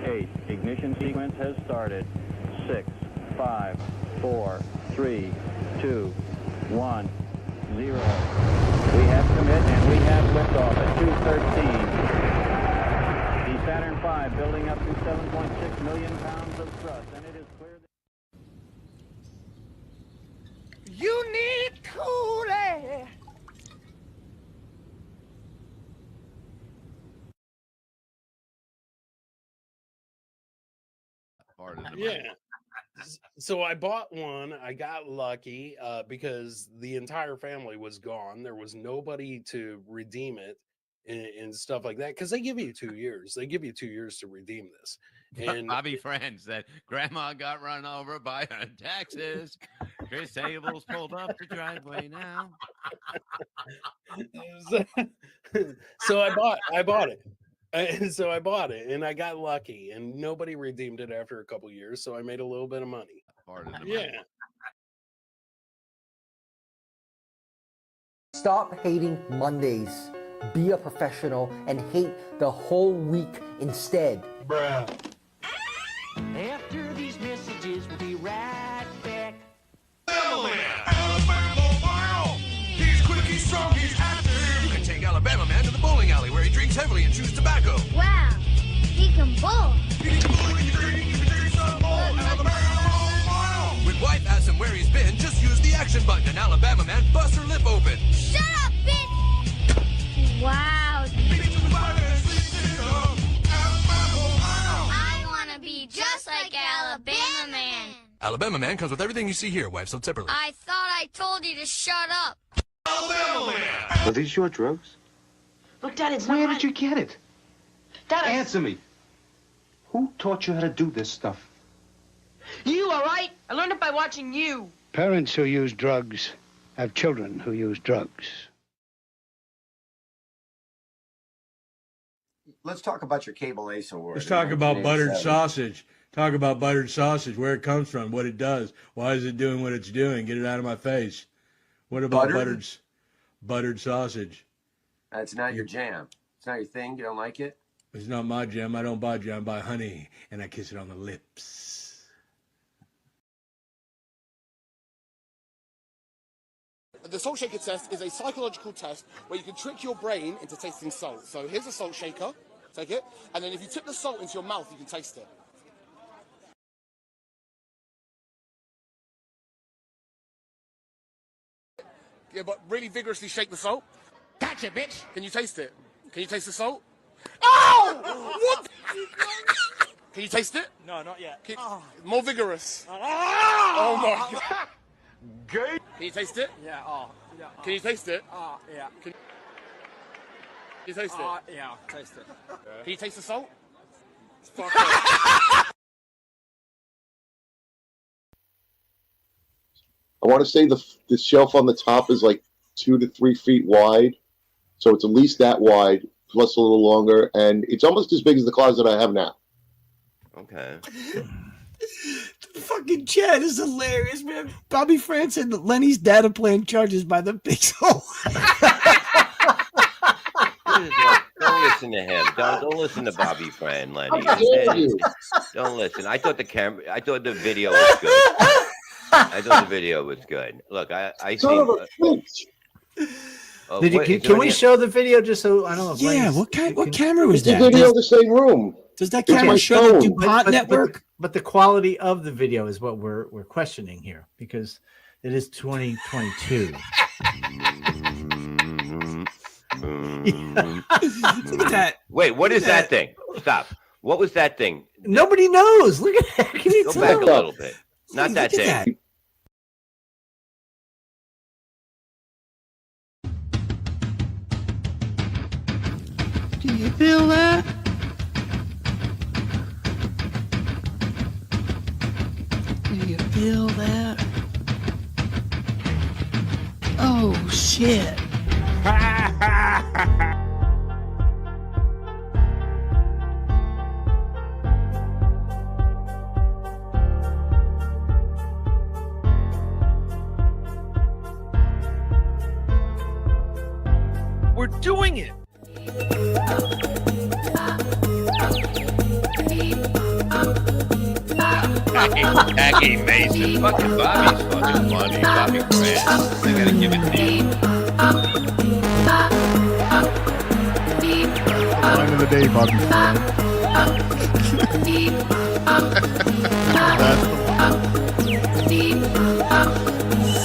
8. Ignition sequence has started. 6, 5, 4, 3, 2, 1, 0. We have commit and we have liftoff at 2:13. The Saturn V building up to 7.6 million pounds of thrust, and it is clear that You need cool air. Yeah. So I bought one. I got lucky because the entire family was gone. There was nobody to redeem it and stuff like that. Because they give you 2 years. They give you 2 years to redeem this. And Bobby Friends said grandma got run over by taxes. Chris Abel's pulled up the driveway now. So I bought it. And so I bought it and I got lucky and nobody redeemed it after a couple years. So I made a little bit of money. Yeah. Stop hating Mondays. Be a professional and hate the whole week instead. Bruh. After these messages, we'll be right back. Alabama Man! He's quick, he's strong, he's active. You can take Alabama Man to the bowling alley where he drinks heavily and chews tobacco. Wow, he can bowl. He can bowl, he can drink some more. Alabama! When wife asks him where he's been, just use the action button and Alabama Man busts her lip open. Shut up, bitch! Wow. I want to be just like Alabama Man. Alabama Man comes with everything you see here, wife sold separately. I thought I told you to shut up. Alabama Man! Are these your drugs? Look, Dad, it's Where not did you get it? Dad, Answer me. Who taught you how to do this stuff? You, all right? I learned it by watching you. Parents who use drugs have children who use drugs. Let's talk about your cable ACE award. Let's talk about buttered sausage. Talk about buttered sausage, where it comes from, what it does. Why is it doing what it's doing? Get it out of my face. What about buttered sausage? That's not your jam. It's not your thing. You don't like it? It's not my jam. I don't buy jam. I buy honey, and I kiss it on the lips. The salt shaker test is a psychological test where you can trick your brain into tasting salt. So here's a salt shaker. Take it. And then if you tip the salt into your mouth, you can taste it. Yeah, but really vigorously shake the salt. Gotcha, bitch. Can you taste it? Can you taste the salt? Oh! What? Can you taste it? No, not yet. More vigorous. Oh my God. Gay. Can you taste it? Yeah, yeah. Can you taste it? Yeah. Can you taste it? Yeah, taste it. Can you taste the salt? I want to say the shelf on the top is like 2 to 3 feet wide, so it's at least that wide, plus a little longer, and it's almost as big as the closet I have now. Okay. Fucking chat is hilarious, man. Bobby France and Lenny's data plan charges by the pixel. Don't listen to him. Don't listen to Bobby Fran, Lenny. Don't listen. I thought the video was good. I thought the video was good. Look, I see. Can we show the video just so I don't know? Yeah, what camera was that? The video in the same room. Does that camera show the DuPont network? But the quality of the video is what we're questioning here because it is 2022. Look at that. Wait, what is that thing? Stop. What was that thing? Nobody knows. Look at that. Can you Go tell? back a little bit. Not that thing. That. Do you feel that? Do you feel that? Oh, shit. We're doing it. Jackie Mason. Fucking Bobby's fucking funny. Bobby Grant. I gotta give it to you. Line of the day, Bobby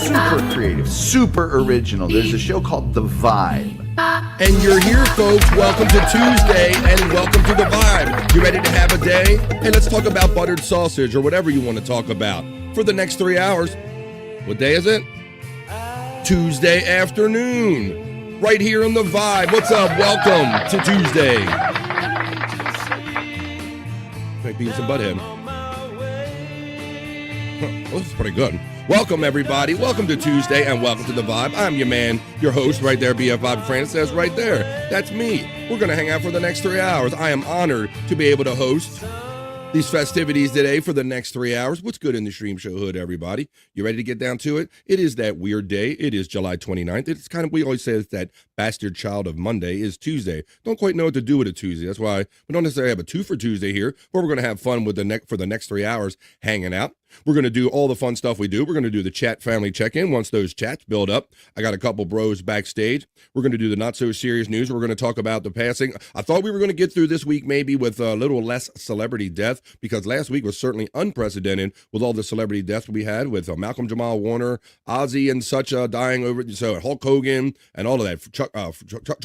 Super creative, super original. There's a show called The Vibe. And you're here, folks. Welcome to Tuesday and welcome to The Vibe. You ready to have a day? Hey, let's talk about buttered sausage or whatever you want to talk about for the next 3 hours. What day is it? Tuesday afternoon. Right here on The Vibe. What's up? Welcome to Tuesday. Might be some butthead. Well, this is pretty good. Welcome, everybody. Welcome to Tuesday and welcome to The Vibe. I'm your man, your host right there, BF Bobby Francis says right there. That's me. We're going to hang out for the next 3 hours. I am honored to be able to host these festivities today for the next 3 hours. What's good in the Stream Show hood, everybody? You ready to get down to it? It is that weird day. It is July 29th. It's kind of, we always say it's that bastard child of Monday is Tuesday. Don't quite know what to do with a Tuesday. That's why we don't necessarily have a 2 for Tuesday here, but we're going to have fun with for the next 3 hours hanging out. We're going to do all the fun stuff we do. We're going to do the chat family check-in once those chats build up. I got a couple bros backstage. We're going to do the not-so-serious news. We're going to talk about the passing. I thought we were going to get through this week maybe with a little less celebrity death because last week was certainly unprecedented with all the celebrity deaths we had with Malcolm Jamal Warner, Ozzy and such dying over. So Hulk Hogan and all of that. Chuck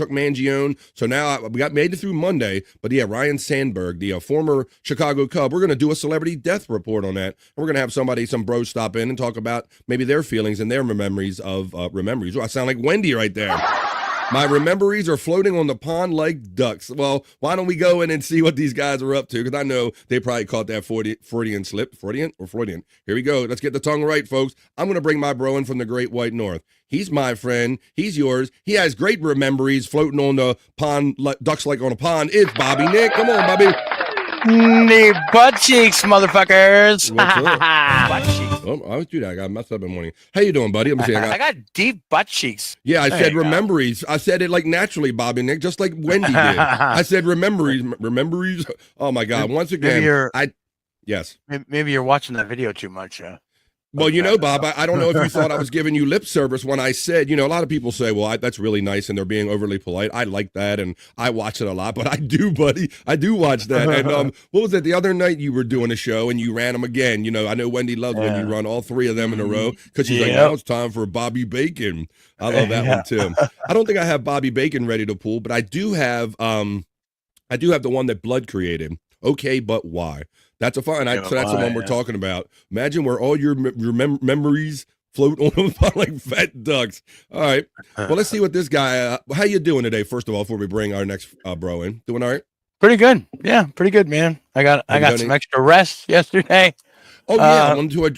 Mangione. So now we got made it through Monday. But yeah, Ryan Sandberg, the former Chicago Cub. We're going to do a celebrity death report on that. And we're going to have some bros stop in and talk about maybe their feelings and their memories of memories. I sound like Wendy right there. My rememberies are floating on the pond like ducks. Well, why don't we go in and see what these guys are up to? Because I know they probably caught that Freudian slip. Freudian? Here we go. Let's get the tongue right, folks. I'm going to bring my bro in from the Great White North. He's my friend. He's yours. He has great rememberies floating on the pond, ducks like on a pond. It's Bobby Nick. Come on, Bobby. The butt cheeks, motherfuckers. What's up? Butt cheeks. Oh, I always do that. I got messed up in the morning. How you doing, buddy? Let me see. I got deep butt cheeks. Yeah, I said rememberies. I said it like naturally, Bobby Nick, just like Wendy did. I said rememberies. Oh my God! Once again, yes. Maybe you're watching that video too much. Well, you know, Bob, I don't know if you thought I was giving you lip service when I said, you know, a lot of people say, well, that's really nice and they're being overly polite. I like that and I watch it a lot, but I do, buddy. I do watch that. And what was it? The other night you were doing a show and you ran them again. You know, I know Wendy loves when you run all 3 of them in a row because she's like, now it's time for Bobby Bacon. I love that one too. I don't think I have Bobby Bacon ready to pull, but I do have the one that Blood created. Okay, but why? That's a fun. So that's the one we're talking about. Imagine where all your memories float on like fat ducks. All right. Well, let's see what this guy. How you doing today? First of all, before we bring our next bro in, doing all right? Pretty good. Yeah, pretty good, man. I got some extra rest yesterday. Oh yeah,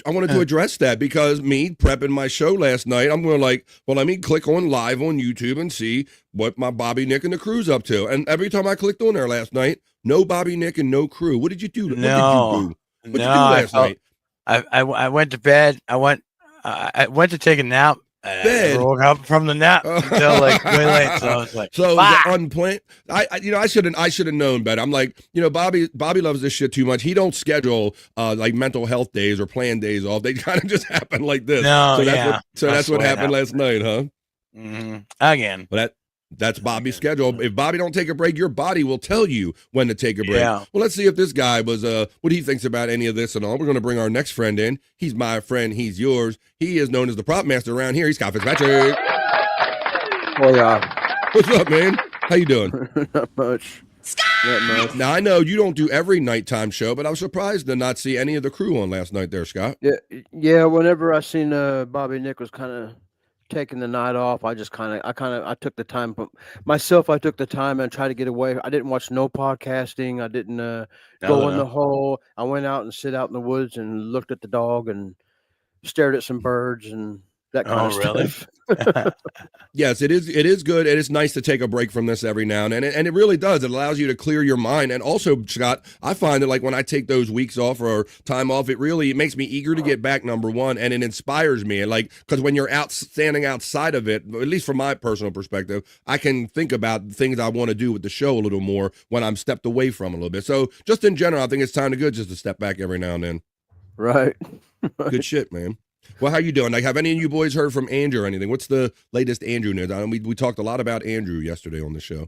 I wanted to address that because me prepping my show last night, I'm going let me click on live on YouTube and see what my Bobby Nick and the crew's up to. And every time I clicked on there last night, no Bobby Nick and no crew. What did you do? What did you do last night? I went to bed. I went to take a nap. I woke up from the nap until like way late. So I was like, the unplanned. I should have known better. I'm like, you know, Bobby loves this shit too much. He don't schedule like mental health days or planned days off. They kind of just happen like this. That's what happened last night, huh? Mm-hmm. Again. Well, that's Bobby's schedule. If Bobby don't take a break, your body will tell you when to take a break. Yeah. Well, let's see if this guy was what he thinks about any of this and all. We're going to bring our next friend in. He's my friend. He's yours. He is known as the prop master around here. He's Scott Fitzpatrick. Oh yeah. What's up, man? How you doing? Not much. Not much. Now I know you don't do every nighttime show, but I was surprised to not see any of the crew on last night there, Scott. Yeah. Whenever I seen Bobby Nick was kind of taking the night off, I took the time myself. I took the time and tried to get away. I didn't watch no podcasting. I didn't go in the hole. I went out and sit out in the woods and looked at the dog and stared at some birds and that kind of stuff. Yes, it is good. It is nice to take a break from this every now and then, and it really does. It allows you to clear your mind. And also, Scott, I find that like when I take those weeks off or time off, it makes me eager to get back, number one, and it inspires me. And like, because when you're standing outside of it, at least from my personal perspective, I can think about things I want to do with the show a little more when I'm stepped away from a little bit. So just in general, I think it's time to just to step back every now and then. Right. Good shit, man. Well, how you doing? Like, have any of you boys heard from Andrew or anything? What's the latest Andrew news? We talked a lot about Andrew yesterday on the show.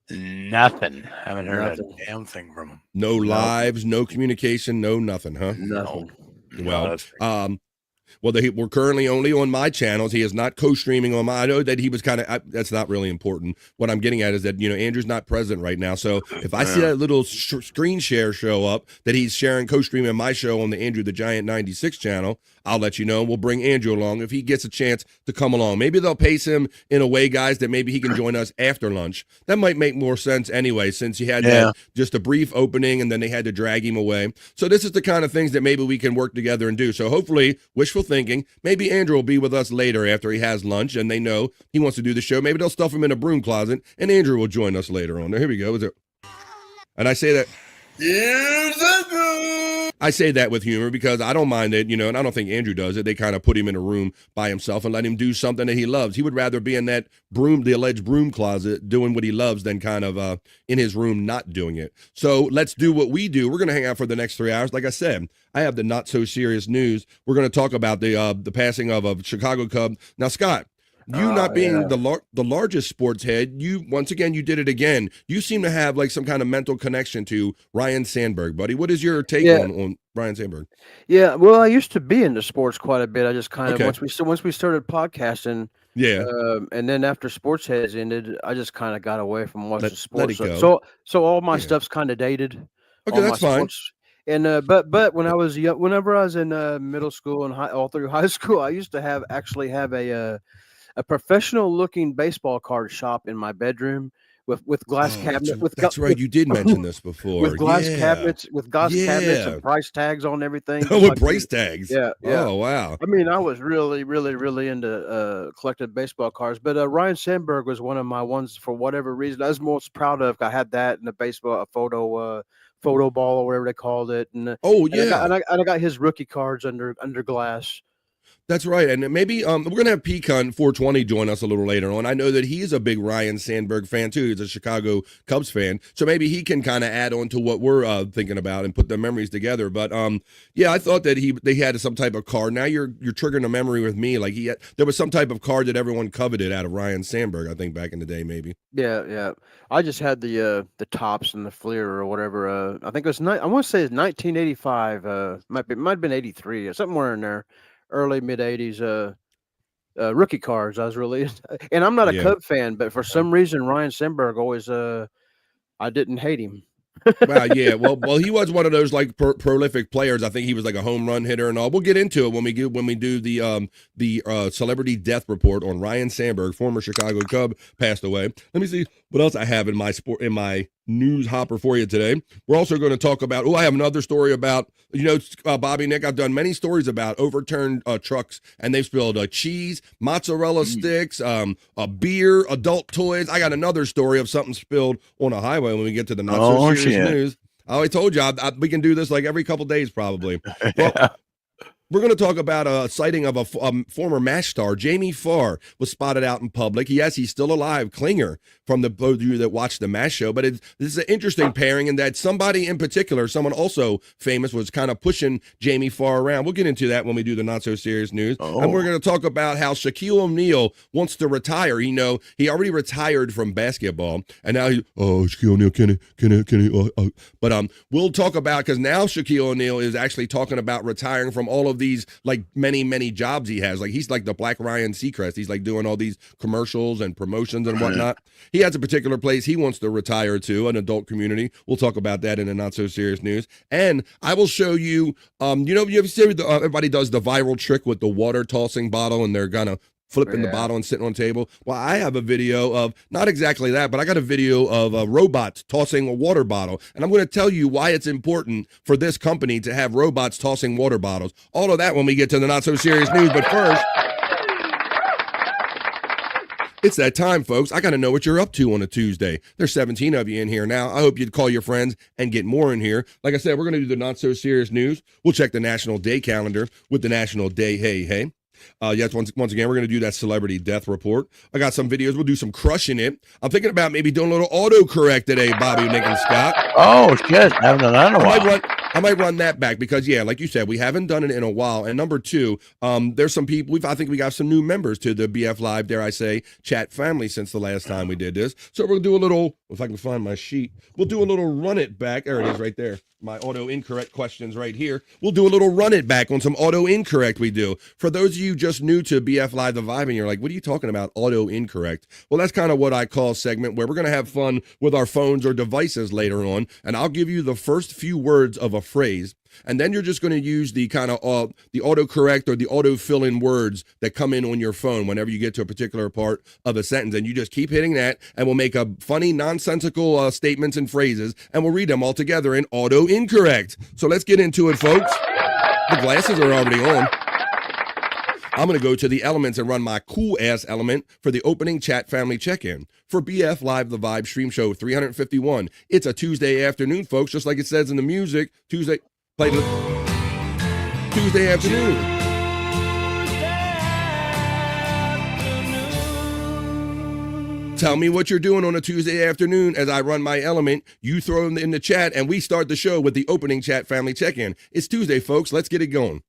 Nothing. Haven't heard a damn thing from him. No lives, no communication, no nothing, huh? Nothing. Well, we're currently only on my channels. He is not co-streaming on my. I know that he was kind of. That's not really important. What I'm getting at is that Andrew's not present right now. So if I see that little screen share show up that he's sharing co-streaming my show on the Andrew the Giant 96 channel, I'll let you know. We'll bring Andrew along if he gets a chance to come along. Maybe they'll pace him in a way, guys, that maybe he can join us after lunch. That might make more sense anyway, since he had that, just a brief opening and then they had to drag him away. So this is the kind of things that maybe we can work together and do. So hopefully, wishful thinking, maybe Andrew will be with us later after he has lunch and they know he wants to do the show. Maybe they'll stuff him in a broom closet and Andrew will join us later on. Here we go. And I say that. I say that with humor because I don't mind it, and I don't think Andrew does it. They kind of put him in a room by himself and let him do something that he loves. He would rather be in that the alleged broom closet, doing what he loves than kind of in his room not doing it. So let's do what we do. We're going to hang out for the next 3 hours. Like I said, I have the not so serious news. We're going to talk about the passing of a Chicago Cub. Now, Scott, you not being the largest sports head, you did it again. You seem to have like some kind of mental connection to Ryne Sandberg, buddy. What is your take on Ryne Sandberg? Yeah, well, I used to be into sports quite a bit. I just kind of once we started podcasting, and then after Sports Heads ended, I just kind of got away from watching sports. So all my stuff's kind of dated. Okay, that's fine. And but when I was young, whenever I was in middle school and all through high school, I used to have a professional looking baseball card shop in my bedroom with glass cabinets. That's right. You did mention this before. With glass cabinets, cabinets and price tags on everything. Oh, with price tags. Yeah. Oh, wow. I mean, I was really, really, really into collecting baseball cards, but Ryne Sandberg was one of my ones for whatever reason I was most proud of. I had that in the baseball photo ball or whatever they called it. And I got his rookie cards under glass. That's right. And maybe we're going to have Pecan 420 join us a little later on. I know that he's a big Ryne Sandberg fan, too. He's a Chicago Cubs fan. So maybe he can kind of add on to what we're thinking about and put the memories together. But, I thought that they had some type of card. Now you're triggering a memory with me. Like there was some type of card that everyone coveted out of Ryne Sandberg, I think, back in the day, maybe. Yeah. I just had the tops and the Fleer or whatever. I think it was I want to say it's 1985. Might have been 83 or somewhere in there. Early mid 80s rookie cards. I was really, and I'm not a Cub fan, but for some reason Ryne Sandberg always I didn't hate him. Wow, yeah. Well, he was one of those like prolific players. I think he was like a home run hitter and all. We'll get into it when we do the celebrity death report on Ryne Sandberg, former Chicago Cub, passed away. Let me see what else I have in my news hopper for you today. We're also going to talk about. I have another story about. Bobby, Nick, I've done many stories about overturned trucks, and they've spilled cheese, mozzarella sticks, a beer, adult toys. I got another story of something spilled on a highway when we get to the not so serious news. I always told you we can do this like every couple days probably. Well, we're going to talk about a sighting of a former MASH star. Jamie Farr was spotted out in public. Yes, he's still alive. Klinger, from the both of you that watched the MASH show. But this is an interesting pairing in that somebody in particular, someone also famous, was kind of pushing Jamie Farr around. We'll get into that when we do the not so serious news. And we're going to talk about how Shaquille O'Neal wants to retire. He already retired from basketball, and now Shaquille O'Neal, can he? But we'll talk about, because now Shaquille O'Neal is actually talking about retiring from all of these like many jobs he has. Like he's like the Black Ryan Seacrest. He's like doing all these commercials and promotions and whatnot. He has a particular place he wants to retire to, an adult community. We'll talk about that in the not so serious news. And I will show you, you ever see everybody does the viral trick with the water tossing bottle and they're gonna flipping the bottle and sitting on the table. Well, I have a video of not exactly that, but I got a video of robots tossing a water bottle. And I'm going to tell you why it's important for this company to have robots tossing water bottles. All of that when we get to the not so serious news. But first, it's that time, folks. I got to know what you're up to on a Tuesday. There's 17 of you in here now. I hope you'd call your friends and get more in here. Like I said, we're going to do the not so serious news. We'll check the National Day calendar with the National Day Hey. Yes, once again, we're going to do that celebrity death report. I got some videos. We'll do some crushing it. I'm thinking about maybe doing a little autocorrect today, Bobby, Nick, and Scott. Oh, shit. I haven't done that in a while. I might run that back because, yeah, like you said, we haven't done it in a while. And number two, there's some people, I think we got some new members to the BF Live, dare I say, chat family since the last time we did this. So we'll do a little, if I can find my sheet, we'll do a little run it back. There it is right there. My auto incorrect questions right here. We'll do a little run it back on some auto incorrect we do. For those of you just new to BF Live The Vibe and you're like, what are you talking about, auto incorrect? Well, that's kind of what I call segment where we're going to have fun with our phones or devices later on. And I'll give you the first few words of a phrase. And then you're just going to use the kind of the autocorrect or the auto fill-in words that come in on your phone whenever you get to a particular part of a sentence. And you just keep hitting that, and we'll make a funny, nonsensical statements and phrases, and we'll read them all together in auto incorrect. So let's get into it, folks. The glasses are already on. I'm going to go to the elements and run my cool-ass element for the opening chat family check-in. For BF Live The Vibe Stream Show 351. It's a Tuesday afternoon, folks, just like it says in the music. Tuesday afternoon. Tell me what you're doing on a Tuesday afternoon as I run my element. You throw them in the chat, and we start the show with the opening chat family check-in. It's Tuesday, folks. Let's get it going.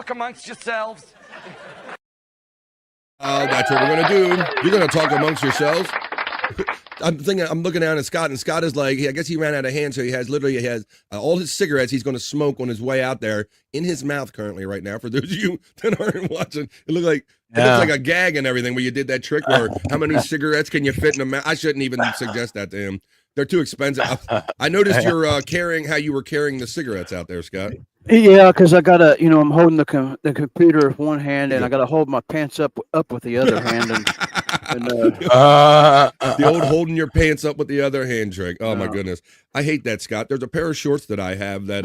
Amongst yourselves. That's what we're gonna do. You're gonna talk amongst yourselves. I'm looking down at Scott, and Scott is like, I guess he ran out of hand, so he has all his cigarettes he's gonna smoke on his way out there in his mouth currently right now. For those of you that aren't watching, it looks like a gag and everything where you did that trick where how many cigarettes can you fit in a mouth? I shouldn't even suggest that to him. They're too expensive. I noticed you're how you were carrying the cigarettes out there, Scott. Yeah, because I gotta, I'm holding the computer with one hand, and I gotta hold my pants up with the other hand, the old holding your pants up with the other hand trick. Oh my goodness, I hate that, Scott. There's a pair of shorts that I have that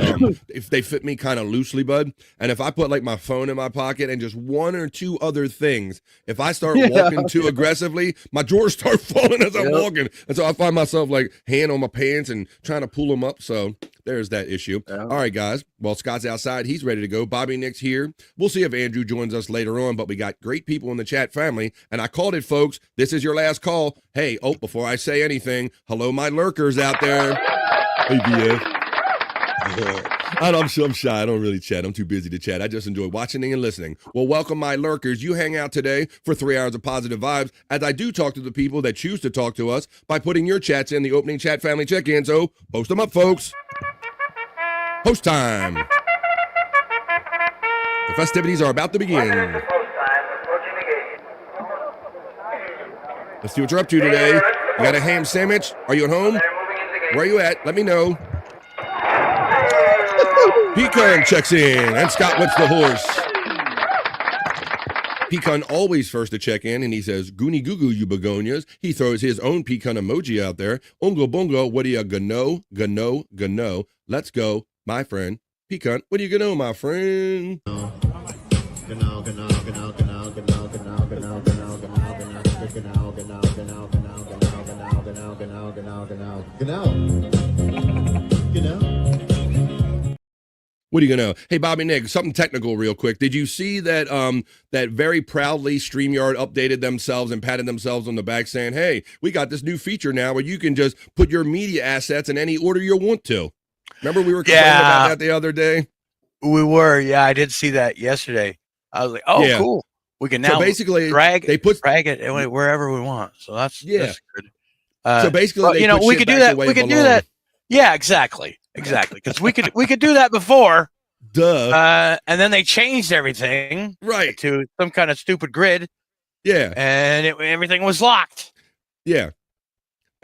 if they fit me kind of loosely, bud, and if I put like my phone in my pocket and just one or two other things, if I start walking too aggressively, my drawers start falling as I'm walking, and so I find myself like hand on my pants and trying to pull them up. So there's that issue. All right, guys. Well, Scott's outside. He's ready to go. Bobby Nick's here. We'll see if Andrew joins us later on, but we got great people in the chat family, and I called it, folks. This is your last call. Hey, before I say anything, hello, my lurkers out there. Hey, BF. I'm shy. I don't really chat. I'm too busy to chat. I just enjoy watching and listening. Well, welcome, my lurkers. You hang out today for 3 hours of positive vibes, as I do talk to the people that choose to talk to us by putting your chats in the opening chat family check-in, so post them up, folks. Post time. The festivities are about to begin. Let's see what you're up to today. You got a ham sandwich? Are you at home? Where are you at? Let me know. Pecan checks in, and Scott whips the horse. Pecan always first to check in, and he says, "Goonie goo goo, you begonias." He throws his own pecan emoji out there. Ungo bongo, what do you gano? Let's go, my friend. Pecan, what do you gonna know, my friend? What do you gonna know? Hey, Bobby Nick, something technical real quick. Did you see that that very proudly StreamYard updated themselves and patted themselves on the back saying, hey, we got this new feature now where you can just put your media assets in any order you want to. Remember we were complaining about that the other day? We were, I did see that yesterday. I was like, cool. We can now basically drag it wherever we want. So that's good. So basically, we could do that. We could do that. Yeah, exactly. Because we could do that before, Duh. And then they changed everything right to some kind of stupid grid. Yeah. And everything was locked. Yeah.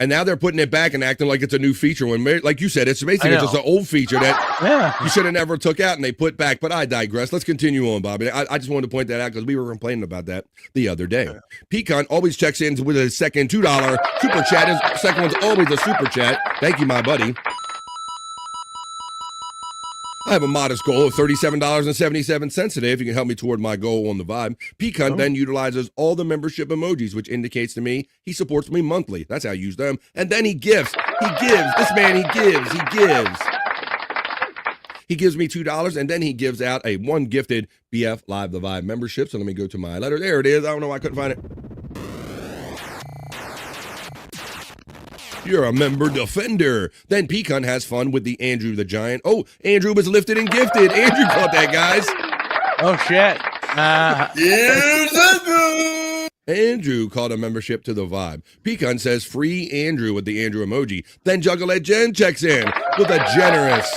And now they're putting it back and acting like it's a new feature. When, like you said, it's basically just an old feature that you should have never took out and they put back. But I digress. Let's continue on, Bobby. I just wanted to point that out because we were complaining about that the other day. Pecan always checks in with a second $2 super chat. His second one's always a super chat. Thank you, my buddy. I have a modest goal of $37.77 today. If you can help me toward my goal on the vibe. Pecan then utilizes all the membership emojis, which indicates to me he supports me monthly. That's how I use them. And then he gives. He gives. This man, he gives. He gives. He gives me $2, and then he gives out a one gifted BF Live the Vibe membership. So let me go to my letter. There it is. I don't know why I couldn't find it. You're a member defender. Then Pecan has fun with the Andrew the Giant. Oh, Andrew was lifted and gifted. Andrew caught that, guys. Oh, shit. Andrew called a membership to the vibe. Pecan says free Andrew with the Andrew emoji. Then Juggalette Jen checks in with a generous.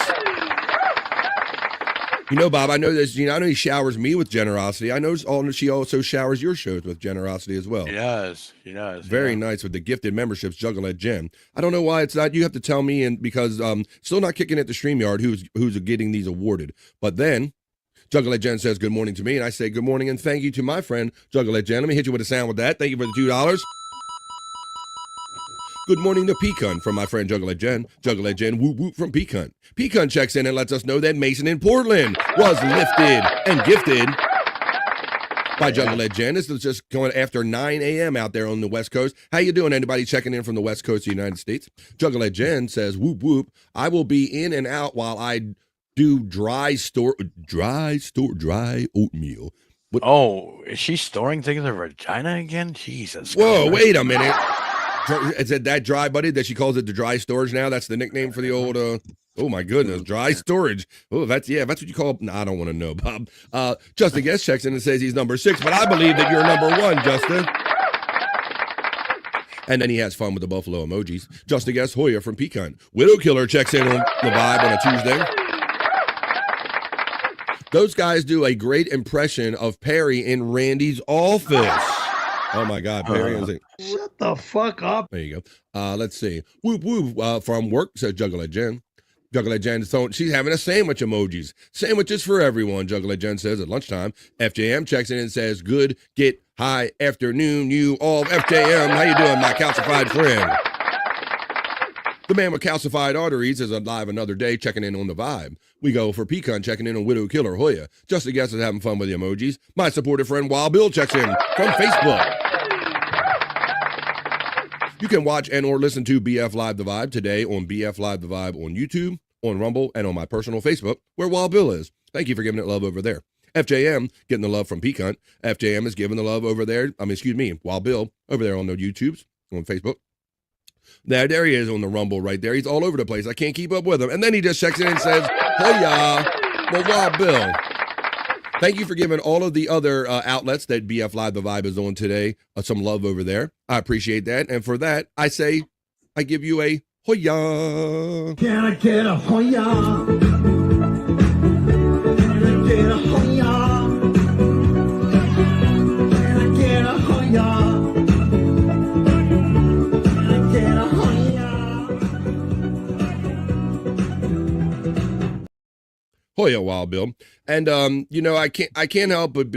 You know, Bob, I know this. You know, I know he showers me with generosity. I know she also showers your shows with generosity as well. She does. She does. Very nice with the gifted memberships, Juggalette Jen. I don't know why it's not. You have to tell me, and because still not kicking at the StreamYard who's getting these awarded. But then Juggalette Jen says good morning to me, and I say good morning and thank you to my friend Juggalette Jen. Let me hit you with a sound with that. Thank you for the $2. Good morning to Pecan from my friend Juggalette Jen. Juggalette Jen, whoop whoop from Pecan. Pecan checks in and lets us know that Mason in Portland was lifted and gifted by Juggalette Jen. This is just going after 9 a.m. out there on the West Coast. How you doing, anybody checking in from the West Coast of the United States? Juggalette Jen says, whoop whoop, I will be in and out while I do dry oatmeal. Oh, is she storing things in her vagina again? Jesus. Whoa, wait a minute. Is it that dry, buddy, that she calls it the dry storage now? That's the nickname for the old, oh my goodness, dry storage. Oh, that's what you call, I don't want to know, Bob. Justin Guest checks in and says he's number 6, but I believe that you're number 1, Justin. And then he has fun with the buffalo emojis. Justin Guest Hoya from Pecan. Widow Killer checks in on the vibe on a Tuesday. Those guys do a great impression of Perry in Randy's office. Oh my God, Perry is shut the fuck up. There you go. Let's see. Whoop whoop from work, says Juggalette Jen. Juggalette Jen, she's having a sandwich emojis. Sandwiches for everyone, Juggalette Jen says at lunchtime. FJM checks in and says, good, get high afternoon, you all. FJM, how you doing, my calcified friend? The man with calcified arteries is alive another day, checking in on the vibe. We go for Pecan checking in on Widow Killer Hoya. Just a guess is having fun with the emojis. My supportive friend Wild Bill checks in from Facebook. You can watch and or listen to BF Live The Vibe today on BF Live The Vibe on YouTube, on Rumble, and on my personal Facebook, where Wild Bill is. Thank you for giving it love over there. FJM getting the love from Pecan. FJM is giving the love over there. Wild Bill over there on the YouTubes, on Facebook. There he is on the Rumble right there. He's all over the place. I can't keep up with him. And then he just checks in and says, "Hoya, well, Wild Bill." Thank you for giving all of the other outlets that BF Live The Vibe is on today some love over there. I appreciate that. And for that, I say, I give you a hoya. Can I get a hoya? Can I get a hoya? Can I get a hoya? Hoya, Wild Bill. And I can't help but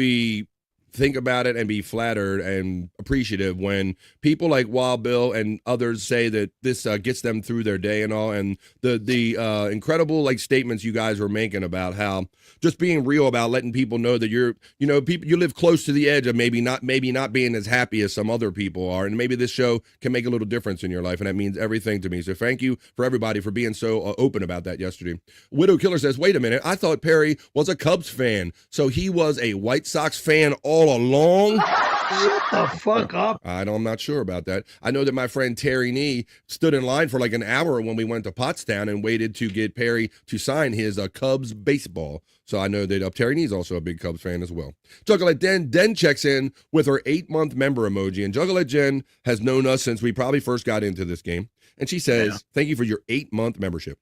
think about it and be flattered and appreciative when people like Wild Bill and others say that this gets them through their day and all, and the incredible statements you guys were making about how just being real about letting people know that you live close to the edge of maybe not being as happy as some other people are, and maybe this show can make a little difference in your life, and that means everything to me. So thank you for everybody for being so open about that yesterday. Widow Killer says, wait a minute, I thought Perry was a Cubs fan, so he was a White Sox fan all along? Shut the fuck up. I'm not sure about that. I know that my friend Terry Nee stood in line for an hour when we went to Pottstown and waited to get Perry to sign his Cubs baseball. So I know that Terry Nee's also a big Cubs fan as well. Juggalette Den checks in with her 8-month member emoji. And Juggalette Jen has known us since we probably first got into this game. And she says, thank you for your 8-month membership.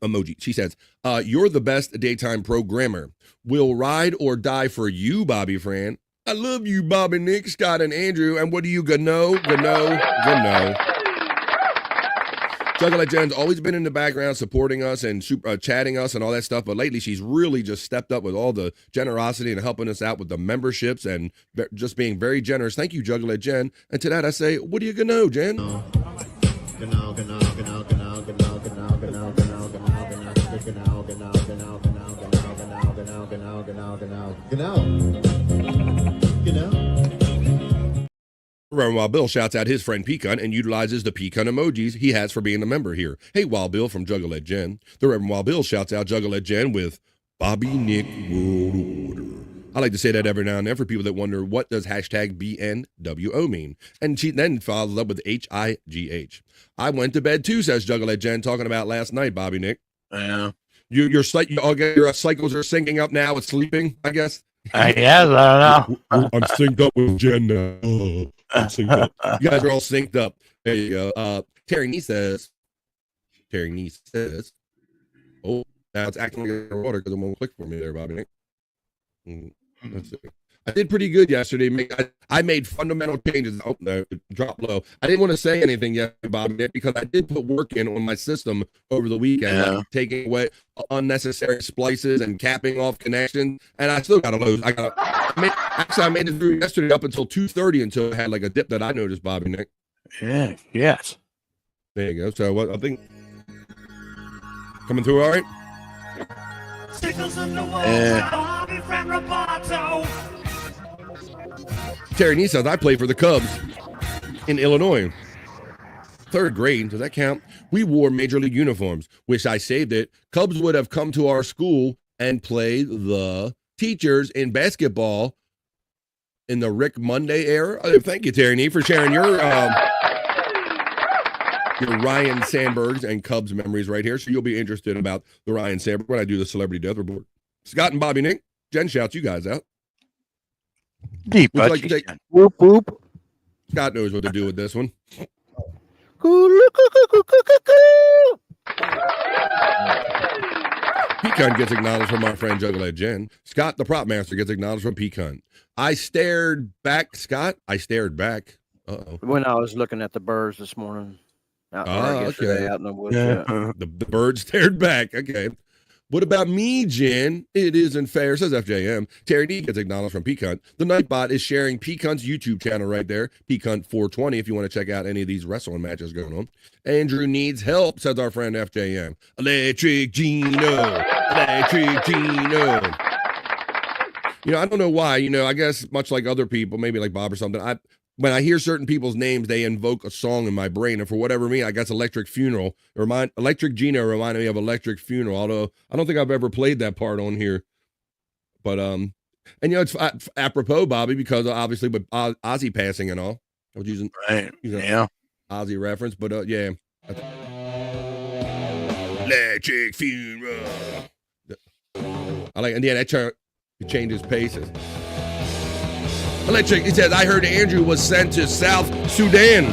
emoji. She says, you're the best daytime programmer. We'll ride or die for you, Bobby Fran. I love you, Bobby, Nick, Scott, and Andrew. And what do you know? Juggler Jen's always been in the background supporting us and chatting us and all that stuff. But lately, she's really just stepped up with all the generosity and helping us out with the memberships and just being very generous. Thank you, Juggler Jen. And to that, I say, what do you know, Jen? Reverend Wild Bill shouts out his friend Pecan and utilizes the pecan emojis he has for being a member here. Hey, Wild Bill from Juggalette Jen. The Reverend Wild Bill shouts out Juggalette Jen with Bobby Nick World Order. I like to say that every now and then for people that wonder what does hashtag BNWO mean. And she then follows up with HIGH. I went to bed too, says Juggalette Jen, talking about last night, Bobby Nick. Yeah. Your cycles are syncing up now with sleeping, I guess. Yes, I don't know. I'm synced up with Jen now. I'm synced up. You guys are all synced up. There you go. Terry Nee says, oh, now it's acting like a water because it won't click for me there, Bobby Nick. Let's see. I did pretty good yesterday. I made fundamental changes. Oh, no, it dropped low. I didn't want to say anything yet, Bobby Nick, because I did put work in on my system over the weekend, like taking away unnecessary splices and capping off connections. And I still got to lose. I made it through yesterday up until 2:30 until I had like a dip that I noticed, Bobby Nick. Yeah. Yes. There you go. So I think coming through all right. Terry Nee says, I play for the Cubs in Illinois. 3rd grade, does that count? We wore Major League uniforms. Wish I saved it. Cubs would have come to our school and played the teachers in basketball in the Rick Monday era. Thank you, Terry Nee, for sharing your Ryne Sandbergs and Cubs memories right here. So you'll be interested about the Ryne Sandberg when I do the Celebrity Death Report. Scott and Bobby Nick, Jen shouts you guys out. Deep. Like whoop, whoop. Scott knows what to do with this one. Pecan gets acknowledged from my friend Juggalette Jen. Scott, the prop master, gets acknowledged from Pecan. I stared back, Scott. I stared back. Uh-oh. When I was looking at the birds this morning. Out in the woods. Yeah. The birds stared back. Okay. What about me, Jen? It isn't fair, says FJM. Terry D gets acknowledged from Pecan. The Nightbot is sharing Pecan's YouTube channel right there, Pecan 420, if you want to check out any of these wrestling matches going on. Andrew needs help, says our friend FJM. Electric Gino. I don't know why, I guess much like other people, maybe like Bob or something, when I hear certain people's names, they invoke a song in my brain. And for whatever reason, I guess Electric Gino reminded me of Electric Funeral, although I don't think I've ever played that part on here. But, it's apropos, Bobby, because obviously with Ozzy passing and all, I was using Ozzy reference, but yeah. Electric Funeral. That changes paces. Electric, he says, I heard Andrew was sent to South Sudan.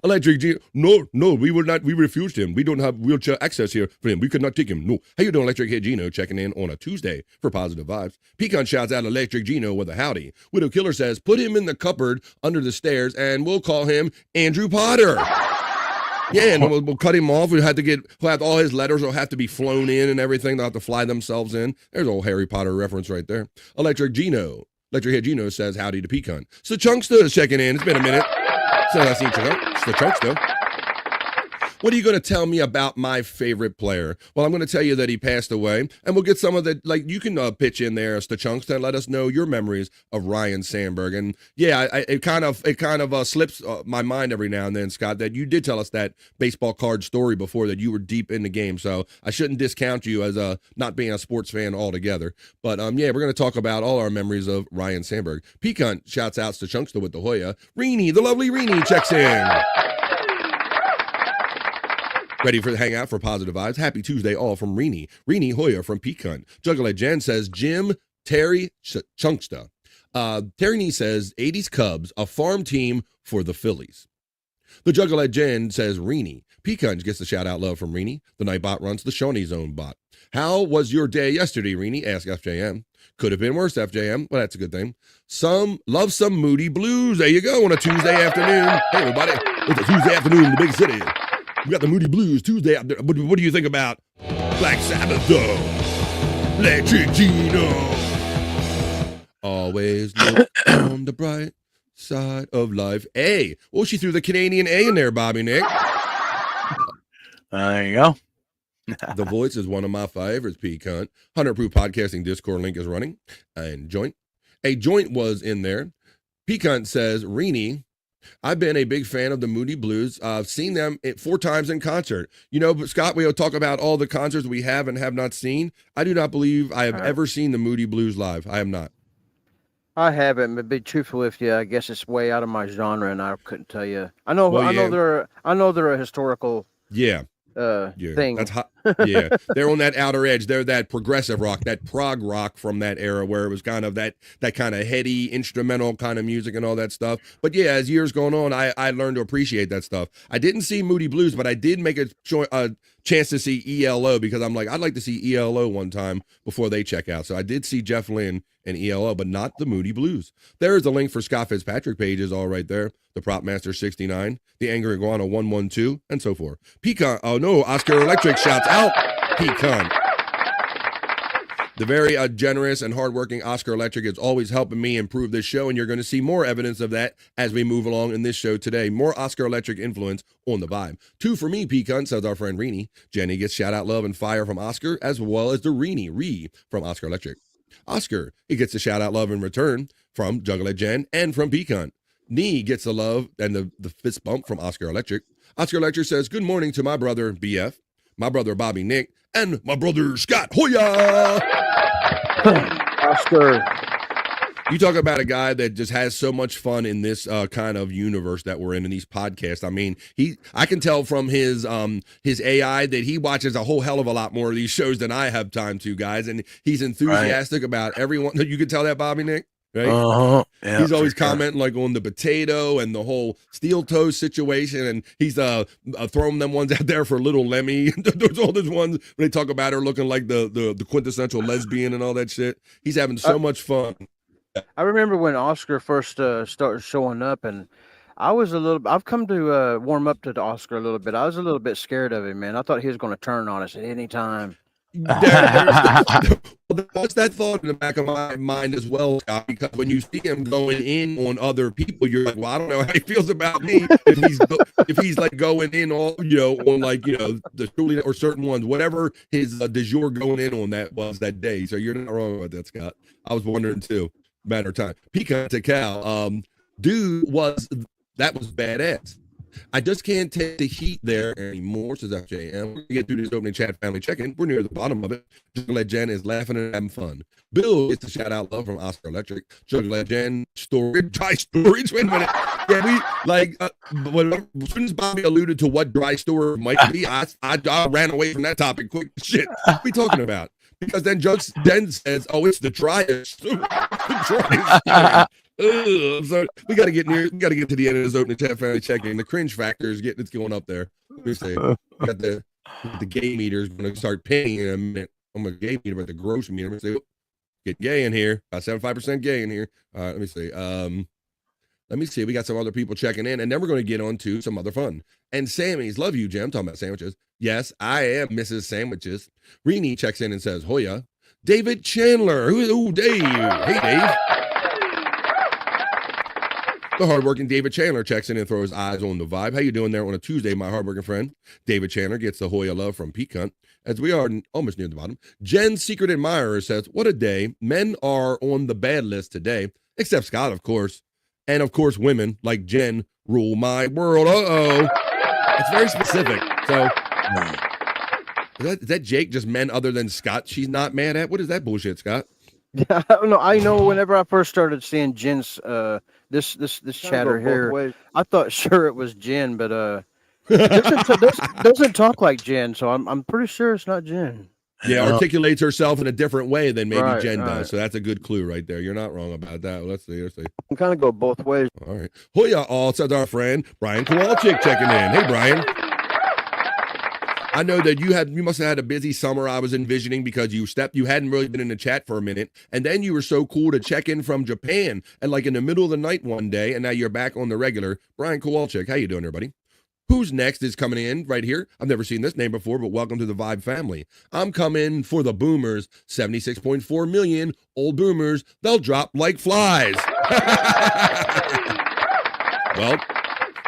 Electric G, no, we refused him. We don't have wheelchair access here for him. We could not take him. No. How you doing, Electric Head Gino, checking in on a Tuesday for positive vibes. Pecan shouts out Electric Gino with a howdy. Widow Killer says, put him in the cupboard under the stairs and we'll call him Andrew Potter. Yeah, and we'll cut him off. He'll have all his letters will have to be flown in and everything. They'll have to fly themselves in. There's old Harry Potter reference right there. Electric Head Gino says howdy to Pecan. So Chunkster is checking in. It's been a minute. So I see the Chunkster. What are you going to tell me about my favorite player? Well, I'm going to tell you that he passed away, and we'll get some of the, you can pitch in there, Stachunks, and let us know your memories of Ryne Sandberg. And yeah, it kind of slips my mind every now and then, Scott, that you did tell us that baseball card story before, that you were deep in the game. So I shouldn't discount you as not being a sports fan altogether. But yeah, we're going to talk about all our memories of Ryne Sandberg. Pecan shouts out Stachunks with the Hoya. Ryne, the lovely Ryne, checks in. Ready for the hangout for positive vibes? Happy Tuesday all from Ryne Hoya from Pecan. Juggalette Jen says Jim Terry Chunksta. Terry Nee says 80s Cubs, a farm team for the Phillies. The Juggalette Jen says, Ryne. Pecan gets the shout out love from Ryne. The Nightbot runs the Shawnee Zone bot. How was your day yesterday, Ryne? Ask FJM. Could have been worse, FJM. Well, that's a good thing. Some moody blues. There you go on a Tuesday afternoon. Hey, everybody. It's a Tuesday afternoon in the big city. We got the moody blues Tuesday afternoon. What do you think about Black Sabbath, though? Electric Gino. Always look on the bright side of life. A. Well, she threw the Canadian A in there, Bobby Nick. There you go. The Voice is one of my favorites, Pecan. 100 Proof Podcasting Discord link is running. And Joint. A Joint was in there. Pecan says, Ryne, I've been a big fan of the Moody Blues. I've seen them 4 times in concert. You know, but Scott, we'll talk about all the concerts we have and have not seen. I do not believe I have ever seen the Moody Blues live. I have not. I haven't, but to be truthful with you, I guess it's way out of my genre, and I couldn't tell you. I know they're a historical thing. That's hot. Yeah, they're on that outer edge. They're that progressive rock, that prog rock from that era where it was kind of that kind of heady instrumental kind of music and all that stuff. But yeah, as years going on, I learned to appreciate that stuff. I didn't see Moody Blues, but I did make a chance to see ELO because I'm like, I'd like to see ELO one time before they check out. So I did see Jeff Lynne and ELO, but not the Moody Blues. There is a link for Scott Fitzpatrick pages all right there. The Prop Master 69, the Angry Iguana 112, and so forth. Pecan, oh no, Oscar Electric shouts out Pecan. The very generous and hardworking Oscar Electric is always helping me improve this show, and you're going to see more evidence of that as we move along in this show today. More Oscar Electric influence on the vibe. 2 for me, Pecan, says our friend Ryne. Jenny gets shout out love and fire from Oscar, as well as the Ryne from Oscar Electric. Oscar, he gets a shout out love in return from Juggalette Jen and from Pecan. Nee gets the love and the fist bump from Oscar Electric. Oscar Electric says, good morning to my brother, BF, my brother, Bobby Nick, and my brother, Scott Hoya. Oscar. You talk about a guy that just has so much fun in this kind of universe that we're in these podcasts. I mean, I can tell from his AI that he watches a whole hell of a lot more of these shows than I have time to, guys. And he's enthusiastic about everyone. You can tell that, Bobby Nick, right? Yeah, he's always commenting like on the potato and the whole steel toe situation. And he's throwing them ones out there for Little Lemmy. There's all those ones when they talk about her looking like the quintessential lesbian and all that shit. He's having so much fun. I remember when Oscar first started showing up, and I've come to warm up to the Oscar a little bit. I was a little bit scared of him, man. I thought he was going to turn on us at any time. There's that thought in the back of my mind as well, Scott, because when you see him going in on other people, you're like, well, I don't know how he feels about me if he's like going in on the Julie or certain ones, whatever his du jour going in on that was that day. So you're not wrong about that, Scott. I was wondering too. Matter of time. Pecan to Cal. Dude was badass. I just can't take the heat there anymore, says FJM. We're going to get through this opening chat family check-in. We're near the bottom of it. Juggalette Jen is laughing and having fun. Bill gets a shout-out love from Oscar Electric. Juggalette Jen, dry storage. Wait a minute. Yeah, as soon as Bobby alluded to what dry storage might be, I ran away from that topic quick. Shit, what are we talking about? Because then Den says, oh, it's the driest. So we got to get to the end of this opening chat family checking. The cringe factor is going up there. Let me say, we got the gay meter is going to start pinging in a minute. I'm going to gay meter, but the gross meter. I'm going to say, get gay in here. 75% gay in here. All right, let me see. We got some other people checking in, and then we're going to get on to some other fun. And Sammy's, love you, Jim. Talking about sandwiches. Yes, I am Mrs. Sandwiches. Ryne checks in and says, Hoya. David Chandler. Ooh, Dave. Hey, Dave. The hardworking David Chandler checks in and throws eyes on the vibe. How you doing there on a Tuesday, my hardworking friend? David Chandler gets the Hoya love from Pecan. As we are almost near the bottom, Jen's secret admirer says, what a day. Men are on the bad list today, except Scott, of course. And, of course, women like Jen rule my world. Uh-oh. It's very specific. So, is that Jake just men other than Scott she's not mad at? What is that bullshit, Scott? Yeah, I don't know. I know whenever I first started seeing Jen's this chatter here, I thought sure it was Jen, but doesn't talk like Jen, so I'm pretty sure it's not Jen. Yeah, articulates herself in a different way than maybe Right, Jen right. does. So that's a good clue right there. You're not wrong about that. Let's see. can kind of go both ways. All right. Hoya all says our friend Brian Kowalczyk checking in. Hey, Brian. I know that you must have had a busy summer. I was envisioning because you hadn't really been in the chat for a minute, and then you were so cool to check in from Japan and like in the middle of the night one day, and now you're back on the regular. Brian Kowalczyk, how you doing, everybody? Who's next is coming in right here. I've never seen this name before, but welcome to the Vibe family. I'm coming for the boomers, 76.4 million old boomers. They'll drop like flies. Well,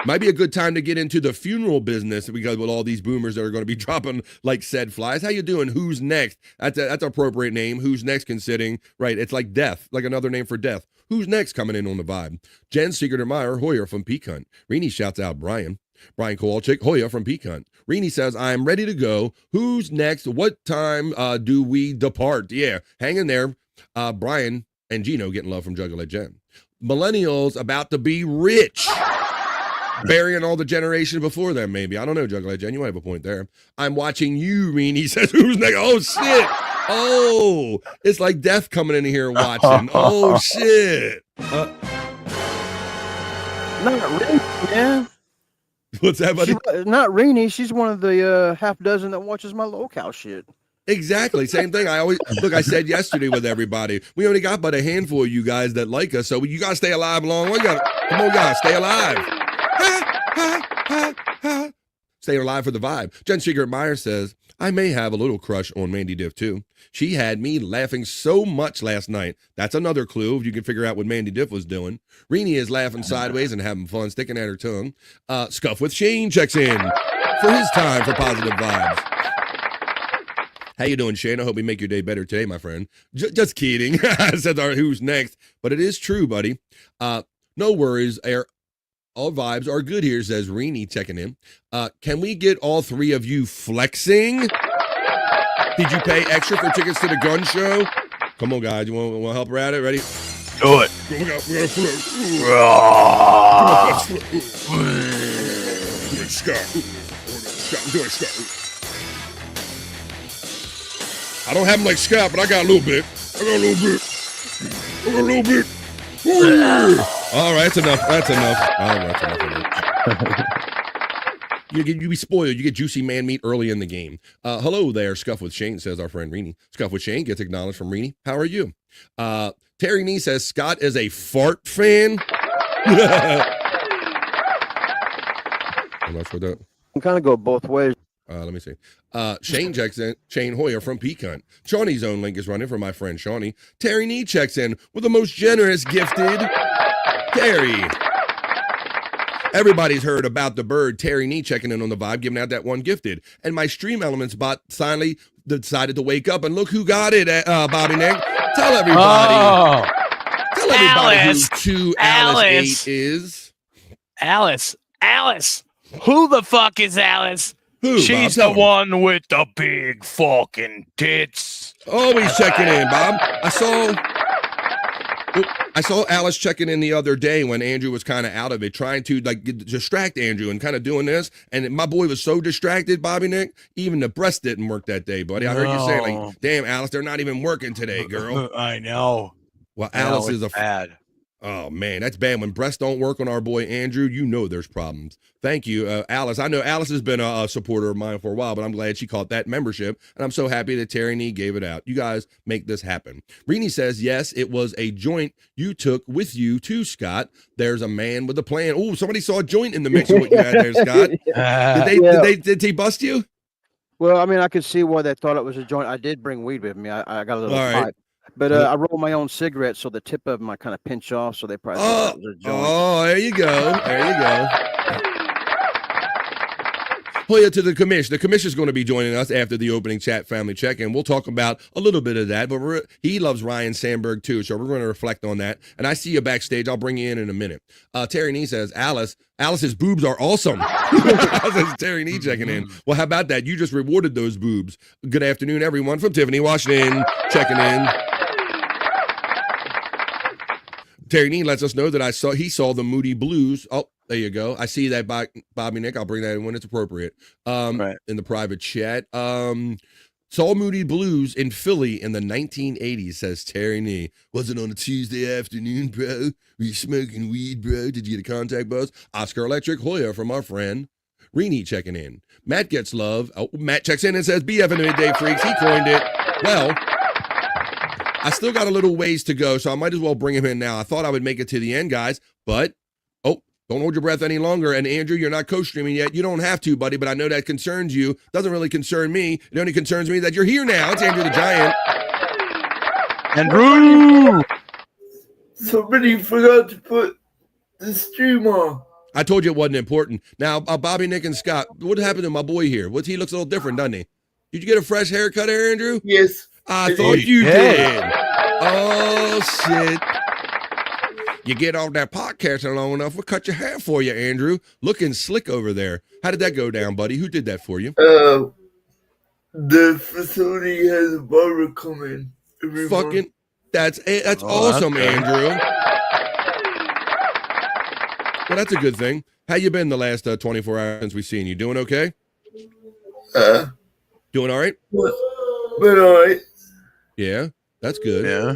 might be a good time to get into the funeral business because with all these boomers that are going to be dropping like said flies. How you doing? Who's next? That's an appropriate name. Who's next considering? Right, it's like death, like another name for death. Who's next coming in on the Vibe? Jen Sigurder-Meyer, Hoyer from Peak Hunt. Rini shouts out Brian Kowalczyk, Hoya from Peak Hunt. Rini says, I'm ready to go. Who's next? What time do we depart? Yeah, hang in there. Brian and Gino getting love from Juggalette Jen. Millennials about to be rich. Burying all the generation before them, maybe. I don't know, Juggalette Jen. You might have a point there. I'm watching you, Rini says, who's next? Oh, shit. Oh, it's like death coming in here watching. Oh, shit. Not really, man. What's that, buddy? Not Renee. She's one of the half dozen that watches my locale shit. Exactly. Same thing. I said yesterday with everybody, we only got but a handful of you guys that like us. So you got to stay alive long. Come on, guys, stay alive. Stay alive for the Vibe. Jen Sigurder-Meyer says, I may have a little crush on Mandy Diff too. She had me laughing so much last night. That's another clue if you can figure out what Mandy Diff was doing. Rini is laughing sideways and having fun, sticking at her tongue. Scuff with Shane checks in for his time for positive vibes. How you doing, Shane? I hope we make your day better today, my friend. Just kidding. Says our who's next. But it is true, buddy. No worries. All vibes are good here, says Rini checking in. Can we get all three of you flexing? Did you pay extra for tickets to the gun show? Come on, guys. You want to help her at it? Ready? Do it. I don't have them like Scott, but I got a little bit. All right, that's enough. All right, that's enough. You be spoiled. You get juicy man meat early in the game. Hello there, Scuff with Shane, says our friend Rini. Scuff with Shane gets acknowledged from Rini. How are you? Terry Nee says Scott is a fart fan. I'm not sure that. can kind of go both ways. Let me see. Shane checks in. Shane Hoyer from Peak Hunt. Shawnee's own link is running for my friend Shawnee. Terry Nee checks in with the most generous gifted Terry. Everybody's heard about the bird Terry Nee checking in on the Vibe, giving out that one gifted. And my Stream Elements bot finally decided to wake up and look who got it, Bobby Nick. Tell everybody. Oh. Tell everybody Alice. Who 2 Alice 8 is. Alice. Who the fuck is Alice? Who, She's Bob? the one with the big fucking tits. Always checking in, Bob. I saw Alice checking in the other day when Andrew was kind of out of it, trying to distract Andrew and kind of doing this. And my boy was so distracted, Bobby Nick, even the breast didn't work that day, buddy. I heard you say, like, damn, Alice, they're not even working today, girl. I know. Well, Alice No, is it's bad. Oh, man, that's bad. When breasts don't work on our boy Andrew, you know there's problems. Thank you, Alice. I know Alice has been a supporter of mine for a while, but I'm glad she caught that membership, and I'm so happy that Terry Nee gave it out. You guys make this happen. Rini says, yes, it was a joint you took with you too, Scott. There's a man with a plan. Oh, somebody saw a joint in the mix of what you had there, Scott. Did he bust you? Well, I mean, I could see why they thought it was a joint. I did bring weed with me. I got a little pipe. But I roll my own cigarettes, so the tip of them I kind of pinch off, so they probably thought it was a joint. Oh, there you go. There you go. Hoya to the commission. The commission's going to be joining us after the opening chat family check-in. We'll talk about a little bit of that, but he loves Ryan Sandberg too, so we're going to reflect on that. And I see you backstage. I'll bring you in a minute. Terry Nee says, Alice's boobs are awesome. Terry Nee checking in. Well, how about that? You just rewarded those boobs. Good afternoon, everyone, from Tiffany, Washington, checking in. Terry Nee lets us know that he saw the Moody Blues. Oh, there you go. I see that, Bobby Nick. I'll bring that in when it's appropriate. In the private chat. Saw Moody Blues in Philly in the 1980s, says Terry Nee. Was it on a Tuesday afternoon, bro? Were you smoking weed, bro? Did you get a contact buzz? Oscar Electric Hoya from our friend Ryne checking in. Matt gets love. Oh, Matt checks in and says, BF in the Midday Freaks. He coined it. Well, I still got a little ways to go, so I might as well bring him in now. I thought I would make it to the end, guys, but, don't hold your breath any longer. And Andrew, you're not co-streaming yet. You don't have to, buddy, but I know that concerns you. Doesn't really concern me. It only concerns me that you're here now. It's Andrew the Giant. Andrew! Somebody forgot to put the stream on. I told you it wasn't important. Now, Bobby, Nick, and Scott, what happened to my boy here? He looks a little different, doesn't he? Did you get a fresh haircut here, Andrew? Yes. I thought you did. Oh, shit. You get off that podcasting long enough, we'll cut your hair for you, Andrew. Looking slick over there. How did that go down, buddy? Who did that for you? The facility has a barber coming every month. That's awesome, Andrew. Well, that's a good thing. How you been the last 24 hours since we've seen you? Doing okay? Doing all right? Been all right. Yeah, that's good. Yeah.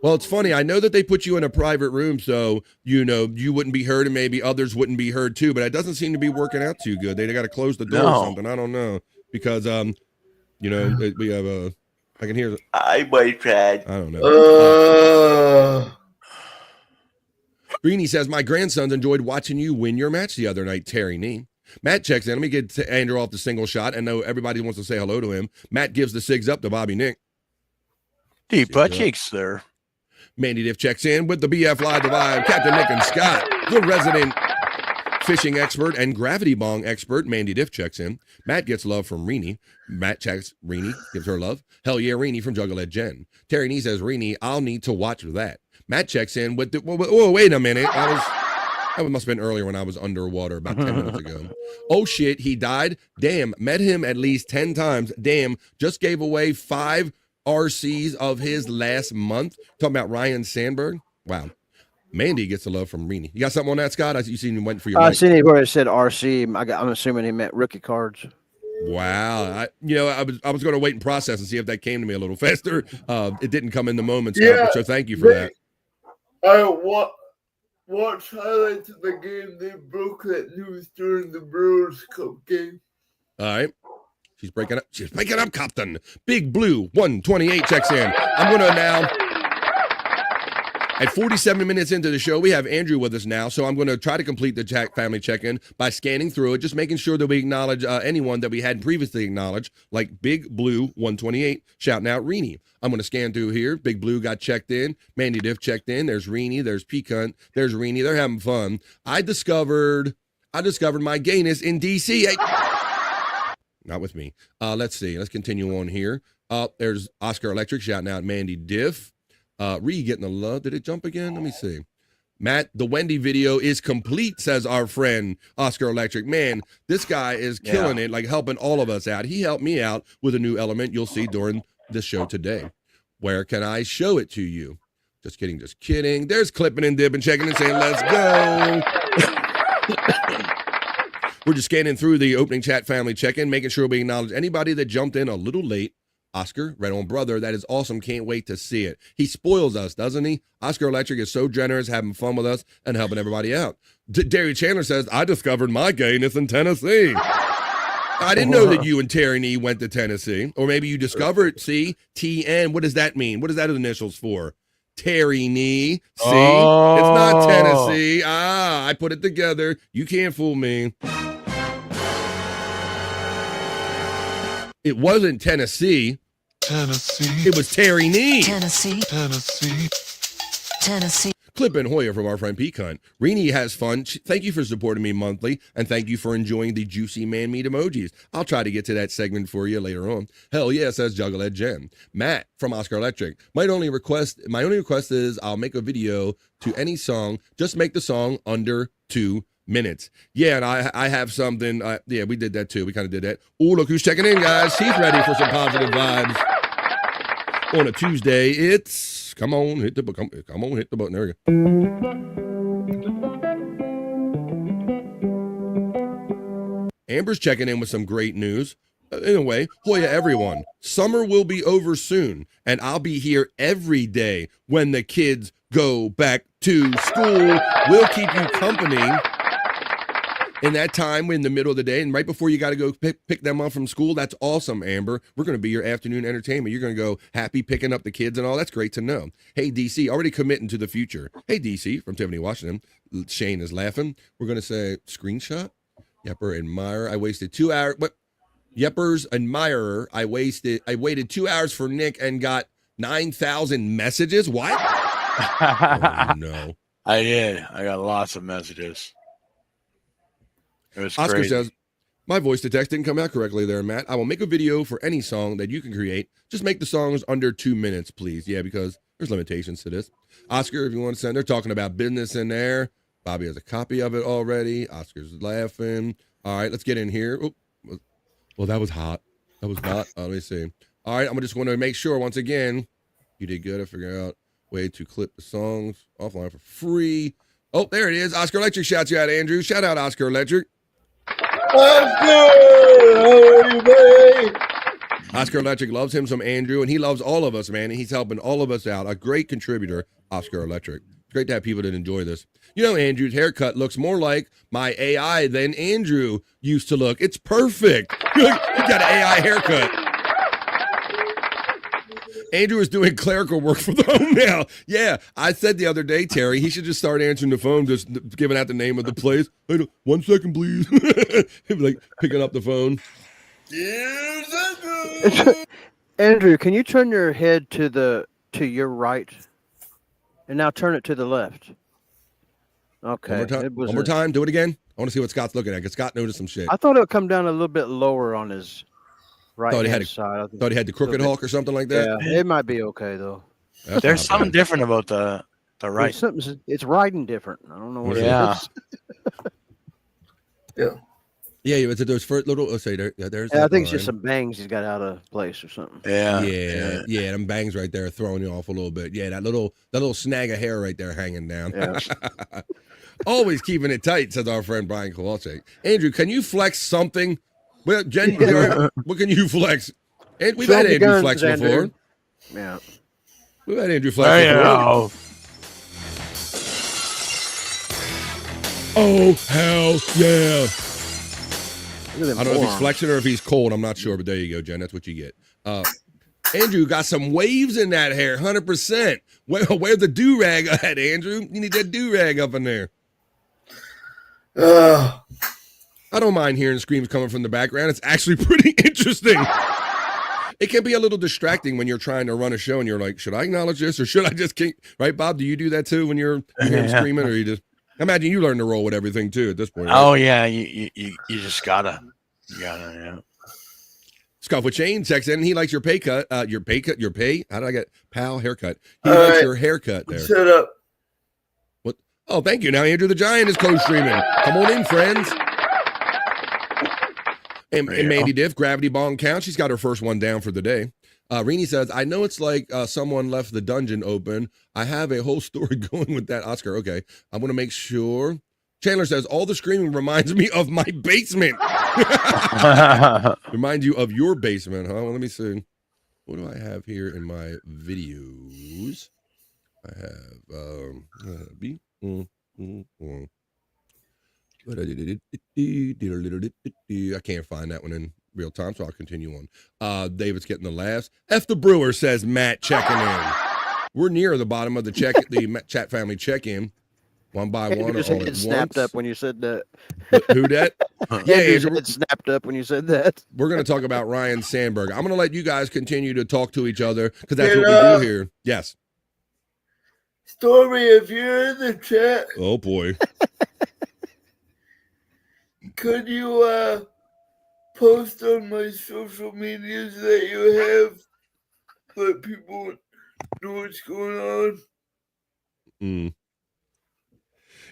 Well, it's funny. I know that they put you in a private room, so you wouldn't be heard, and maybe others wouldn't be heard too. But it doesn't seem to be working out too good. They got to close the door or something. I don't know because we have I can hear. I might try. I don't know. Ryne says my grandsons enjoyed watching you win your match the other night. Terry Nee. Matt checks in. Let me get Andrew off the single shot. I know everybody wants to say hello to him. Matt gives the SIGs up to Bobby Nick. Deep butt cheeks there. Mandy Diff checks in with the BF Live Divide. Captain Nick and Scott, the resident fishing expert and gravity bong expert. Mandy Diff checks in. Matt gets love from Ryne. Matt checks Ryne, gives her love. Hell yeah, Ryne from Juggalette Jen. Terry Nee says, Ryne, I'll need to watch that. Matt checks in with wait a minute. That must have been earlier when I was underwater about 10 minutes ago. Oh, shit, he died? Damn, met him at least 10 times. Damn, just gave away 5 RCs of his last month. Talking about Ryan Sandberg. Wow. Mandy gets the love from Ryne. You got something on that, Scott? You seen him went for your I seen it where it said RC. I'm assuming he meant rookie cards. Wow. I was going to wait and process and see if that came to me a little faster. It didn't come in the moment, Scott, so thank you for that. I watched highlights of the game. They broke that news during the Brewers Cup game. All right. She's breaking up, Captain. Big Blue 128 checks in. I'm going to now, at 47 minutes into the show, we have Andrew with us now, so I'm going to try to complete the family check-in by scanning through it, just making sure that we acknowledge anyone that we hadn't previously acknowledged, like Big Blue 128, shouting out Ryne. I'm going to scan through here. Big Blue got checked in. Mandy Diff checked in. There's Ryne. There's Peacunt. There's Ryne. They're having fun. I discovered my gayness in D.C. Not with me. Let's see. Let's continue on here. There's Oscar Electric shouting out Mandy Diff. Ree getting the love. Did it jump again? Let me see. Matt, the Wendy video is complete, says our friend Oscar Electric. Man, this guy is killing it, like helping all of us out. He helped me out with a new element you'll see during this show today. Where can I show it to you? Just kidding, just kidding. There's clipping and dipping, checking and saying, let's go. We're just scanning through the opening chat family check-in, making sure we acknowledge anybody that jumped in a little late. Oscar, right on brother, that is awesome. Can't wait to see it. He spoils us, doesn't he? Oscar Electric is so generous, having fun with us and helping everybody out. Derry Chandler says, I discovered my gayness in Tennessee. I didn't know that you and Terry Nee went to Tennessee. Or maybe you discovered, see, TN. What does that mean? What is that initials for? Terry Nee. See? It's not Tennessee. I put it together. You can't fool me. It wasn't Tennessee. It was Terry Nee. Tennessee. Clip and Hoya from our friend Peacunt. Ryne has fun. Thank you for supporting me monthly, and thank you for enjoying the juicy man meat emojis. I'll try to get to that segment for you later on. Hell yeah, says Juggalette Jen. Matt from Oscar Electric. My only request is I'll make a video to any song. Just make the song under 2 minutes. Yeah, and I have something. Yeah, we did that too. We kind of did that. Oh, look who's checking in, guys. He's ready for some positive vibes. On a Tuesday, it's come on, hit the button. There we go. Amber's checking in with some great news. In a way, Hoya everyone. Summer will be over soon, and I'll be here every day when the kids go back to school. We'll keep you company in that time in the middle of the day and right before you got to go pick them up from school. That's awesome, Amber. We're going to be your afternoon entertainment. You're going to go happy picking up the kids and all. That's great to know. Hey, DC, already committing to the future. Hey, DC, from Tiffany, Washington. Shane is laughing. We're going to say screenshot. Yepper admirer. I wasted 2 hours. What? Yepper's admirer. I waited 2 hours for Nick and got 9,000 messages. What? Oh, no. I did. I got lots of messages. It was Oscar crazy. says, my voice to text didn't come out correctly there, Matt. I will make a video for any song that you can create. Just make the songs under 2 minutes, please. Yeah, because there's limitations to this. Oscar, if you want to send, they're talking about business in there. Bobby has a copy of it already. Oscar's laughing. All right, let's get in here. Oh, well, that was hot. That was hot. Let me see. All right, I'm just going to make sure, once again, you did good. I figured out a way to clip the songs offline for free. Oh, there it is. Oscar Electric shouts you out, Andrew. Shout out, Oscar Electric. Oscar Electric loves him some Andrew, and he loves all of us, man. And he's helping all of us out. A great contributor, Oscar Electric. It's great to have people that enjoy this. You know, Andrew's haircut looks more like my AI than Andrew used to look. It's perfect. You got an AI haircut. Andrew is doing clerical work for the home now. Yeah, I said the other day, Terry, he should just start answering the phone, just giving out the name of the place. Hey, 1 second, please. He'd be like picking up the phone. Andrew, can you turn your head to your right, and now turn it to the left? Okay. One more time. Do it again. I want to see what Scott's looking at, because Scott noticed some shit. I thought it would come down a little bit lower on his right side. Thought he had the crooked Hulk or something like that? Yeah, it might be okay, though. There's something different about the right. It's riding different. I don't know what it is. Yeah. Yeah, it's those first little. Let's say there's. Yeah, I think it's just some bangs he's got out of place or something. Yeah. Them bangs right there throwing you off a little bit. Yeah, that little snag of hair right there hanging down. Yeah. Always keeping it tight, says our friend Brian Kowalczyk. Andrew, can you flex something? Well, Jen, what can you flex? And we've had Andrew flex before. Yeah. We've had Andrew flex before. Oh, hell yeah. I don't know if he's flexing or if he's cold. I'm not sure, but there you go, Jen. That's what you get. Andrew got some waves in that hair, 100%. Where's the do-rag at, Andrew? You need that do-rag up in there. I don't mind hearing screams coming from the background. It's actually pretty interesting. It can be a little distracting when you're trying to run a show and you're like, should I acknowledge this or should I just keep... Right, Bob? Do you do that too when you hear him screaming, or you just... I imagine you learn to roll with everything too at this point. Right? Oh yeah, you just gotta, yeah. Scott with Shane checks in, and he likes your pay cut. Your pay. How did I get pal haircut? He likes your haircut there. Shut up. What? Oh, thank you. Now Andrew the Giant is co-streaming. Come on in, friends. And Mandy Diff, Gravity Bong Count. She's got her first one down for the day. Ryne says, I know it's like someone left the dungeon open. I have a whole story going with that. Oscar, okay. I'm going to make sure. Chandler says, all the screaming reminds me of my basement. Reminds you of your basement, huh? Well, let me see. What do I have here in my videos? I have, I can't find that one in real time, so I'll continue on. David's getting the laughs. F the Brewer, says Matt, checking in. We're near the bottom of the chat family check-in. One by one. It snapped up when you said that. Who that? Yeah, it snapped up when you said that. We're going to talk about Ryan Sandberg. I'm going to let you guys continue to talk to each other because that's what we do here. Yes. Stormy, if you're in the chat. Oh, boy. Could you post on my social medias that you have, let people know what's going on?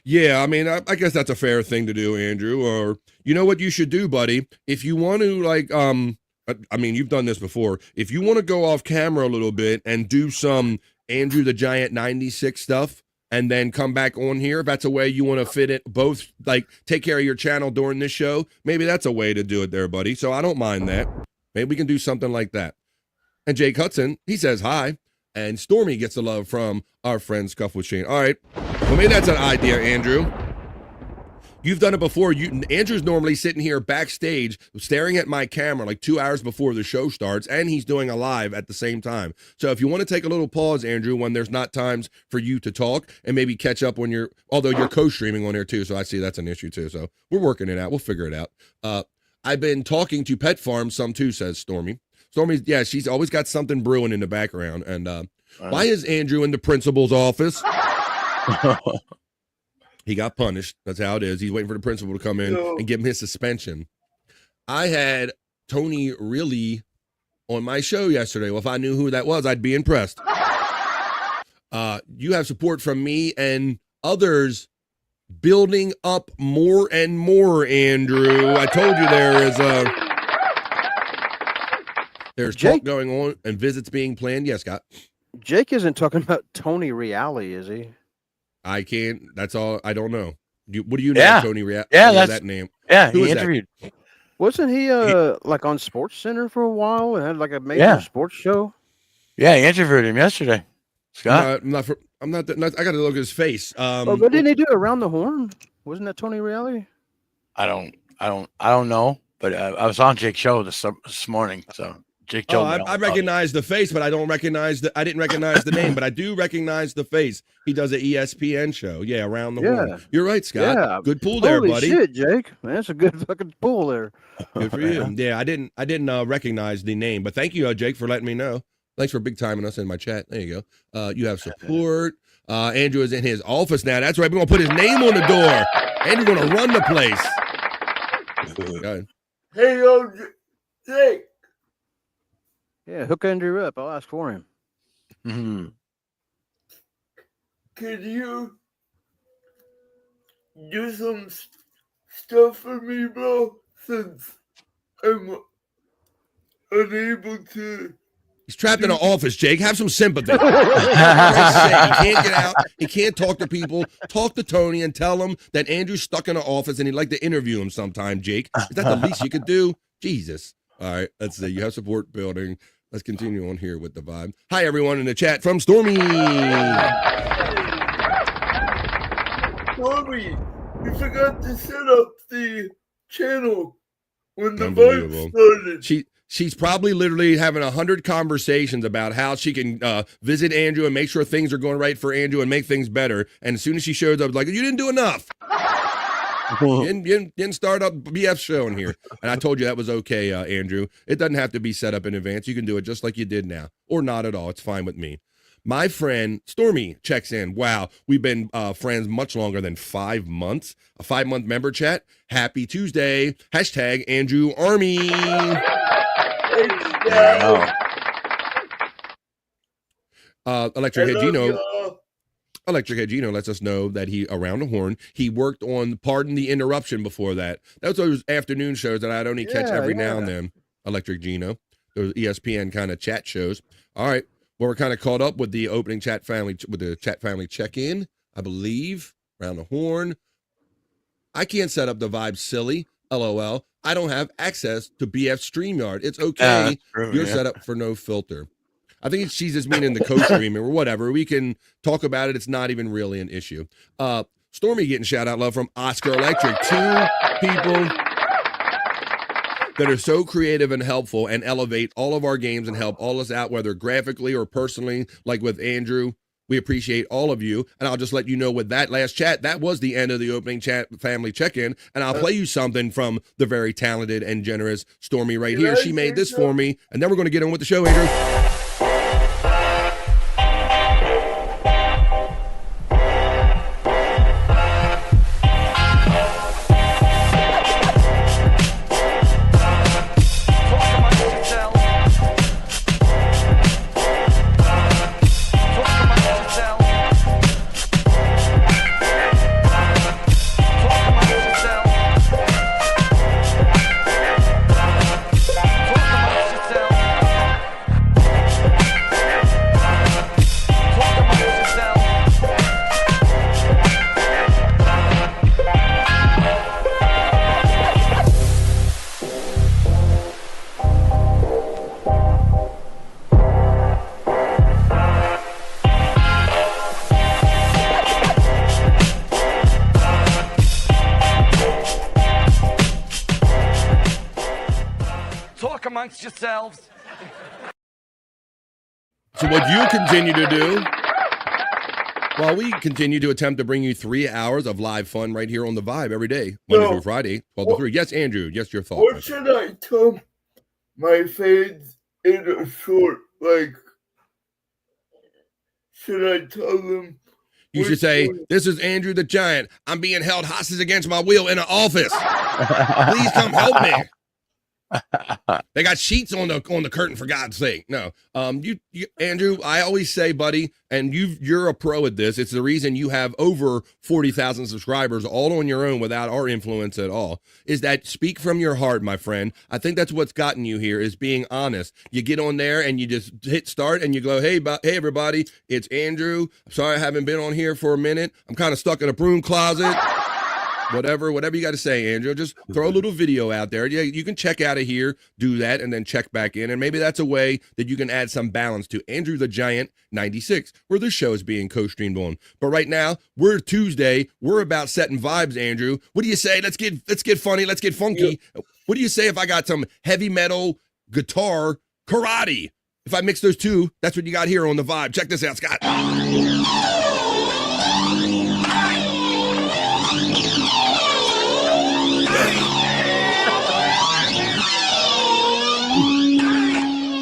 Yeah, I mean, I guess that's a fair thing to do, Andrew. Or you know what you should do, buddy? If you want to, like, I mean, you've done this before. If you want to go off camera a little bit and do some Andrew the Giant 96 stuff, and then come back on here, if that's a way you want to fit it, both, like, take care of your channel during this show, maybe that's a way to do it there, buddy. So I don't mind that. Maybe we can do something like that. And Jake Hudson, he says hi. And Stormy gets the love from our friend Scuff with Shane. All right. Well, maybe that's an idea, Andrew. You've done it before. Andrew's normally sitting here backstage staring at my camera like 2 hours before the show starts, and he's doing a live at the same time. So if you want to take a little pause, Andrew, when there's not times for you to talk and maybe catch up when although you're co-streaming on there too, so I see that's an issue too. So we're working it out. We'll figure it out. I've been talking to Pet Farm some too, says Stormy. Stormy, yeah, she's always got something brewing in the background. And why is Andrew in the principal's office? He got punished. That's how it is. He's waiting for the principal to come in and give him his suspension. I had Tony really on my show yesterday. Well, if I knew who that was, I'd be impressed. You have support from me and others building up more and more, Andrew. I told you there's talk going on and visits being planned. Yes, Scott. Jake isn't talking about Tony Reale, is he? I can't. That's all. I don't know. What do you know, Tony Reale? Yeah, that's that name. Yeah, Who he interviewed. That? Wasn't he like on Sports Center for a while and had like a major sports show? Yeah, he interviewed him yesterday. Scott, I'm not. I got to look at his face. But didn't he do Around the Horn? Wasn't that Tony Reale? I don't know. But I was on Jake's show this morning, so. Jake told me I recognize the face, but I didn't recognize the name, but I do recognize the face. He does an ESPN show. Yeah, Around the Horn. You're right, Scott. Yeah. Good pool there, buddy. Holy shit, Jake. Man, that's a good fucking pool there. Good for you. Yeah, I didn't recognize the name, but thank you, Jake, for letting me know. Thanks for big timing us in my chat. There you go. You have support. Andrew is in his office now. That's right. We're gonna put his name on the door. Andrew's gonna run the place. Go ahead. Hey, yo, Jake. Yeah, hook Andrew up. I'll ask for him. Mm-hmm. Could you do some stuff for me, bro? Since I'm unable to. He's trapped in an office, Jake. Have some sympathy. He can't get out. He can't talk to people. Talk to Tony and tell him that Andrew's stuck in an office and he'd like to interview him sometime, Jake. Is that the least you could do? Jesus. All right, let's see. You have support building. Let's continue on here with the vibe. Hi, everyone in the chat from Stormy. Stormy, you forgot to set up the channel when the vibe started. She's probably literally having 100 conversations about how she can visit Andrew and make sure things are going right for Andrew and make things better. And as soon as she shows up, like, you didn't do enough. You didn't start up BF show in here. And I told you that was okay, Andrew. It doesn't have to be set up in advance. You can do it just like you did now. Or not at all. It's fine with me. My friend Stormy checks in. Wow, we've been friends much longer than 5 months. A 5-month member chat. Happy Tuesday. Hashtag Andrew Army. Electric Head Gino lets us know that he Around the Horn. He worked on Pardon the Interruption before that. That was those afternoon shows that I'd only catch every now and then. Electric Gino, those ESPN kind of chat shows. All right, well, we're kind of caught up with the opening chat family check-in, I believe. Around the Horn. I can't set up the vibe, silly. LOL. I don't have access to BF StreamYard. It's okay. You're set up for no filter. I think she's just meaning the co-streaming or whatever. We can talk about it. It's not even really an issue. Stormy getting shout out love from Oscar Electric. 2 people that are so creative and helpful and elevate all of our games and help all us out, whether graphically or personally, like with Andrew. We appreciate all of you. And I'll just let you know with that last chat, that was the end of the opening chat family check-in. And I'll play you something from the very talented and generous Stormy right here. She made this for me. And then we're going to get on with the show, Andrew. talk amongst yourselves. So what you continue to do, while we continue to attempt to bring you 3 hours of live fun right here on The Vibe every day, Monday through Friday, 12 to 3. Yes, Andrew. Yes, your thought. What should I tell my fans in a short, should I tell them? You should say, "This is Andrew the Giant. I'm being held hostage against my will in an office. Please come help me." They got sheets on the curtain, for God's sake. No, you Andrew, I always say, buddy, and you're a pro at this. It's the reason you have over 40,000 subscribers all on your own without our influence at all. Is that speak from your heart, my friend? I think that's what's gotten you here, is being honest. You get on there and you just hit start and you go, hey everybody, it's Andrew. I'm sorry I haven't been on here for a minute. I'm kind of stuck in a broom closet. Whatever you got to say, Andrew, just throw a little video out there. Yeah, you can check out of here, do that, and then check back in. And maybe that's a way that you can add some balance to Andrew the Giant 96, where this show is being co-streamed on. But right now, we're Tuesday. We're about setting vibes, Andrew. What do you say? Let's get funny. Let's get funky. Yeah. What do you say if I got some heavy metal, guitar, karate? If I mix those two, that's what you got here on The Vibe. Check this out, Scott.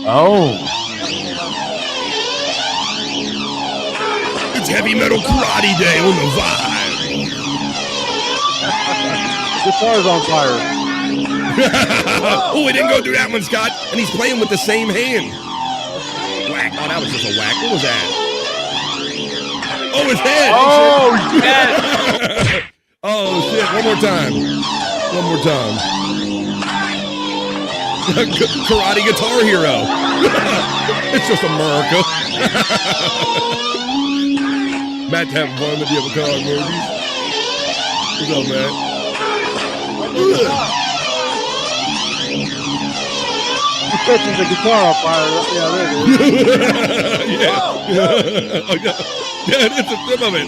Oh. It's heavy metal karate day on The Vibe. Guitar's on fire. Oh, we didn't go through that one, Scott. And he's playing with the same hand. Whack. Oh, that was just a whack. What was that? Oh, his head. Oh, yes. Oh, shit. One more time. Karate Guitar Hero. It's just America. Matt's having fun with the avocado movies. What's up, Matt? He catches the guitar on fire. Yeah, there it is. Yeah. Oh, yeah, it's a tip of it.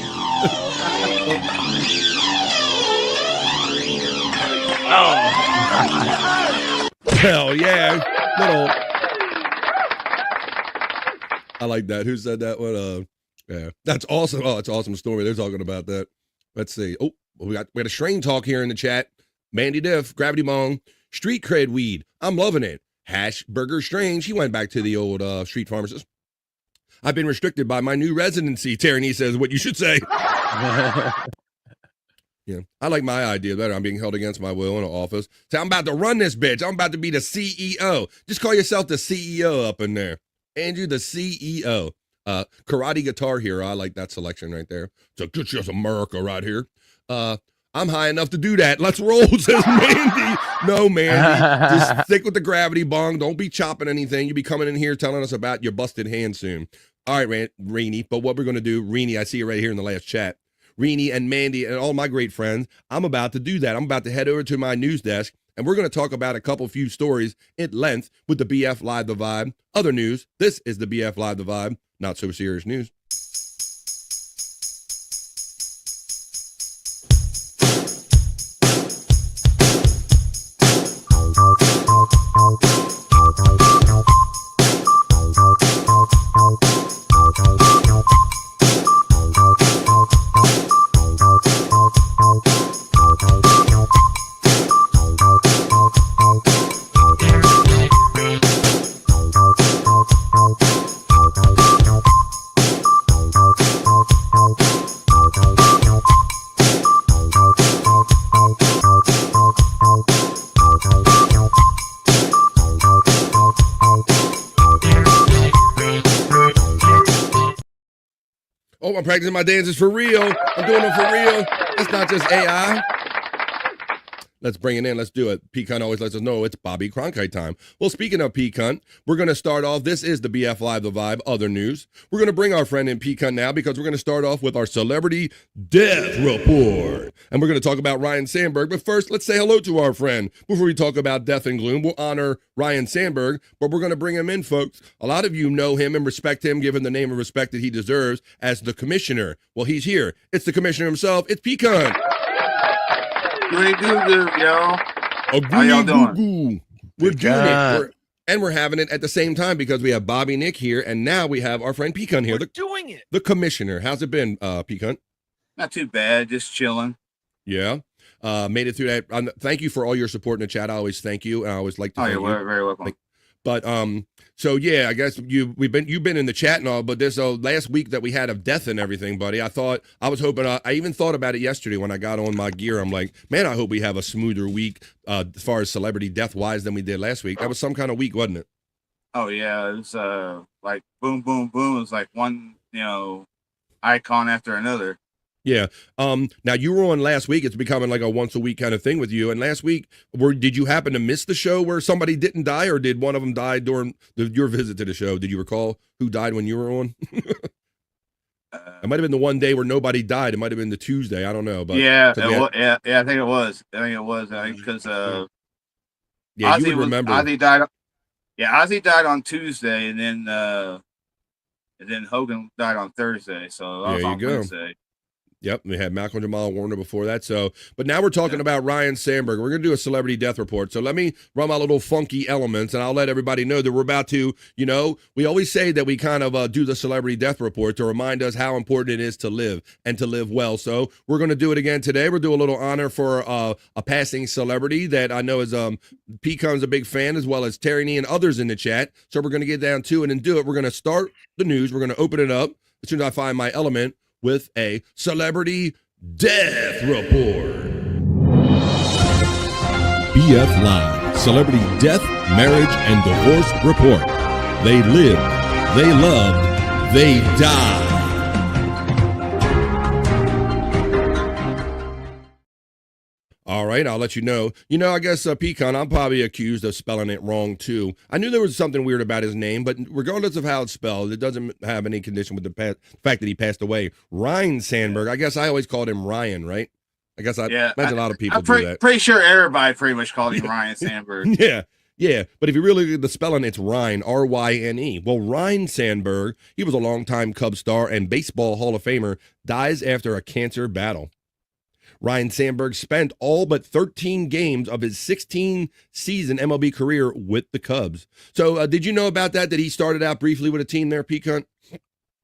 Oh. Hell yeah. I like that. Who said that one? Yeah. That's awesome. Oh, it's an awesome story. They're talking about that. Let's see. Oh, we got a strain talk here in the chat. Mandy Diff, Gravity Bong, street cred weed. I'm loving it. Hash Burger Strange. He went back to the old street pharmacist. I've been restricted by my new residency. Tyranny says what you should say. Yeah, I like my idea better. I'm being held against my will in an office. So I'm about to run this bitch. I'm about to be the CEO. Just call yourself the CEO up in there. Andrew, the CEO. Karate Guitar Hero. I like that selection right there. So good just America right here. I'm high enough to do that. Let's roll, says Mandy. No, Mandy. Just stick with the gravity bong. Don't be chopping anything. You'll be coming in here telling us about your busted hand soon. All right, Ryne. But what we're going to do, Ryne, I see you right here in the last chat. Ryne and Mandy and all my great friends, I'm about to do that. I'm about to head over to my news desk, and we're going to talk about a few stories at length with the BF Live The Vibe. Other news, this is the BF Live The Vibe, not so serious news. Oh, I'm practicing my dances for real. I'm doing them for real. It's not just AI. Let's bring it in. Let's do it. P-Cunt always lets us know it's Bobby Cronkite time. Well, speaking of P-Cunt, we're going to start off. This is the BF Live The Vibe, other news. We're going to bring our friend in P-Cunt now because we're going to start off with our celebrity death report. And we're going to talk about Ryne Sandberg. But first, let's say hello to our friend. Before we talk about death and gloom, we'll honor Ryne Sandberg, but we're going to bring him in, folks. A lot of you know him and respect him, given the name and respect that he deserves as the commissioner. Well, he's here. It's the commissioner himself. It's P-Cunt. Good, y'all. How y'all doing? We're doing it. And we're having it at the same time because we have Bobby Nick here, and now we have our friend Pecan here. We're doing it. The commissioner. How's it been, Pecan? Not too bad, just chilling. Yeah. Made it through that. Thank you for all your support in the chat. I always thank you. And I always like to thank you. You're very welcome. But so yeah, I guess you've been in the chat and all, but this last week that we had of death and everything, buddy. I was hoping. I even thought about it yesterday when I got on my gear. I'm like, man, I hope we have a smoother week as far as celebrity death wise than we did last week. That was some kind of week, wasn't it? Oh yeah, it was like boom, boom, boom. It was like one icon after another. Yeah. Now you were on last week. It's becoming like a once a week kind of thing with you. And last week, did you happen to miss the show where somebody didn't die, or did one of them die during your visit to the show? Did you recall who died when you were on? It might have been the one day where nobody died. It might have been the Tuesday. I don't know. But yeah, I think it was. Because yeah, you would remember. Ozzy died. Yeah, Ozzy died on Tuesday, and then Hogan died on Thursday. So I was on Wednesday. Yep, we had Malcolm Jamal Warner before that. But now we're talking about Ryne Sandberg. We're going to do a celebrity death report. So let me run my little funky elements, and I'll let everybody know that we're about to, we always say that we kind of do the celebrity death report to remind us how important it is to live and to live well. So we're going to do it again today. We'll do a little honor for a passing celebrity that I know is Pecan's a big fan, as well as Terry Nee and others in the chat. So we're going to get down to it and do it. We're going to start the news. We're going to open it up as soon as I find my element with a celebrity death report. BF Live, celebrity death, marriage, and divorce report. They lived, they loved, they died. All right, I'll let you know. I guess Pecan, I'm probably accused of spelling it wrong, too. I knew there was something weird about his name, but regardless of how it's spelled, it doesn't have any condition with the fact that he passed away. Ryne Sandberg, I guess I always called him Ryan, right? I guess imagine a lot of people do that. Pretty sure everybody pretty much called him Ryne Sandberg. Yeah, but if you really look at the spelling, it's Ryne, R-Y-N-E. Well, Ryne Sandberg, he was a longtime Cubs star and baseball Hall of Famer, dies after a cancer battle. Ryne Sandberg spent all but 13 games of his 16-season MLB career with the Cubs. So did you know about that he started out briefly with a team there, Pecan?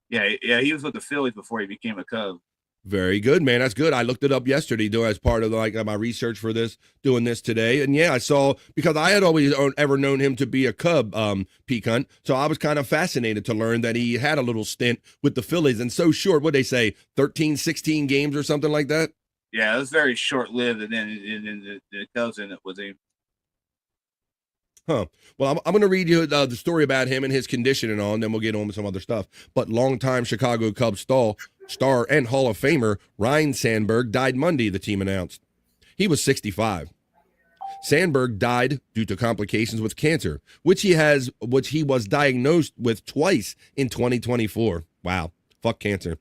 Yeah, he was with the Phillies before he became a Cub. Very good, man. That's good. I looked it up yesterday as part of my research for doing this today. And yeah, I saw, because I had always ever known him to be a Cub, Pecan. So I was kind of fascinated to learn that he had a little stint with the Phillies, and so short, what'd they say, 13, 16 games or something like that? Yeah, it was very short-lived, and then the Cubs ended up with him. Huh. Well, I'm going to read you the story about him and his condition and all, and then we'll get on with some other stuff. But longtime Chicago Cubs star and Hall of Famer Ryne Sandberg died Monday, the team announced. He was 65. Sandberg died due to complications with cancer, which he was diagnosed with twice in 2024. Wow. Fuck cancer.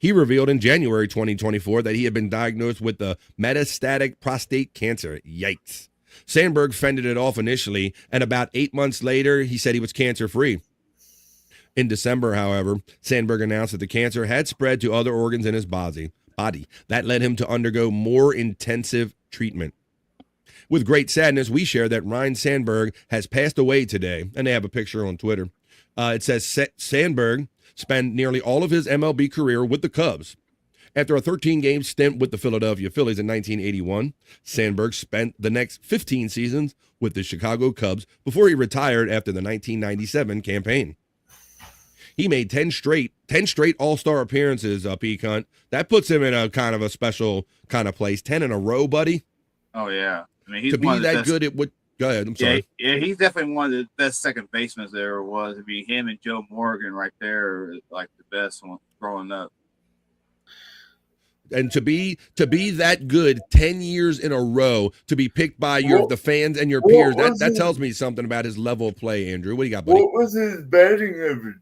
He revealed in January 2024 that he had been diagnosed with the metastatic prostate cancer. Yikes. Sandberg fended it off initially, and about 8 months later, he said he was cancer-free. In December, however, Sandberg announced that the cancer had spread to other organs in his body. That led him to undergo more intensive treatment. With great sadness, we share that Ryne Sandberg has passed away today, and they have a picture on Twitter. It says Sandberg spent nearly all of his MLB career with the Cubs. After a 13-game stint with the Philadelphia Phillies in 1981, Sandberg spent the next 15 seasons with the Chicago Cubs before he retired after the 1997 campaign. He made 10 straight All-Star appearances, Pecan. That puts him in a kind of a special kind of place. 10 in a row, buddy. Oh, yeah. I mean, he's to be that good, it would... Go ahead. I'm sorry. Yeah, he's definitely one of the best second basemen there ever was. I mean, him and Joe Morgan right there, like the best one growing up. And to be that good 10 years in a row, to be picked by the fans and your peers, that tells me something about his level of play, Andrew. What do you got, buddy? What was his batting average?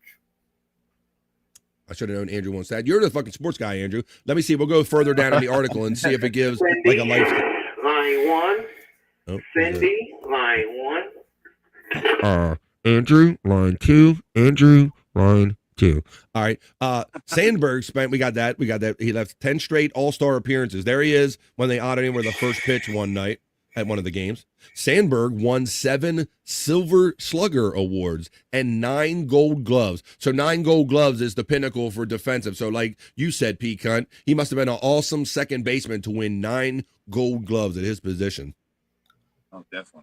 I should have known Andrew wants that. You're the fucking sports guy, Andrew. Let me see. We'll go further down in the article and see if it gives like a life. Line 1. Oh, Cindy, line 1. Andrew, line 2. Andrew, line 2. All right. Sandberg spent, we got that. He left 10 straight All-Star appearances. There he is when they honored him with the first pitch one night. at one of the games. Sandberg won 7 Silver Slugger awards and 9 Gold Gloves. So 9 Gold Gloves is the pinnacle for defensive. So like you said, P. Cunt, he must have been an awesome second baseman to win 9 Gold Gloves at his position. Oh, definitely.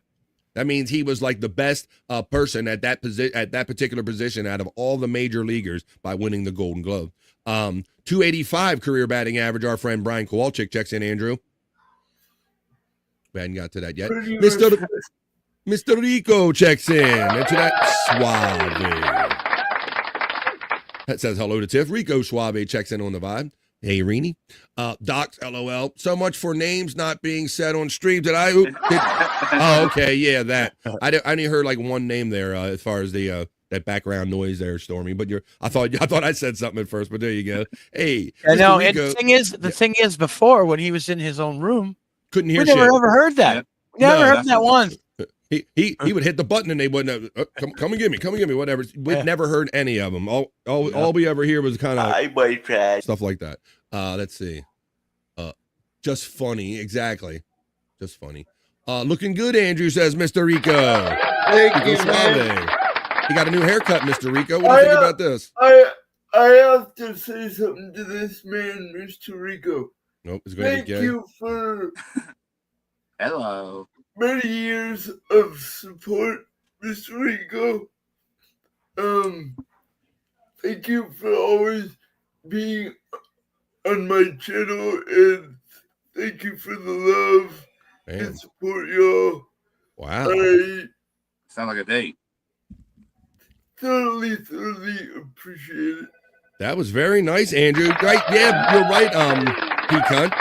That means he was like the best person at that particular position out of all the major leaguers by winning the Golden Glove. 285 career batting average. Our friend Brian Kowalczyk checks in, Andrew. We hadn't got to that yet. Mr. Rico checks in. Into that Suave. That says hello to Tiff. Rico Suave checks in on the vibe. Hey, Ryne. Docs, LOL. So much for names not being said on stream. Did I? Oh, okay. Yeah, that. I only heard like one name there as far as the that background noise there, Stormy. But I thought I said something at first, but there you go. Hey. I know. And the thing is, before when he was in his own room, couldn't hear. We never ever heard that. Yep. We never heard that once. He would hit the button and they wouldn't have, come and get me, whatever. We never heard any of them. All we ever hear was kind of stuff like that. Let's see. Just funny, exactly. Just funny. Looking good, Andrew says, Mr. Rico. Thank you, man. You got a new haircut, Mr. Rico. What do you think about this? I have to say something to this man, Mr. Rico. Nope, it's going to be gay. Thank you for hello. Many years of support, Mr. Rico. Thank you for always being on my channel, and thank you for the love and support, y'all. Wow. Sound like a date. Thoroughly appreciate it. That was very nice, Andrew. Right? Yeah, you're right. P. Cunt.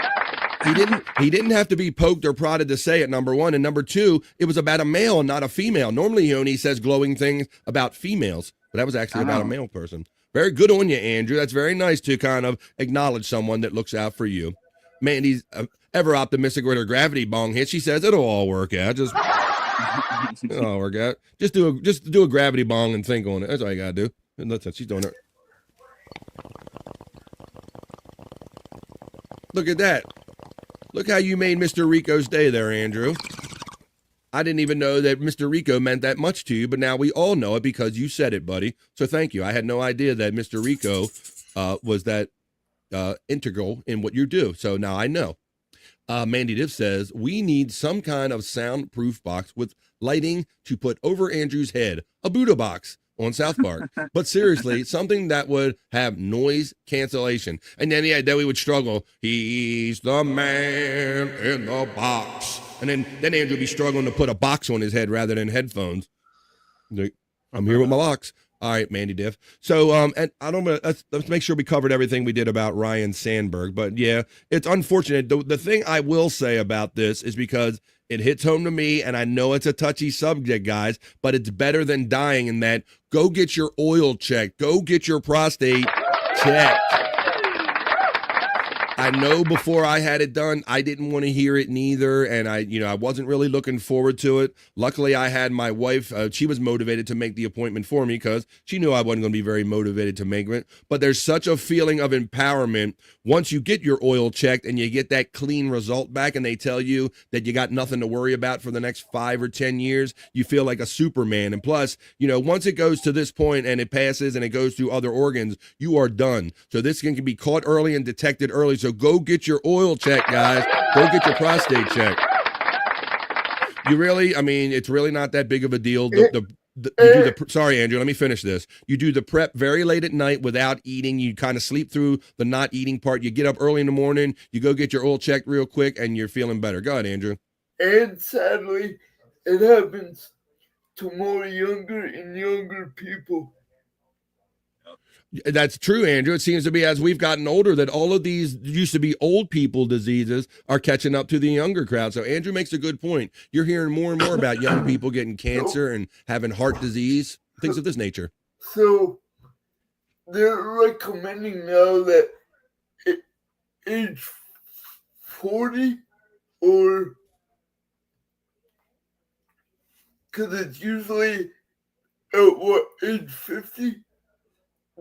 He didn't have to be poked or prodded to say it, number one. And number two, it was about a male and not a female. Normally he only says glowing things about females, but that was actually about a male person. Very good on you, Andrew. That's very nice to kind of acknowledge someone that looks out for you. Mandy's ever optimistic with her gravity bong hit. She says it'll all work out. It'll all work out. Just do a gravity bong and think on it. That's all you gotta do. And that's it. She's doing it. Look at that. Look how you made Mr. Rico's day there, Andrew. I didn't even know that Mr. Rico meant that much to you, but now we all know it because you said it, buddy. So thank you. I had no idea that Mr. Rico was that integral in what you do. So now I know. Mandy Div says, we need some kind of soundproof box with lighting to put over Andrew's head. A Buddha box on South Park. But seriously, something that would have noise cancellation. And then, then we would struggle. He's the man in the box. And then Andrew would be struggling to put a box on his head rather than headphones. Like, I'm here with my box. All right, Mandy Diff. So, and I don't know, let's make sure we covered everything we did about Ryan Sandberg. But yeah, it's unfortunate. The thing I will say about this is because it hits home to me, and I know it's a touchy subject, guys, but it's better than dying in that go get your oil checked. Go get your prostate checked. I know before I had it done, I didn't want to hear it neither, and I wasn't really looking forward to it. Luckily, I had my wife. She was motivated to make the appointment for me because she knew I wasn't going to be very motivated to make it. But there's such a feeling of empowerment once you get your oil checked and you get that clean result back, and they tell you that you got nothing to worry about for the next 5 or 10 years. You feel like a Superman. And plus, once it goes to this point and it passes and it goes to other organs, you are done. So this can be caught early and detected early. So go get your oil checked, guys. Go get your prostate checked. It's really not that big of a deal. Sorry, Andrew, let me finish this. You do the prep very late at night without eating. You kind of sleep through the not eating part. You get up early in the morning. You go get your oil checked real quick, and you're feeling better. Go ahead, Andrew. And sadly, it happens to more younger and younger people. That's true, Andrew. It seems to be as we've gotten older that all of these used to be old people diseases are catching up to the younger crowd. So Andrew makes a good point. You're hearing more and more about young people getting cancer and having heart disease, things of this nature. So they're recommending now that age 40 or because it's usually at age 50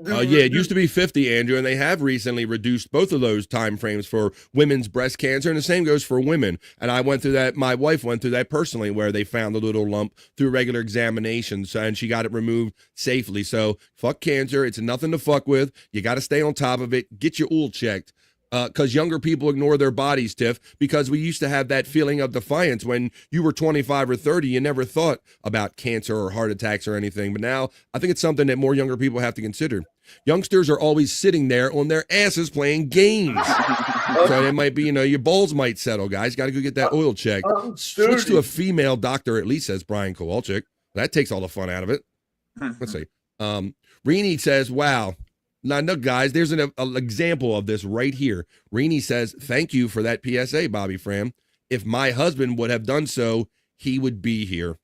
Yeah, it used to be 50, Andrew, and they have recently reduced both of those time frames for women's breast cancer, and the same goes for women. And I went through that. My wife went through that personally, where they found a little lump through regular examinations, and she got it removed safely. So fuck cancer. It's nothing to fuck with. You got to stay on top of it. Get your oil checked. Because younger people ignore their bodies, Tiff, because we used to have that feeling of defiance when you were 25 or 30. You never thought about cancer or heart attacks or anything. But now I think it's something that more younger people have to consider. Youngsters are always sitting there on their asses playing games. So it might be, your balls might settle, guys. Got to go get that oil checked. Switch to a female doctor, at least, says Brian Kowalczyk. That takes all the fun out of it. Let's see. Ryne says, wow. Now, no, guys, there's an example of this right here. Ryne says, thank you for that PSA, Bobby Fram. If my husband would have done so, he would be here.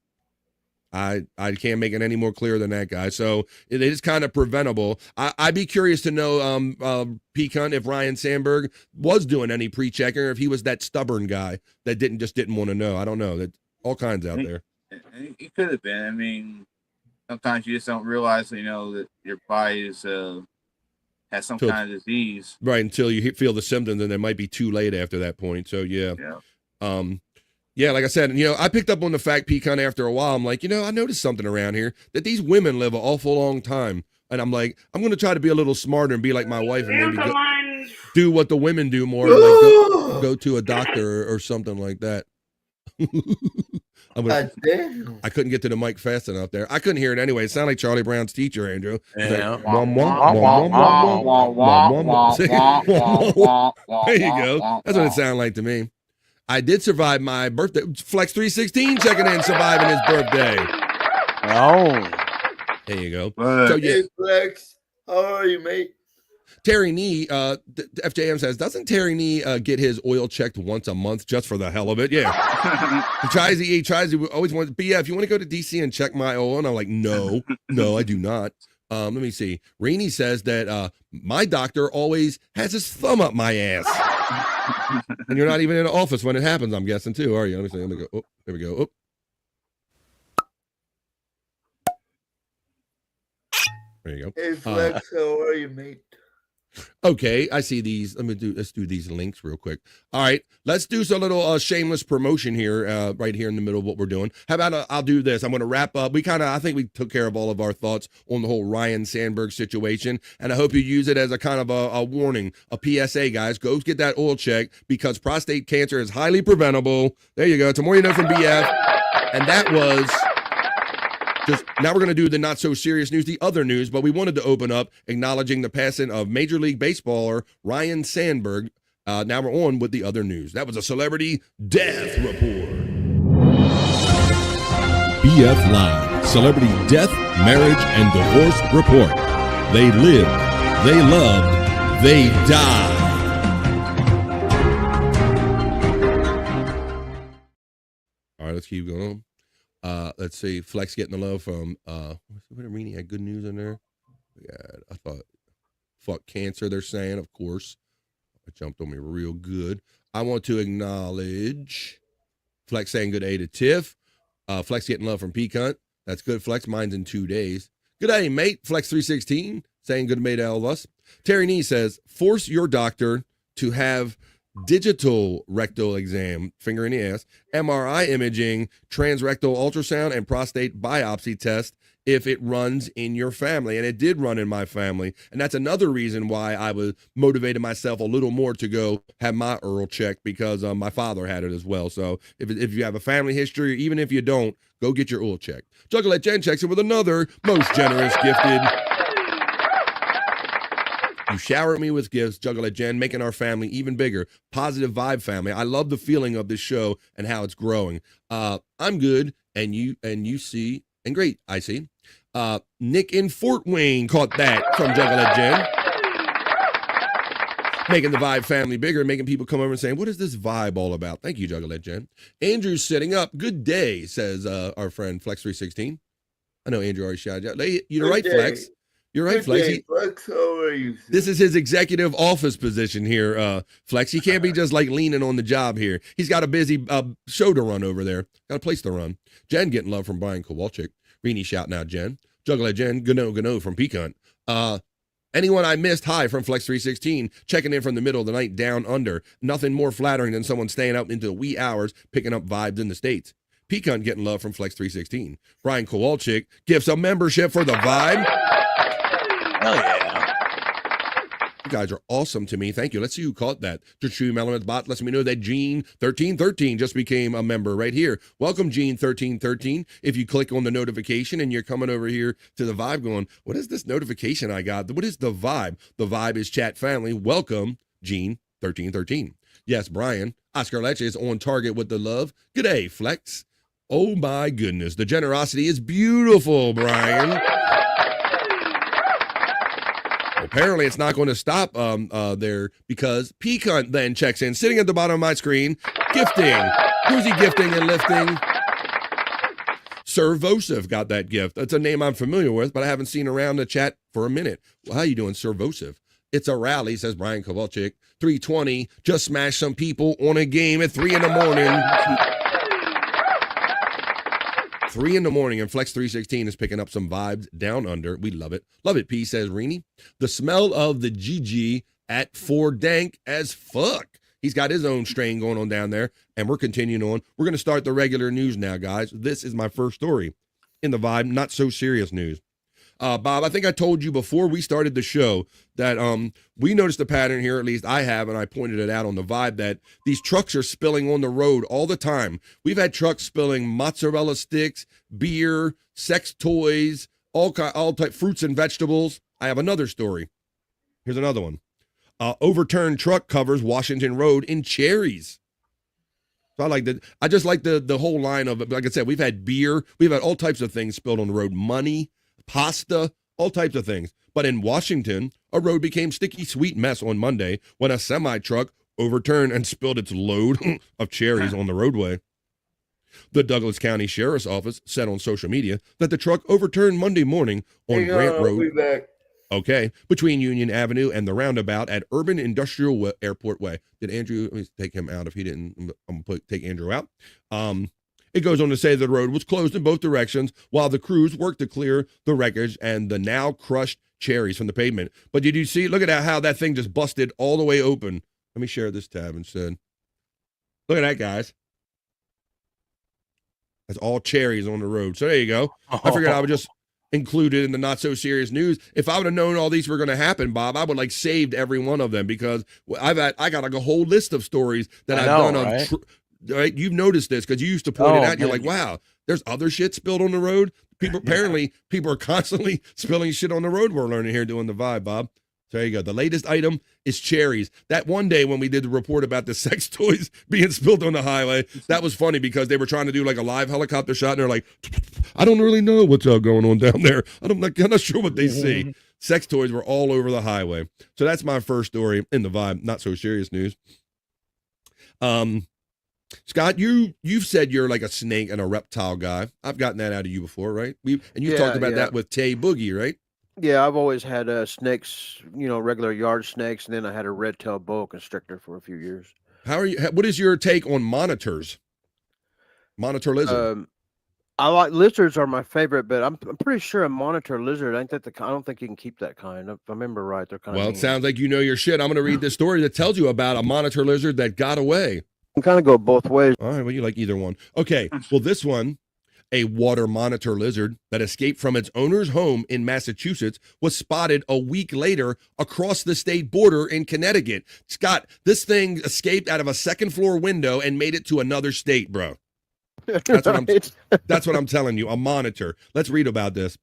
I can't make it any more clear than that, guys. So it is kind of preventable. I'd be curious to know, Pecan, if Ryne Sandberg was doing any pre-checking, or if he was that stubborn guy that didn't want to know. I don't know. That all kinds out there. It could have been. I mean, sometimes you just don't realize, that your body is has some kind of disease. Right, until you feel the symptoms, and it might be too late after that point. So, yeah. Yeah, like I said, I picked up on the fact, Pecan, after a while. I'm like, I noticed something around here, that these women live an awful long time. And I'm like, I'm going to try to be a little smarter and be like my wife and maybe do what the women do more, like go to a doctor or something like that. I couldn't get to the mic fast enough there. I couldn't hear it anyway. It sounded like Charlie Brown's teacher, Andrew. There you go. That's what it sounded like to me. I did survive my birthday. Flex 316 checking in, surviving his birthday. Oh. There you go. So, yeah. Hey, Flex, how are you, mate? Terry Nee, FJM says, doesn't Terry Nee get his oil checked once a month just for the hell of it? Yeah. he always wants, but yeah, if you want to go to DC and check my oil, and I'm like, no, I do not. Let me see. Ryne says that my doctor always has his thumb up my ass. And you're not even in the office when it happens, I'm guessing, too, are you? Let me see. Let me go. Oh, there we go. Oh. There you go. Hey, Flex, how are you, mate? Okay, I see these. Let's do these links real quick. All right, let's do some little shameless promotion here, right here in the middle of what we're doing. How about I'll do this. I'm going to wrap up. I think we took care of all of our thoughts on the whole Ryne Sandberg situation, and I hope you use it as a kind of a warning, a PSA, guys. Go get that oil check, because prostate cancer is highly preventable. There you go. It's more you know from BF, and that was. Now we're going to do the not so serious news, the other news, but we wanted to open up acknowledging the passing of Major League Baseballer Ryne Sandberg. Now we're on with the other news. That was a celebrity death report. BF Live, celebrity death, marriage, and divorce report. They lived, they loved, they died. All right, let's keep going on. Let's see. Flex getting the love from Ryne had good news in there. Yeah, I thought fuck cancer, they're saying, of course. It jumped on me real good. I want to acknowledge Flex saying good day to Tiff. Flex getting love from Pecan. That's good, Flex. Mine's in 2 days. Good day, mate. Flex 316 saying good day to all of us. Terry Nee says, force your doctor to have digital rectal exam, finger in the ass, MRI imaging, transrectal ultrasound, and prostate biopsy test if it runs in your family. And it did run in my family. And that's another reason why I was motivated myself a little more to go have my oral checked, because my father had it as well. So if you have a family history, or even if you don't, go get your oil checked. Juggalette Jen checks in with another most generous gifted. You showered me with gifts, Juggalette Jen, making our family even bigger. Positive vibe family. I love the feeling of this show and how it's growing. I'm good, and you see, and great, I see. Nick in Fort Wayne caught that from Juggalette Jen. Making the vibe family bigger, making people come over and saying, what is this vibe all about? Thank you, Juggalette Jen. Andrew's sitting up. Good day, says our friend Flex316. I know Andrew already shouted out. You're right, Flex. You're right, Flex. Flex, how are you? This is his executive office position here, Flex. He can't be just like leaning on the job here. He's got a busy show to run over there. Got a place to run. Jen getting love from Brian Kowalczyk. Ryne shouting out Jen. Juggalette Jen, Gano from Pecan. Anyone I missed, hi from Flex 316, checking in from the middle of the night down under. Nothing more flattering than someone staying up into the wee hours picking up vibes in the States. Pecan getting love from Flex 316. Brian Kowalczyk gives a membership for the vibe. Hell yeah. You guys are awesome to me. Thank you. Let's see who caught that. The True Elements bot lets me know that Gene1313 just became a member right here. Welcome, Gene1313. If you click on the notification and you're coming over here to the vibe going, what is this notification I got? What is the vibe? The vibe is chat family. Welcome, Gene1313. Yes, Brian. Oscar Leche is on target with the love. G'day, Flex. Oh my goodness. The generosity is beautiful, Brian. Apparently, it's not going to stop there because Pecan then checks in, sitting at the bottom of my screen, gifting. Who's he gifting and lifting? Servosive got that gift. That's a name I'm familiar with, but I haven't seen around the chat for a minute. Well, how you doing, Servosive? It's a rally, says Brian Kowalczyk. 320, just smashed some people on a game at 3 in the morning. 3 in the morning, and Flex 316 is picking up some vibes down under. We love it. Love it, P, says Ryne. The smell of the GG at 4 dank as fuck. He's got his own strain going on down there, and we're continuing on. We're going to start the regular news now, guys. This is my first story in the vibe, not so serious news. Bob, I think I told you before we started the show that we noticed a pattern here, at least I have, and I pointed it out on the vibe, that these trucks are spilling on the road all the time. We've had trucks spilling mozzarella sticks, beer, sex toys, all type fruits and vegetables. I have another story. Here's another one. Overturned truck covers Washington Road in cherries. So I like that. I just like the whole line of it. Like I said, we've had beer, we've had all types of things spilled on the road, money, pasta, all types of things. But in Washington, a road became sticky sweet mess on Monday when a semi-truck overturned and spilled its load of cherries on the roadway. The Douglas County Sheriff's Office said on social media that the truck overturned Monday morning on Grant Road. Okay, between Union Avenue and the roundabout at Urban Industrial Airport Way. Did Andrew, let me take him out if he didn't, I'm going to take Andrew out. It goes on to say the road was closed in both directions while the crews worked to clear the wreckage and the now crushed cherries from the pavement. But did you see, look at how that thing just busted all the way open. Let me share this tab instead. Look at that, guys. That's all cherries on the road. So there you go. I figured I would just include it in the not so serious news. If I would have known all these were going to happen, Bob, I would like saved every one of them because I got like a whole list of stories that I've done on. Right? You've noticed this because you used to point it out. You're like, wow, there's other shit spilled on the road. People apparently people are constantly spilling shit on the road. We're learning here doing the vibe, Bob. So there you go. The latest item is cherries. That one day when we did the report about the sex toys being spilled on the highway, that was funny because they were trying to do like a live helicopter shot and they're like, I don't really know what's going on down there. I'm not sure what they see. Sex toys were all over the highway. So that's my first story in the vibe. Not so serious news. Scott, you've said you're like a snake and a reptile guy. I've gotten that out of you before, right? You've talked about that with Tay Boogie, right? Yeah, I've always had snakes, regular yard snakes, and then I had a red-tailed boa constrictor for a few years. What is your take on monitors? Monitor lizard. I like lizards are my favorite, but I'm pretty sure a monitor lizard ain't that I don't think you can keep that kind. If I remember right, they're kind of. Well, it sounds like you know your shit. I'm going to read this story that tells you about a monitor lizard that got away. You kind of go both ways. All right, well, you like either one. Okay, well, this one, a water monitor lizard that escaped from its owner's home in Massachusetts, was spotted a week later across the state border in Connecticut. Scott, this thing escaped out of a second-floor window and made it to another state, bro. That's what I'm telling you, a monitor. Let's read about this.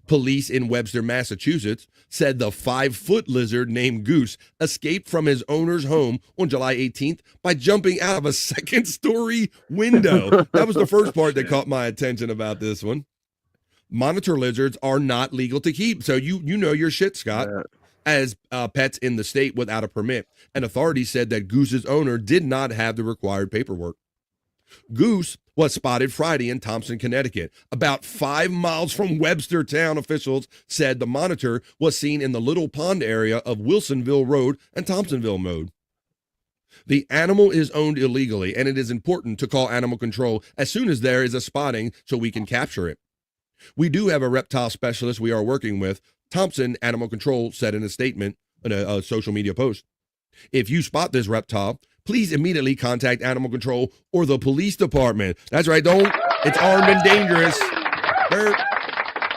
Police in Webster, Massachusetts, said the 5-foot lizard named Goose escaped from his owner's home on July 18th by jumping out of a second-story window. That was the first part that caught my attention about this one. Monitor lizards are not legal to keep, so you know your shit, Scott, as pets in the state without a permit. And authorities said that Goose's owner did not have the required paperwork. Goose was spotted Friday in Thompson, Connecticut. About 5 miles from Webster town, officials said the monitor was seen in the Little Pond area of Wilsonville Road and Thompsonville Road. The animal is owned illegally, and it is important to call animal control as soon as there is a spotting so we can capture it. We do have a reptile specialist we are working with, Thompson Animal Control said in a statement in a social media post. If you spot this reptile, please immediately contact Animal Control or the police department. That's right. It's armed and dangerous.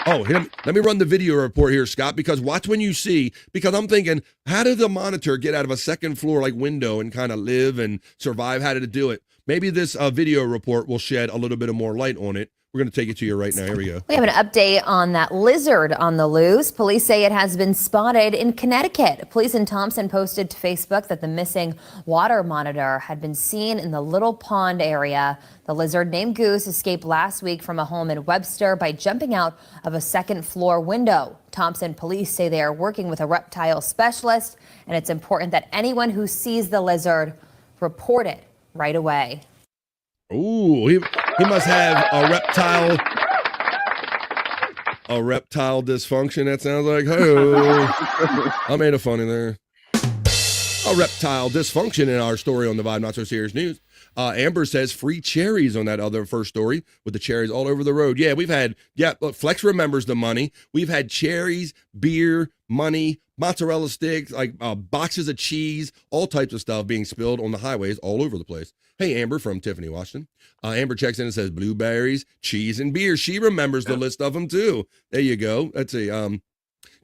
Let me run the video report here, Scott, because watch when you see, because I'm thinking, how did the monitor get out of a second floor like window and kind of live and survive? How did it do it? Maybe this video report will shed a little bit of more light on it. We're going to take it to you right now. Here we go. We have an update on that lizard on the loose. Police say it has been spotted in Connecticut. Police in Thompson posted to Facebook that the missing water monitor had been seen in the Little Pond area. The lizard named Goose escaped last week from a home in Webster by jumping out of a second floor window. Thompson police say they are working with a reptile specialist, and it's important that anyone who sees the lizard report it right away. Ooh, he must have a reptile dysfunction. That sounds like, hey, I made a funny there. A reptile dysfunction in our story on the Vibe Not So Serious News. Amber says free cherries on that other first story with the cherries all over the road. Yeah, look, Flex remembers the money. We've had cherries, beer, money, mozzarella sticks, like boxes of cheese, all types of stuff being spilled on the highways all over the place. Hey, Amber from Tiffany, Washington. Amber checks in and says blueberries, cheese, and beer. She remembers the list of them, too. There you go. Let's see.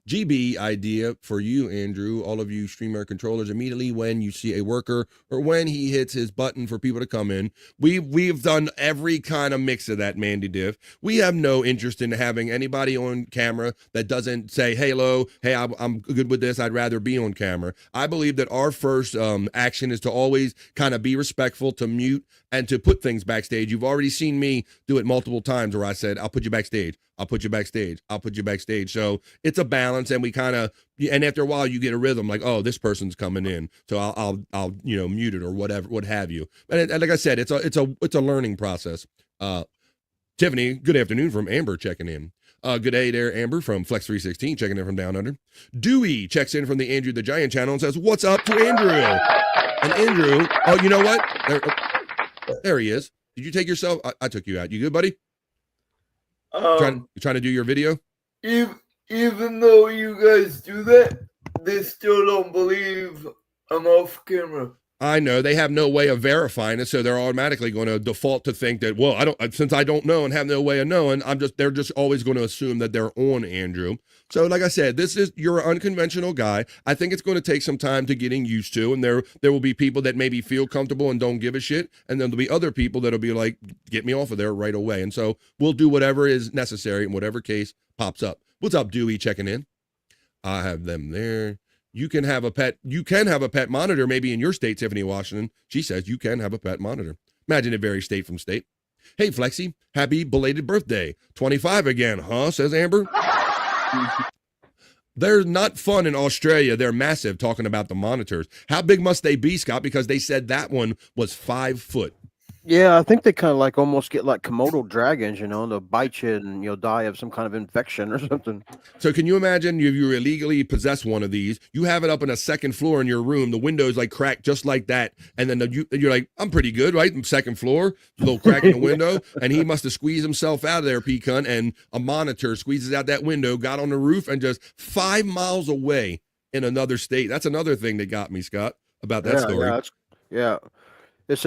GB idea for you, Andrew, all of you streamer controllers, immediately when you see a worker or when he hits his button for people to come in. We've done every kind of mix of that, Mandy Diff. We have no interest in having anybody on camera that doesn't say, hello, hey, I'm good with this. I'd rather be on camera. I believe that our first action is to always kind of be respectful, to mute, and to put things backstage. You've already seen me do it multiple times where I said, I'll put you backstage. I'll put you backstage. I'll put you backstage. So it's a balance, and we kind of, and after a while you get a rhythm like, oh, this person's coming in, so I'll mute it or whatever, what have you. And like I said, it's a learning process. Tiffany, good afternoon from Amber checking in. Good day there, Amber from Flex 316 checking in from Down Under. Dewey checks in from the Andrew the Giant channel and says, what's up to Andrew? And Andrew, oh, you know what? There he is. Did you take yourself? I took you out. You good, buddy? You trying to do your video? Even though you guys do that, they still don't believe I'm off camera. I know they have no way of verifying it, so they're automatically going to default to think that, well, since I don't know and have no way of knowing, they're just always going to assume that they're on Andrew. So like I said, you're an unconventional guy. I think it's going to take some time to getting used to, and there will be people that maybe feel comfortable and don't give a shit, and then there'll be other people that'll be like, get me off of there right away. And so we'll do whatever is necessary in whatever case pops up. What's up, Dewey checking in? I have them there. You can have a pet monitor, maybe in your state, Tiffany, Washington. She says you can have a pet monitor. Imagine it varies state from state. Hey, Flexi, happy belated birthday. 25 again, huh? Says Amber. They're not fun in Australia. They're massive, talking about the monitors. How big must they be, Scott? Because they said that one was 5 foot. Yeah, I think they kind of like almost get like Komodo dragons, they'll bite you and you'll die of some kind of infection or something. So can you imagine if you illegally possess one of these, you have it up on a second floor in your room, the window's like cracked just like that, and then you're like, I'm pretty good, right? Second floor, a little crack in the window, and he must have squeezed himself out of there, pecan, and a monitor squeezes out that window, got on the roof, and just 5 miles away in another state. That's another thing that got me, Scott, about that story. Yeah, it's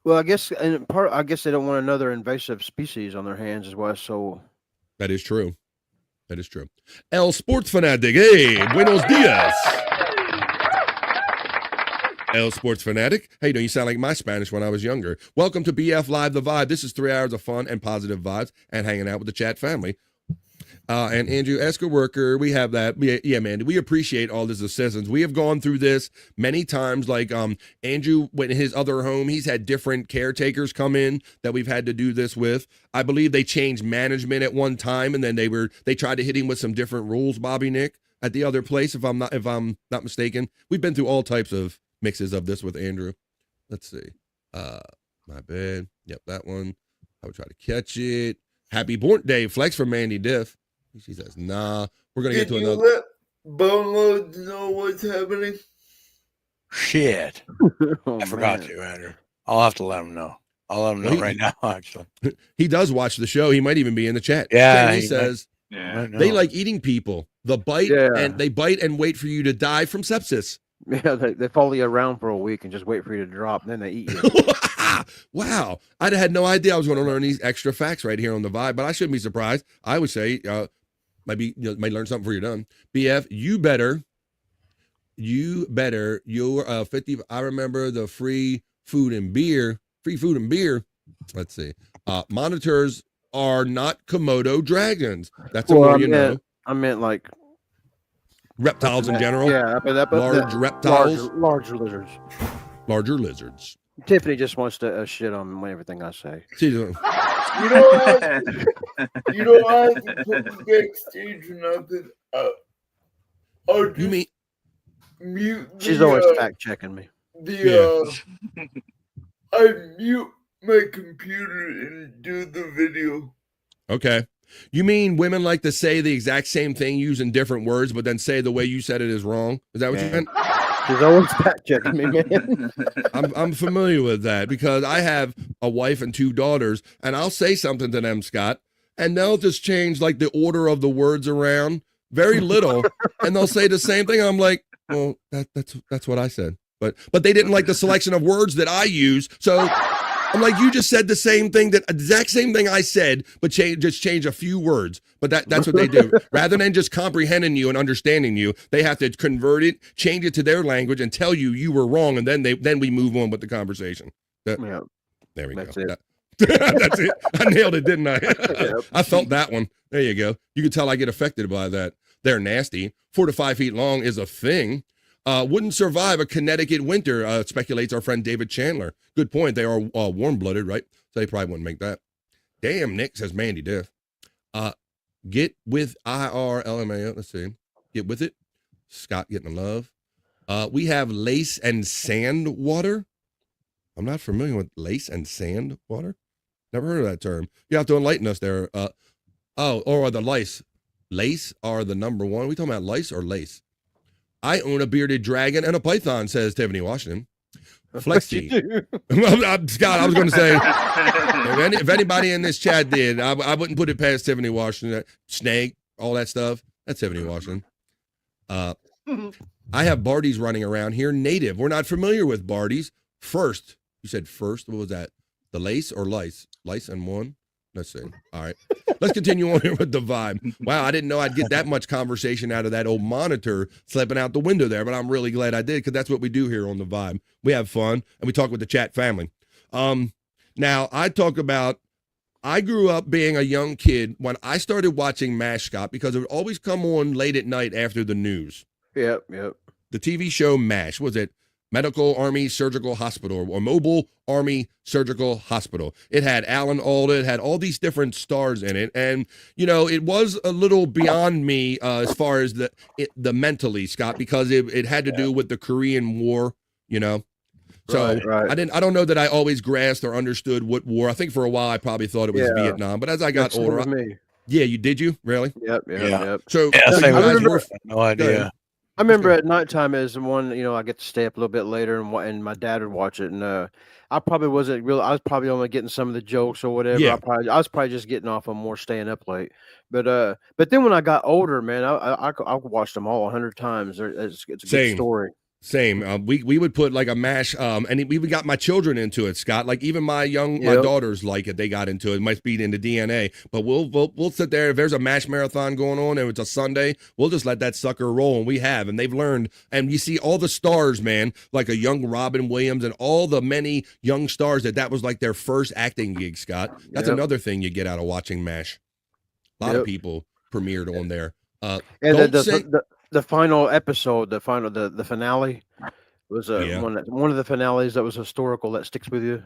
well, I guess in part, they don't want another invasive species on their hands as well. So that is true. That is true. El Sports Fanatic, hey, buenos dias. El Sports Fanatic, hey, you sound like my Spanish when I was younger. Welcome to BF Live The Vibe. This is 3 hours of fun and positive vibes and hanging out with the chat family. And Andrew, ask a worker, we have that. Yeah, man, we appreciate all this assistance. We have gone through this many times. Like Andrew went in his other home. He's had different caretakers come in that we've had to do this with. I believe they changed management at one time, and then they tried to hit him with some different rules, Bobby Nick, at the other place, if I'm not mistaken. We've been through all types of mixes of this with Andrew. Let's see. My bad. Yep, that one. I would try to catch it. Happy Born Day, Flex from Mandy Diff. She says, nah, we're going to get to another. Let Boneloads know what's happening? Shit. I forgot to, Andrew. I'll have to let him know. I'll let him know right now, actually. He does watch the show. He might even be in the chat. Yeah. He says, Yeah. They like eating people. The bite and they bite and wait for you to die from sepsis. Yeah, they follow you around for a week and just wait for you to drop, and then they eat you. Wow. I had no idea I was going to learn these extra facts right here on the Vibe, but I shouldn't be surprised. I would say, maybe might learn something before you're done. BF, you better, you're 50. I remember the free food and beer. Let's see. Monitors are not Komodo dragons. That's the more you know. I meant like reptiles in general. Yeah, large reptiles, larger lizards. Larger lizards. Tiffany just wants to shit on everything I say. You don't have to put the backstage or nothing. I'll just mute. She's always fact checking me. I mute my computer and do the video. Okay. You mean women like to say the exact same thing using different words, but then say the way you said it is wrong? Is that what you meant? She's always fact checking me, man. I'm familiar with that because I have a wife and 2 daughters, and I'll say something to them, Scott, and they'll just change like the order of the words around very little, and they'll say the same thing. I'm like, well, that's what I said, but they didn't like the selection of words that I use, so. I'm like, you just said the same thing, that exact same thing I said, but just change a few words. But that's what they do. Rather than just comprehending you and understanding you, they have to convert it, change it to their language, and tell you were wrong, and then we move on with the conversation. There we go. That's it. I nailed it, didn't I? I felt that one. There you go. You can tell I get affected by that. They're nasty. 4 to 5 feet long is a thing. Wouldn't survive a Connecticut winter, speculates our friend David Chandler. Good point. They are warm-blooded, right? So they probably wouldn't make that. Damn, Nick, says Mandy Diff. Get with IRLMAO. Let's see. Get with it. Scott getting the love. We have lace and sand water. I'm not familiar with lace and sand water. Never heard of that term. You have to enlighten us there. Or the lice. Lace are the number one. Are we talking about lice or lace? I own a bearded dragon and a python, says Tiffany Washington. Flexi. Scott, I was going to say, if anybody in this chat did, I wouldn't put it past Tiffany Washington. Snake, all that stuff. That's Tiffany Washington. I have Bardies running around here, native. We're not familiar with Bardies. First, you said first. What was that? The lace or lice? Lice and one? Let's see. All right. Let's continue on here with the Vibe. Wow, I didn't know I'd get that much conversation out of that old monitor slipping out the window there, but I'm really glad I did because that's what we do here on the Vibe. We have fun and we talk with the chat family. Now, I grew up being a young kid when I started watching MASH, Scott, because it would always come on late at night after the news. Yep. The TV show MASH. Was it Medical Army Surgical Hospital or Mobile Army Surgical Hospital? It had Alan Alda. It had all these different stars in it. And, it was a little beyond me as far as the mentally, Scott, because it had to do with the Korean War, So right. I don't know that I always grasped or understood what war. I think for a while I probably thought it was Vietnam. But as I got older, you did you? Really? Yep. So no idea. I remember at nighttime as one, I get to stay up a little bit later and my dad would watch it. And I probably wasn't real. I was probably only getting some of the jokes or whatever. Yeah. I was probably just getting off on more staying up late. But then when I got older, man, I watched them all 100 times. It's a good story. Same. We would put like a MASH, and we even got my children into it, Scott. Like even my daughters like it. They got into it. It might be in the DNA. But we'll sit there. If there's a MASH marathon going on and it's a Sunday, we'll just let that sucker roll. And we have, and they've learned. And you see all the stars, man, like a young Robin Williams and all the many young stars that was like their first acting gig, Scott. That's another thing you get out of watching MASH. A lot of people premiered on there. The final episode, the finale was one of the finales that was historical that sticks with you.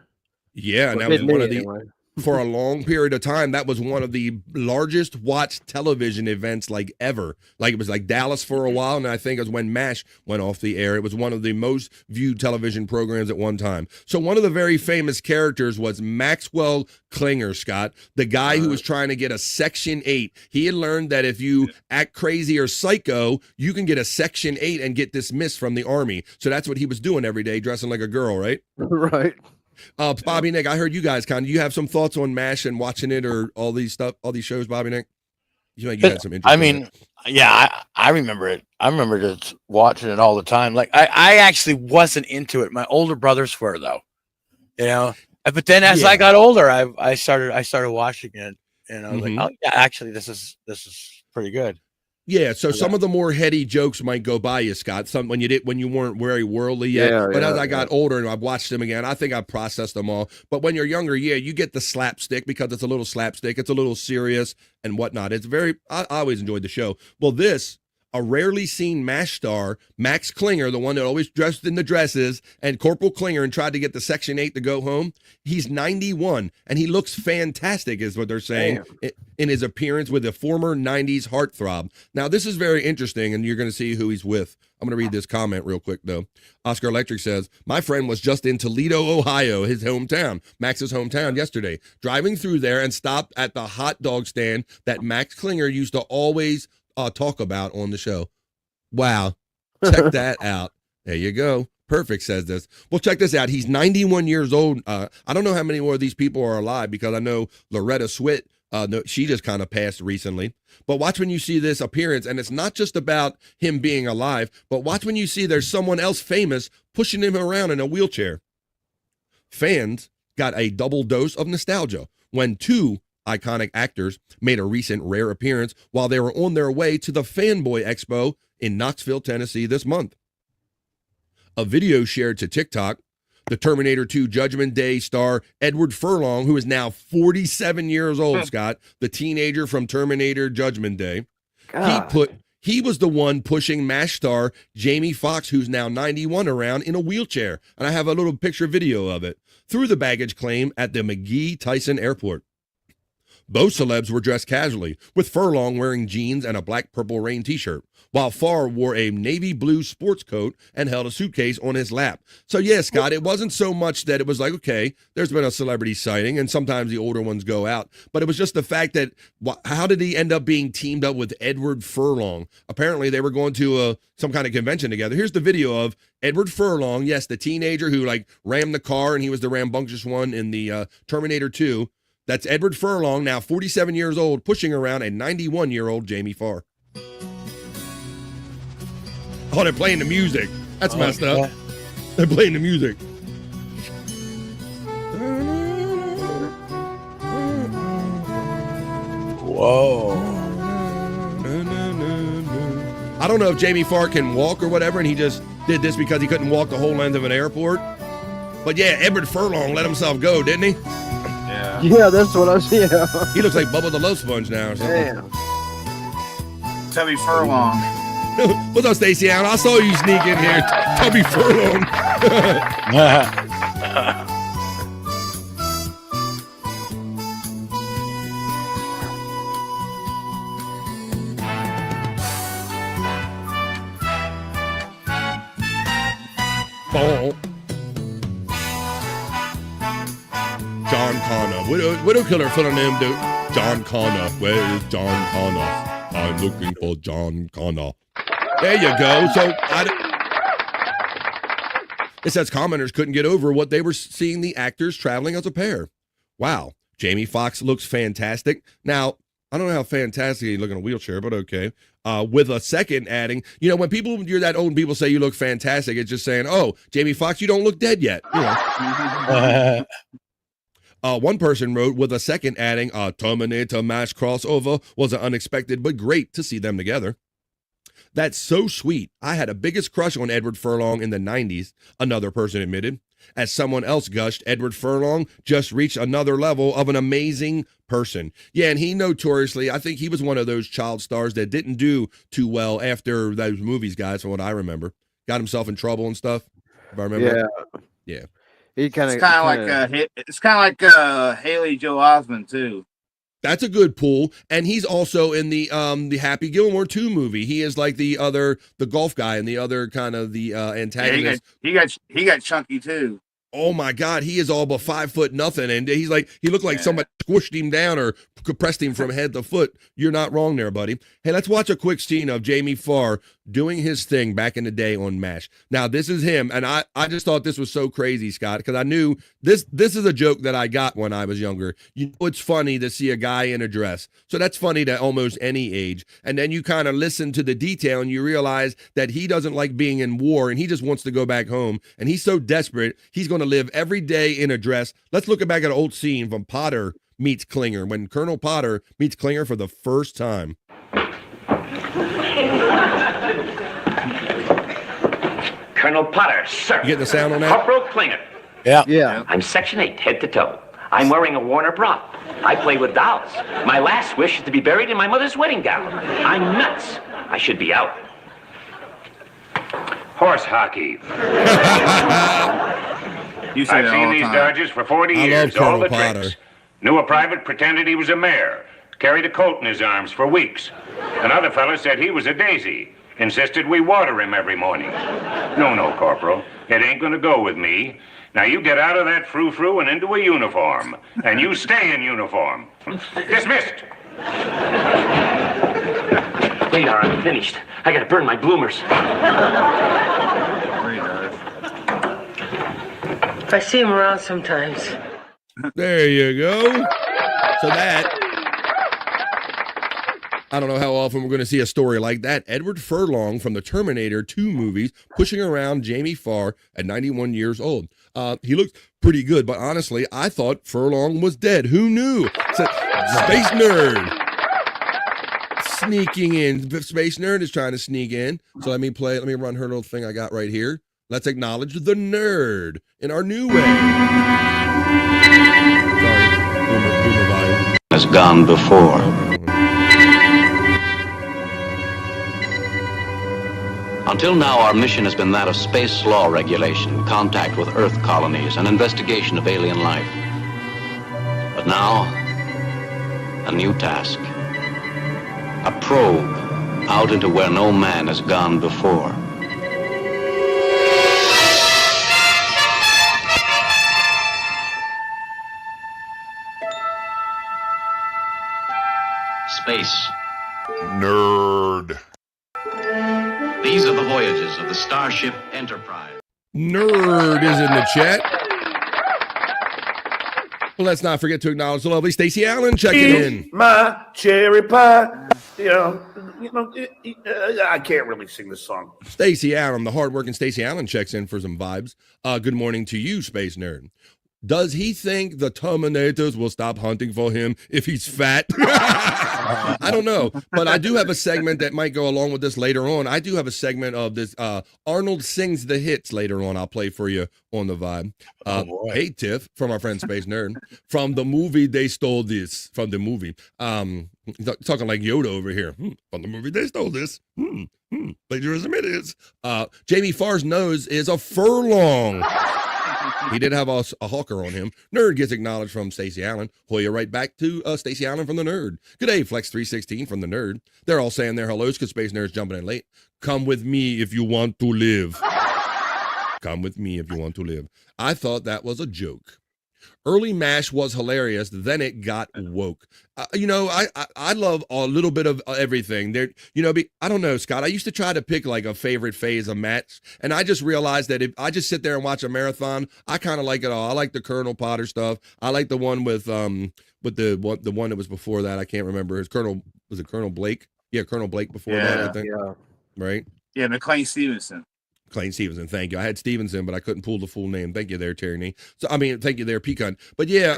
Yeah, and that was one of the for a long period of time. That was one of the largest watched television events like ever. Like it was like Dallas for a while, and I think it was when MASH went off the air. It was one of the most viewed television programs at one time. So one of the very famous characters was Maxwell Klinger, Scott, the guy who was trying to get a Section 8. He had learned that if you act crazy or psycho, you can get a Section 8 and get dismissed from the Army. So that's what he was doing every day, dressing like a girl, right? Right. Bobby, Nick, I heard you guys you have some thoughts on MASH and watching it or all these shows, Bobby, Nick? you had some interest. I mean, yeah, I remember it. I remember just watching it all the time. Like I actually wasn't into it. My older brothers were, though. You know, but then as I got older, I started watching it, and I was like, oh yeah, actually, this is pretty good. Yeah, so some of the more heady jokes might go by you, Scott. Some when you weren't very worldly yet. But as I got older and I've watched them again, I think I've processed them all. But when you're younger, you get the slapstick because it's a little slapstick, it's a little serious and whatnot. It's I always enjoyed the show. Well, a rarely seen MASH star, Max Klinger, the one that always dressed in the dresses, and Corporal Klinger and tried to get the Section 8 to go home. He's 91, and he looks fantastic, is what they're saying, in his appearance with a former 90s heartthrob. Now, this is very interesting, and you're going to see who he's with. I'm going to read this comment real quick, though. Oscar Electric says, my friend was just in Toledo, Ohio, his hometown, Max's hometown, yesterday, driving through there and stopped at the hot dog stand that Max Klinger used to always talk about on the show. Wow. Check that out. There you go. Perfect says this. Well, check this out. He's 91 years old. I don't know how many more of these people are alive because I know Loretta Swit, she just kind of passed recently. But watch when you see this appearance, and it's not just about him being alive, but watch when you see there's someone else famous pushing him around in a wheelchair. Fans got a double dose of nostalgia when two iconic actors made a recent rare appearance while they were on their way to the Fanboy Expo in Knoxville, Tennessee this month. A video shared to TikTok, the Terminator 2 Judgment Day star Edward Furlong, who is now 47 years old, Scott, the teenager from Terminator Judgment Day. He was the one pushing MASH star Jamie Foxx, who's now 91, around in a wheelchair. And I have a little picture video of it through the baggage claim at the McGee Tyson Airport. Both celebs were dressed casually, with Furlong wearing jeans and a black-purple rain t-shirt, while Farr wore a navy blue sports coat and held a suitcase on his lap. So yeah, Scott, it wasn't so much that it was like, okay, there's been a celebrity sighting, and sometimes the older ones go out, but it was just the fact that, how did he end up being teamed up with Edward Furlong? Apparently they were going to some kind of convention together. Here's the video of Edward Furlong, yes, the teenager who rammed the car, and he was the rambunctious one in the Terminator 2. That's Edward Furlong, now 47 years old, pushing around a 91-year-old Jamie Farr. Oh, they're playing the music. That's messed up. They're playing the music. Whoa. I don't know if Jamie Farr can walk or whatever, and he just did this because he couldn't walk the whole length of an airport. But yeah, Edward Furlong let himself go, didn't he? Yeah, that's what I see. He looks like Bubba the Love Sponge now or something. Damn. Tubby Furlong. What's up, Stacey Allen? I saw you sneak in here. Tubby Furlong. Oh. John Connor. Widow Killer filling him, dude. John Connor. Where is John Connor? I'm looking for John Connor. There you go. So it says commenters couldn't get over what they were seeing the actors traveling as a pair. Wow. Jamie Foxx looks fantastic. Now, I don't know how fantastic he look in a wheelchair, but okay. With a second adding, when you're that old and people say you look fantastic, it's just saying, oh, Jamie Foxx, you don't look dead yet. One person wrote, with a second adding, Terminator MASH crossover was an unexpected but great to see them together. That's so sweet. I had a biggest crush on Edward Furlong in the 90s, another person admitted. As someone else gushed, Edward Furlong just reached another level of an amazing person. Yeah, and he notoriously, I think he was one of those child stars that didn't do too well after those movies, guys, from what I remember. Got himself in trouble and stuff, if I remember. Yeah. It's kind of like Haley Joel Osment too. That's a good pull, and he's also in the Happy Gilmore 2 movie. He is like the golf guy and the other kind of the antagonist. Yeah, he got chunky too. Oh my God, he is all but 5 foot nothing, and he looked like somebody squished him down or compressed him from head to foot. You're not wrong there, buddy. Hey, let's watch a quick scene of Jamie Farr doing his thing back in the day on MASH. Now, this is him, and I just thought this was so crazy, Scott, because I knew this is a joke that I got when I was younger. You know, it's funny to see a guy in a dress, so that's funny to almost any age, and then you kind of listen to the detail and you realize that he doesn't like being in war and he just wants to go back home, and he's so desperate, he's going to live every day in a dress. Let's look back at an old scene from Potter meets Klinger, when Colonel Potter meets Klinger for the first time. Colonel Potter, sir. You get the sound on that? Corporal Klinger. Yeah. I'm Section 8, head to toe. I'm wearing a Warner bra. I play with dolls. My last wish is to be buried in my mother's wedding gown. I'm nuts. I should be out. Horse hockey. You say I've that seen all the these time. Dodgers for 40 I years, love all the Colonel tricks. Potter. Knew a private pretended he was a mayor. Carried a colt in his arms for weeks. Another fella said he was a daisy. Insisted we water him every morning. No, Corporal. It ain't gonna go with me. Now you get out of that frou-frou and into a uniform. And you stay in uniform. Dismissed. Wait, I'm finished. I gotta burn my bloomers. I see him around sometimes. There you go. So that, I don't know how often we're going to see a story like that. Edward Furlong from the Terminator 2 movies pushing around Jamie Farr at 91 years old. He looked pretty good, but honestly, I thought Furlong was dead. Who knew? So, Space Nerd sneaking in. Space Nerd is trying to sneak in. So let me run her little thing I got right here. Let's acknowledge the nerd in our new way. Sorry, boomer volume. Has gone before. Until now, our mission has been that of space law regulation, contact with Earth colonies, and investigation of alien life. But now, a new task. A probe out into where no man has gone before. Space. Nerd. These are the voyages of the Starship Enterprise. Nerd is in the chat. Well, let's not forget to acknowledge the lovely Stacey Allen checking in. My cherry pie. I can't really sing this song. Stacey Allen, the hardworking Stacey Allen checks in for some vibes. Good morning to you, Space Nerd. Does he think the Terminators will stop hunting for him if he's fat? I don't know, but I do have a segment that might go along with this later on. I do have a segment of this. Arnold sings the hits later on. I'll play for you on the vibe. Hey, Tiff, from our friend Space Nerd. From the movie, they stole this. From the movie. Talking like Yoda over here. From the movie, they stole this. Plagiarism it is. Jamie Farr's nose is a furlong. He did have a hawker on him. Nerd gets acknowledged from Stacey Allen. Hoya right back to Stacey Allen from the Nerd. Good day, Flex316 from the Nerd. They're all saying their hellos because Space Nerd's jumping in late. Come with me if you want to live. Come with me if you want to live. I thought that was a joke. Early MASH was hilarious. Then it got woke. I love a little bit of everything. There, I don't know, Scott. I used to try to pick like a favorite phase of match, and I just realized that if I just sit there and watch a marathon, I kind of like it all. I like the Colonel Potter stuff. I like the one with the one that was before that. I can't remember. Was it Colonel Blake? Yeah, Colonel Blake before that. I think. Yeah. Right. Yeah, McLean Stevenson. Clayton Stevenson, thank you. I had Stevenson, but I couldn't pull the full name. Thank you there, Tierney. Thank you there, Pecan. But yeah,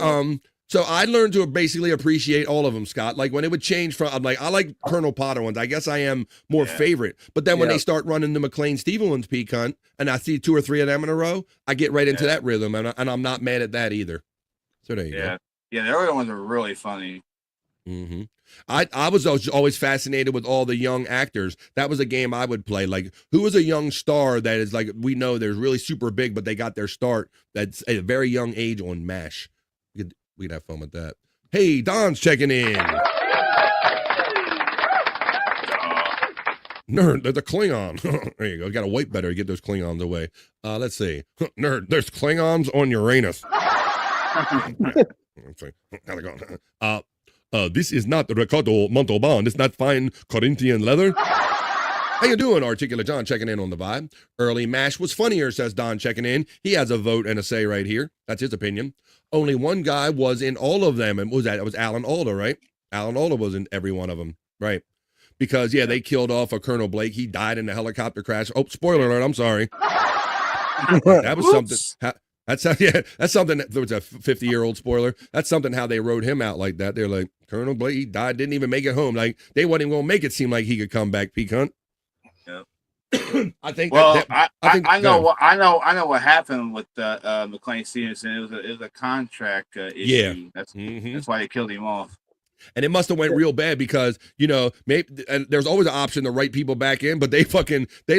so I learned to basically appreciate all of them, Scott. Like when it would change from, I'm like, I like Colonel Potter ones. I guess I am more favorite. But then when they start running the McLean Stevenson Pecan, and I see 2 or 3 of them in a row, I get right into that rhythm, and I'm not mad at that either. So there you go. Yeah, the early ones are really funny. Mm-hmm. I was always fascinated with all the young actors. That was a game I would play. Like, who is a young star that is like, we know they're really super big, but they got their start that's a very young age on MASH. We'd have fun with that. Hey, Don's checking in. Nerd, there's a Klingon. There you go. Got to wait better to get those Klingons away. Let's see. Nerd, there's Klingons on Uranus. Let's see. How's it going? This is not Ricardo Montalban. It's not fine Corinthian leather. How you doing, Articulate John? Checking in on the vibe. Early MASH was funnier, says Don checking in. He has a vote and a say right here. That's his opinion. Only one guy was in all of them, and it was Alan Alda, right? Alan Alda was in every one of them, right? Because, yeah, they killed off a Colonel Blake. He died in a helicopter crash. Oh, spoiler alert, I'm sorry. That was something. That's something that was a 50-year-old spoiler. That's something how they wrote him out like that. They're like, Colonel Blake, he died, didn't even make it home. Like, they wasn't even going to make it seem like he could come back, Peak Hunt. Yep. I think. Well, I know what happened with McLean Stevenson. It was a contract issue. Yeah, that's why they killed him off. And it must have went real bad because, you know, maybe and there's always an option to write people back in, but they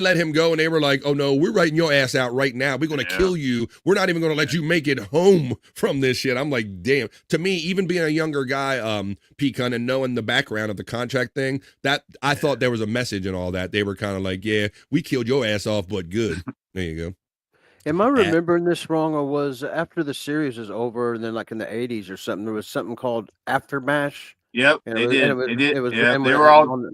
let him go and they were like, oh no, we're writing your ass out right now. We're going to kill you. We're not even going to let you make it home from this shit. I'm like, damn. To me, even being a younger guy, Pecan, and knowing the background of the contract thing, that I thought there was a message in all that. They were kind of like, yeah, we killed your ass off, but good. There you go. Am I remembering this wrong, or was after the series is over, and then like in the 80s or something, there was something called After MASH? Yep, And they did. It was Yeah, they were all.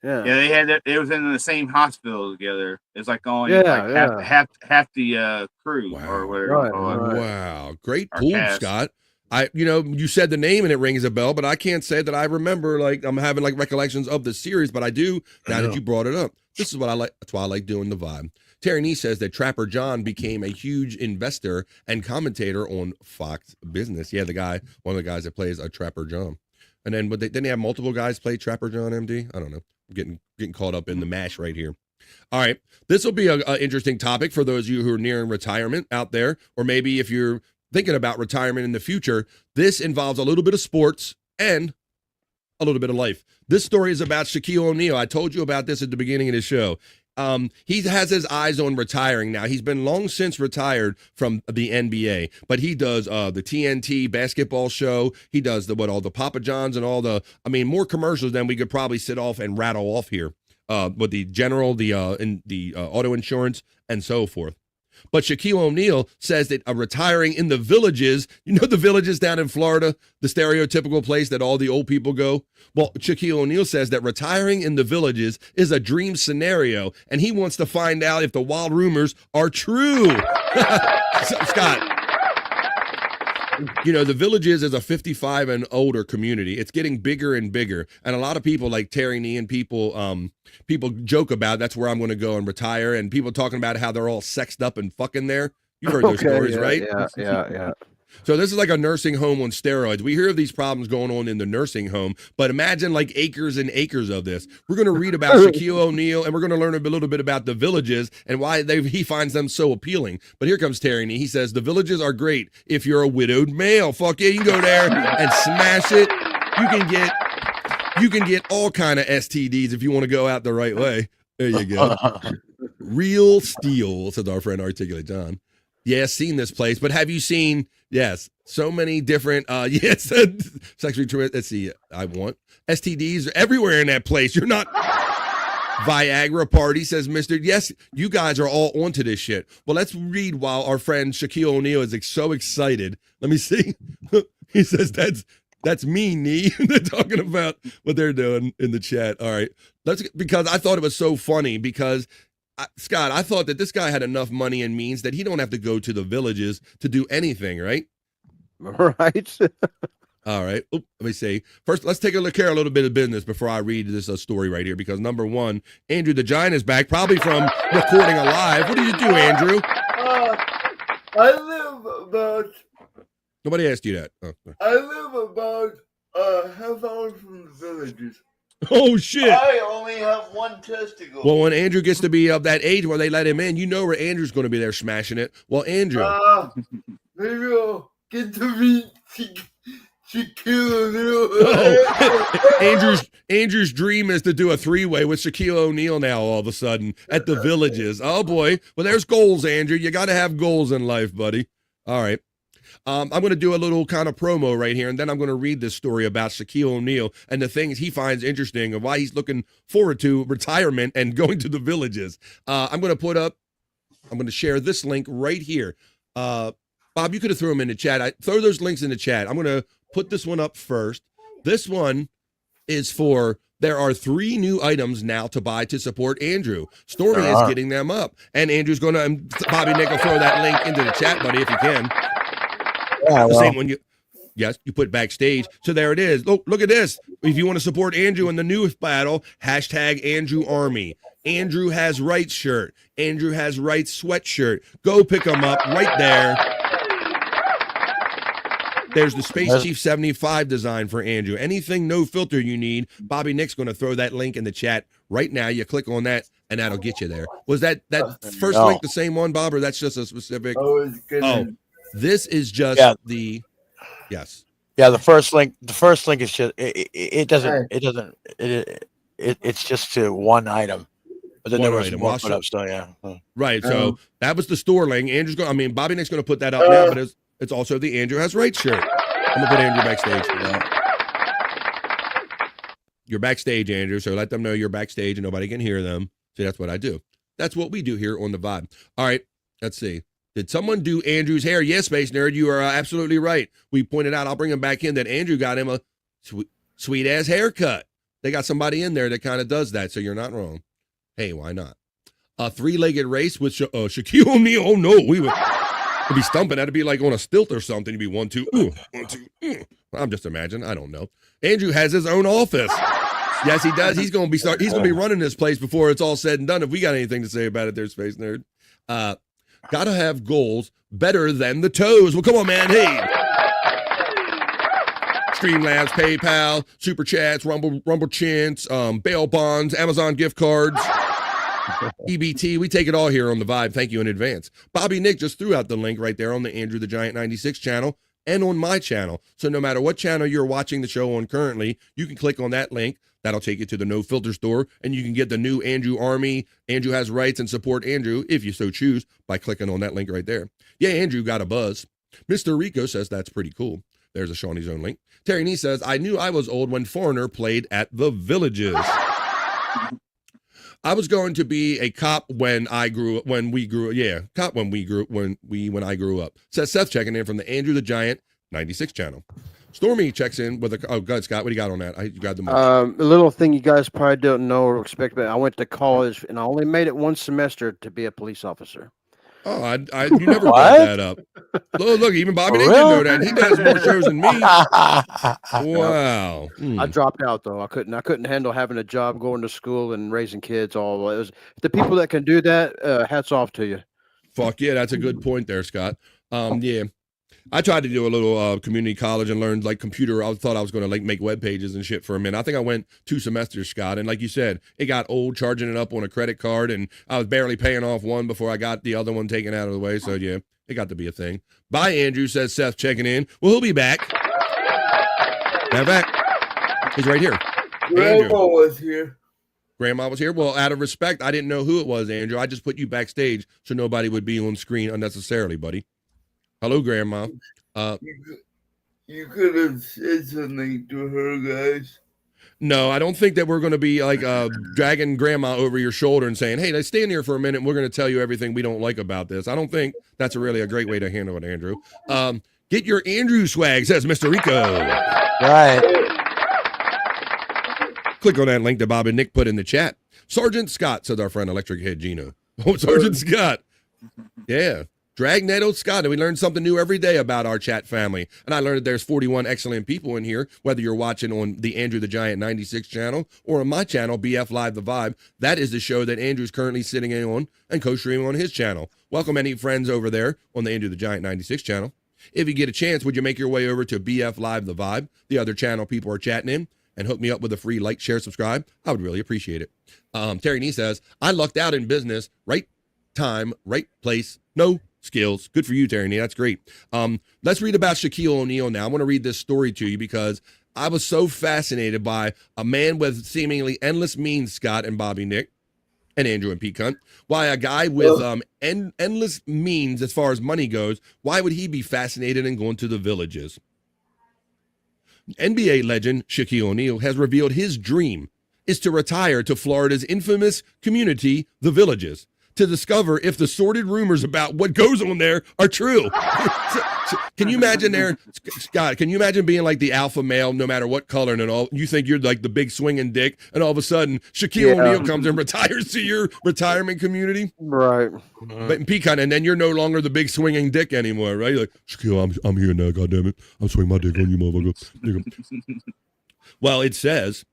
They had that. They was in the same hospital together. It's like only half the crew or whatever. Wow, great pool, Scott. You said the name and it rings a bell, but I can't say that I remember. Like, I'm having like recollections of the series, but I do now that you brought it up. This is what I like. That's why I like doing the vibe. Terry Nee says that Trapper John became a huge investor and commentator on Fox Business. Yeah, one of the guys that plays a Trapper John. And then didn't they have multiple guys play Trapper John, MD? I don't know. I'm getting caught up in the mash right here. All right. This will be an interesting topic for those of you who are nearing retirement out there, or maybe if you're thinking about retirement in the future. This involves a little bit of sports and a little bit of life. This story is about Shaquille O'Neal. I told you about this at the beginning of the show. He has his eyes on retiring now. He's been long since retired from the NBA, but he does the TNT basketball show. He does all the Papa John's and more commercials than we could probably sit off and rattle off here. With the general, the auto insurance and so forth. But Shaquille O'Neal says that retiring in the Villages, the Villages down in Florida, the stereotypical place that all the old people go. Well, Shaquille O'Neal says that retiring in the Villages is a dream scenario, and he wants to find out if the wild rumors are true. Scott, the Villages is a 55 and older community. It's getting bigger and bigger, and a lot of people like Terry Nee and people joke about that's where I'm going to go and retire, and people talking about how they're all sexed up and fucking there. You've heard those stories, right? Yeah. So this is like a nursing home on steroids. We hear of these problems going on in the nursing home, but imagine like acres and acres of this. We're going to read about Shaquille O'Neal, and we're going to learn a little bit about the Villages and why he finds them so appealing. But here comes Terry, and he says the Villages are great if you're a widowed male. Fuck yeah, you can go there and smash it. You can get all kind of STDs if you want to go out the right way. There you go. Real steel, says our friend Articulate John. Yes, seen this place, but have you seen? Yes, so many different. Sexually. Let's see. I want STDs everywhere in that place. You're not. Viagra party, says Mr. Yes, you guys are all onto this shit. Well, let's read while our friend Shaquille O'Neal is so excited. Let me see. He says that's me, Nee. They're talking about what they're doing in the chat. All right, because I thought it was so funny because. Scott, I thought that this guy had enough money and means that he don't have to go to the Villages to do anything, right? Right. All right. Let me see. First, let's take a look here, a little bit of business before I read this story right here, because number one, Andrew the Giant is back, probably from recording alive. What did you do, Andrew? I live about... Nobody asked you that. Oh. I live about half hour from the Villages. Oh, shit. I only have one testicle. Well, when Andrew gets to be of that age where they let him in, where Andrew's going to be there smashing it. Well, Andrew. Maybe I'll get to meet Shaquille O'Neal. Andrew's dream is to do a three-way with Shaquille O'Neal now all of a sudden at the Villages. Oh, boy. Well, there's goals, Andrew. You got to have goals in life, buddy. All right. I'm going to do a little kind of promo right here, and then I'm going to read this story about Shaquille O'Neal and the things he finds interesting of why he's looking forward to retirement and going to the Villages. I'm going to share this link right here. Bob, you could have thrown them in the chat. Throw those links in the chat. I'm going to put this one up first. This one is for, there are 3 new items now to buy to support Andrew. Stormy is getting them up. And Andrew's going to, Bobby Nick will throw that link into the chat, buddy, if you can. Yeah, the same one you put backstage. So there it is. Look at this. If you want to support Andrew in the newest battle, hashtag Andrew Army. Andrew Has Rights shirt. Andrew Has Rights sweatshirt. Go pick them up right there. There's the Space Chief 75 design for Andrew. Anything no filter you need, Bobby Nick's going to throw that link in the chat right now. You click on that, and that'll get you there. Was that first link the same one, Bob, or that's just a specific? This is just the yes. Yeah, the first link is just it's just to one item. But then there was more put up, so yeah. Right. So that was the store link. Bobby Nick's going to put that up now, but it's also the Andrew Has Rights shirt. I'm going to put Andrew backstage for that. You're backstage, Andrew, so let them know you're backstage and nobody can hear them. See, that's what I do. That's what we do here on The Vibe. All right, let's see. Did someone do Andrew's hair? Yes, Space Nerd, you are absolutely right. We pointed out, I'll bring him back in, that Andrew got him a sweet-ass haircut. They got somebody in there that kind of does that, so you're not wrong. Hey, why not? A 3-legged race with Shaquille O'Neal. Oh, no, we would be stumping. That'd be like on a stilt or something. It'd be 1, 2, 1, 2. I'm just imagining. I don't know. Andrew has his own office. Yes, he does. He's going to be running this place before it's all said and done. If we got anything to say about it, there, Space Nerd. Gotta have goals better than the toes. Well, come on, man. Hey. Streamlabs, PayPal, Super Chats, Rumble Chants, bail bonds, Amazon gift cards, EBT. We take it all here on The Vibe. Thank you in advance. Bobby Nick just threw out the link right there on the Andrew the Giant 96 channel and on my channel. So no matter what channel you're watching the show on currently, you can click on that link. That'll take you to the No Filter store, and you can get the new Andrew Army, Andrew Has Rights, and support Andrew, if you so choose, by clicking on that link right there. Yeah, Andrew got a buzz. Mr. Rico says that's pretty cool. There's a Shawnee's Own link. Terry Nee says, I knew I was old when Foreigner played at the Villages. I was going to be a cop when I grew up. Says Seth checking in from the Andrew the Giant 96 channel. Stormy checks in with a, God, Scott, what do you got on that? You got the a little thing you guys probably don't know or expect, but I went to college and I only made it 1 semester to be a police officer. Oh, you never brought that up. Look, even Bobby didn't know that. He does more shows than me. Wow. I dropped out though. I couldn't handle having a job, going to school, and raising kids. All it was the people that can do that. Hats off to you. Fuck yeah, that's a good point there, Scott. Yeah. I tried to do a little community college and learned like computer. I thought I was going to like make web pages and shit for a minute. I think I went 2 semesters, Scott. And like you said, it got old charging it up on a credit card, and I was barely paying off one before I got the other one taken out of the way. So yeah, it got to be a thing. Bye, Andrew, says Seth checking in. Well, he'll be back. Now back. He's right here. Grandma was here. Grandma was here. Well, out of respect, I didn't know who it was, Andrew. I just put you backstage so nobody would be on screen unnecessarily, buddy. Hello, Grandma. You could have said something to her, guys. No, I don't think that we're going to be like dragging Grandma over your shoulder and saying, hey, let's stand here for a minute and we're going to tell you everything we don't like about this. I don't think that's really a great way to handle it, Andrew. Get your Andrew swag, says Mr. Rico. Right. Click on that link that Bob and Nick put in the chat. Sergeant Scott, says our friend Electric Head Gino. Oh, Sergeant Scott. Yeah. Dragnet Scott, and we learn something new every day about our chat family. And I learned that there's 41 excellent people in here, whether you're watching on the Andrew the Giant 96 channel or on my channel, BF Live The Vibe. That is the show that Andrew's currently sitting in on and co-streaming on his channel. Welcome any friends over there on the Andrew the Giant 96 channel. If you get a chance, would you make your way over to BF Live The Vibe, the other channel people are chatting in, and hook me up with a free like, share, subscribe? I would really appreciate it. Terry Nee says, I lucked out in business, right time, right place, no skills. Good for you, Terry. That's great. Let's read about Shaquille O'Neal now. I want to read this story to you because I was so fascinated by a man with seemingly endless means, Scott and Bobby Nick. and Andrew and Pete Cunt, why a guy with endless means as far as money goes, why would he be fascinated in going to the Villages? NBA legend Shaquille O'Neal has revealed his dream is to retire to Florida's infamous community, the Villages, to discover if the sordid rumors about what goes on there are true. Can you imagine there, Scott, can you imagine being like the alpha male, no matter what color and all, you think you're like the big swinging dick, and all of a sudden Shaquille O'Neal comes and retires to your retirement community? Right. But Pecan, and then you're no longer the big swinging dick anymore, right? You're like, Shaquille, I'm here now, goddammit. I'm swinging my dick on you, motherfucker. Well, it says,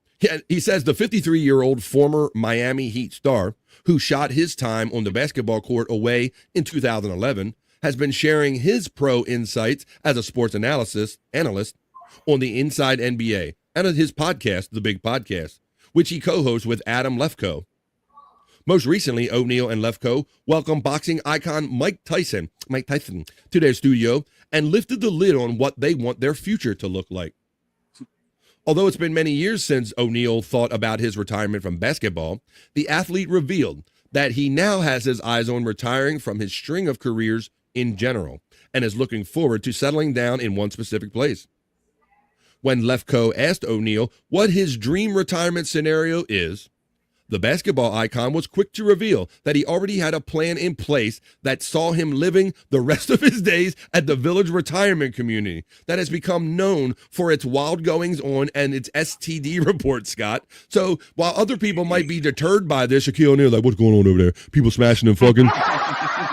he says the 53-year-old former Miami Heat star who shot his time on the basketball court away in 2011, has been sharing his pro insights as a sports analyst on the Inside NBA and on his podcast, The Big Podcast, which he co-hosts with Adam Lefkoe. Most recently, O'Neal and Lefkoe welcomed boxing icon Mike Tyson to their studio and lifted the lid on what they want their future to look like. Although it's been many years since O'Neal thought about his retirement from basketball, the athlete revealed that he now has his eyes on retiring from his string of careers in general and is looking forward to settling down in one specific place. When Lefkoe asked O'Neal what his dream retirement scenario is, the basketball icon was quick to reveal that he already had a plan in place that saw him living the rest of his days at the Village Retirement Community that has become known for its wild goings on and its STD report, Scott. So while other people might be deterred by this, Shaquille O'Neal, like, what's going on over there? People smashing and fucking?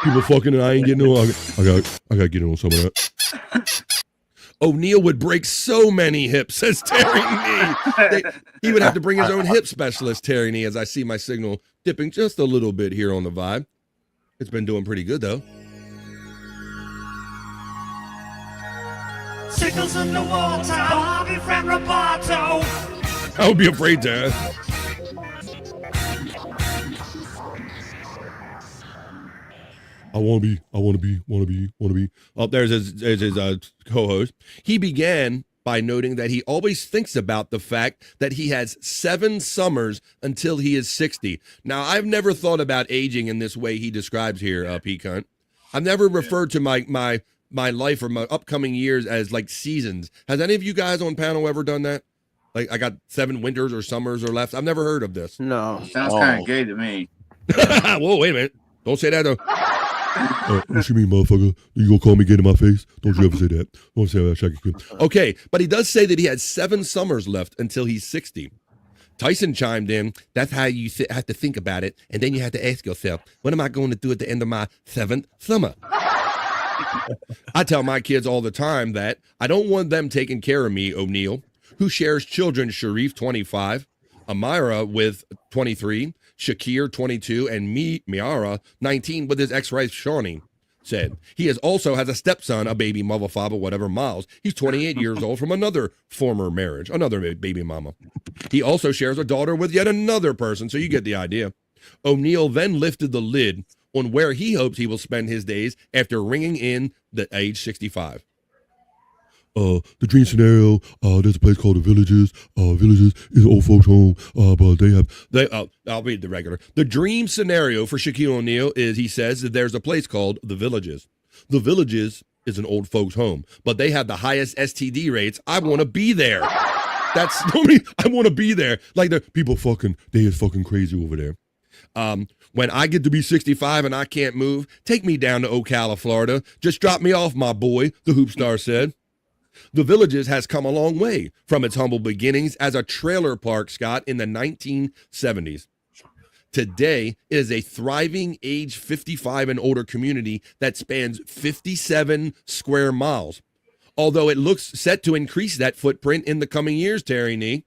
People fucking and I ain't getting on? I got to get in on some of that. O'Neal would break so many hips, says Terry Nee. He would have to bring his own hip specialist, Terry Nee, as I see my signal dipping just a little bit here on the vibe. It's been doing pretty good, though. Sickles in the water, Bobby from Roboto. I would be afraid to. I want to be. Oh, there's his co-host. He began by noting that he always thinks about the fact that he has 7 summers until he is 60. Now, I've never thought about aging in this way he describes here, Pecan. I've never referred to my life or my upcoming years as like seasons. Has any of you guys on panel ever done that? Like, I got 7 winters or summers or left. I've never heard of this. No. Sounds kind of gay to me. Whoa, wait a minute. Don't say that, though. What you mean, motherfucker? You gonna call me gay to my face? Don't you ever say that. Don't say that. Okay, but he does say that he has 7 summers left until he's 60. Tyson chimed in, that's how you have to think about it, and then you have to ask yourself, what am I going to do at the end of my 7th summer? I tell my kids all the time that I don't want them taking care of me, O'Neal, who shares children Sharif, 25, Amira with 23, Shakir, 22, and Miara, 19, with his ex-wife, Shawnee, said. He also has a stepson, a baby mother father, whatever, Miles. He's 28 years old from another former marriage, another baby mama. He also shares a daughter with yet another person, so you get the idea. O'Neal then lifted the lid on where he hopes he will spend his days after ringing in the age 65. The dream scenario, there's a place called the Villages. Villages is an old folks home, but I'll read the regular. The dream scenario for Shaquille O'Neal is, he says, that there's a place called the Villages. The Villages is an old folks home, but they have the highest STD rates. I want to be there. That's, I want to be there. Like, the people they is fucking crazy over there. When I get to be 65 and I can't move, take me down to Ocala, Florida. Just drop me off, my boy, the hoop star said. The Villages has come a long way from its humble beginnings as a trailer park, Scott, in the 1970s. Today, it is a thriving age 55 and older community that spans 57 square miles. Although it looks set to increase that footprint in the coming years, Terry Nee.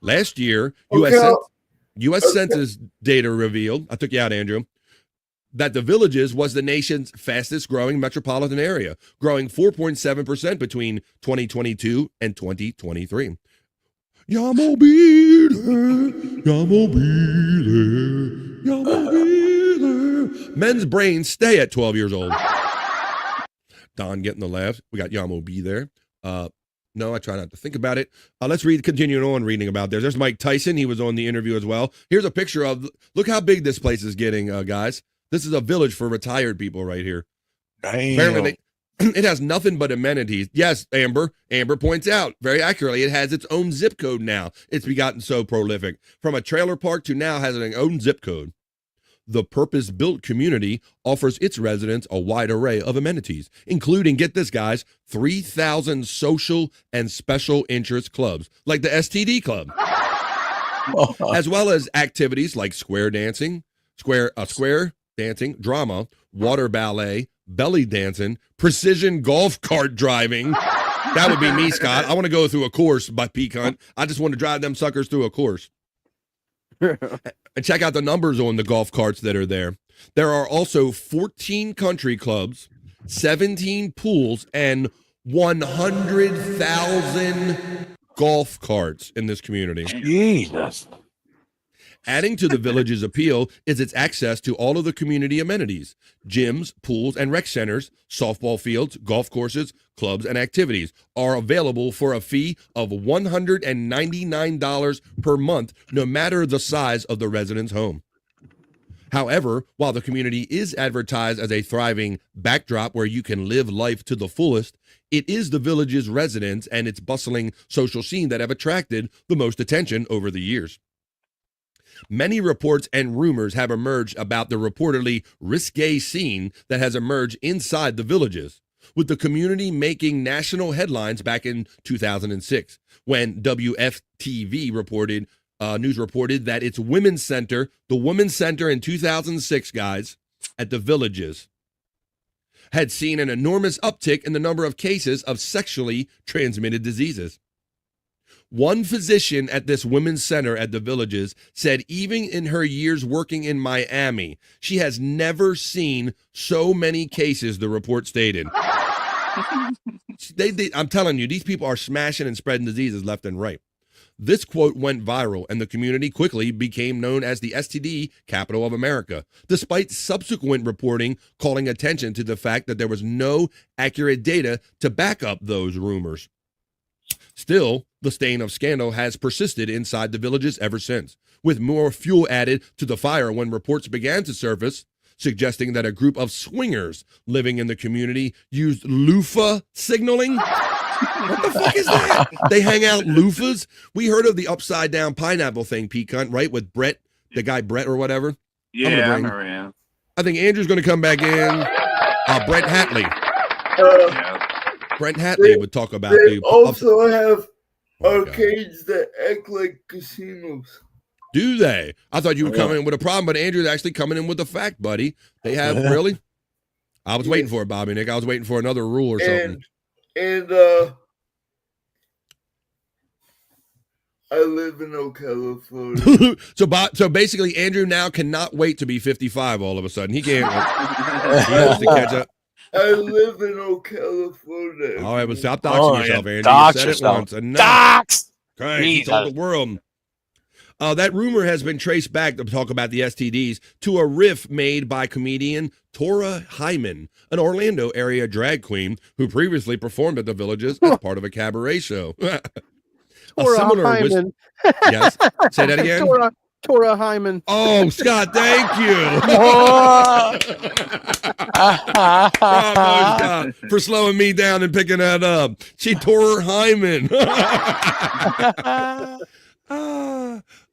Last year, U.S. Census data revealed, I took you out, Andrew, that the Villages was the nation's fastest growing metropolitan area, growing 4.7% between 2022 and 2023. Y'all be there, y'all be there, y'all be there. Men's brains stay at 12 years old. Don getting the laughs. We got Yamo B there. No, I try not to think about it. Let's continue on reading about this. There's Mike Tyson. He was on the interview as well. Here's a picture of, look how big this place is getting, guys. This is a village for retired people right here. Apparently, it has nothing but amenities. Yes, Amber. Amber points out very accurately, it has its own zip code now. It's gotten so prolific. From a trailer park to now has its own zip code. The purpose-built community offers its residents a wide array of amenities, including, get this, guys, 3,000 social and special interest clubs, like the STD Club, as well as activities like square dancing, drama, water ballet, belly dancing, precision golf cart driving. That would be me, Scott. I want to go through a course by Peak Hunt. I just want to drive them suckers through a course. And check out the numbers on the golf carts that are there. There are also 14 country clubs, 17 pools, and 100,000 golf carts in this community. Jesus. Adding to the village's appeal is its access to all of the community amenities, gyms, pools, and rec centers, softball fields, golf courses, clubs, and activities are available for a fee of $199 per month, no matter the size of the resident's home. However, while the community is advertised as a thriving backdrop where you can live life to the fullest, it is the village's residents and its bustling social scene that have attracted the most attention over the years. Many reports and rumors have emerged about the reportedly risque scene that has emerged inside the villages, with the community making national headlines back in 2006 when WFTV news reported that its women's center, the women's center in 2006, guys, at the villages, had seen an enormous uptick in the number of cases of sexually transmitted diseases. One physician at this women's center at the villages said even in her years working in Miami, she has never seen so many cases, the report stated. I'm telling you, these people are smashing and spreading diseases left and right. This quote went viral, and the community quickly became known as the STD capital of America, despite subsequent reporting calling attention to the fact that there was no accurate data to back up those rumors. Still, the stain of scandal has persisted inside the villages ever since, with more fuel added to the fire when reports began to surface, suggesting that a group of swingers living in the community used loofah signaling. What the fuck is that? They hang out loofahs? We heard of the upside down pineapple thing, Pete Cunt, right? With Brett, the guy Brett or whatever. Yeah, I remember him. I think Andrew's going to come back in. Brent Hatley. Brent Hatley would talk about they also have arcades that act like casinos. Do they? I thought you were coming in with a problem, but Andrew's actually coming in with a fact, buddy. They have, really? I was waiting for it, Bobby Nick. I was waiting for another rule or something. And I live in Ocala, Florida. So basically, Andrew now cannot wait to be 55 all of a sudden. He can't. He has to catch up. I live in Ocala, Florida. All right, well, stop doxing yourself, Andrew. Dox you said yourself. it once. Enough. Dox! Okay, you told the world. That rumor has been traced back, to talk about the STDs, to a riff made by comedian Tora Hyman, an Orlando area drag queen who previously performed at the villages as part of a cabaret show. Hyman. Yes, say that again. Tora Hyman. Oh, Scott, thank you. Bravo, Scott, for slowing me down and picking that up. She tore Hyman.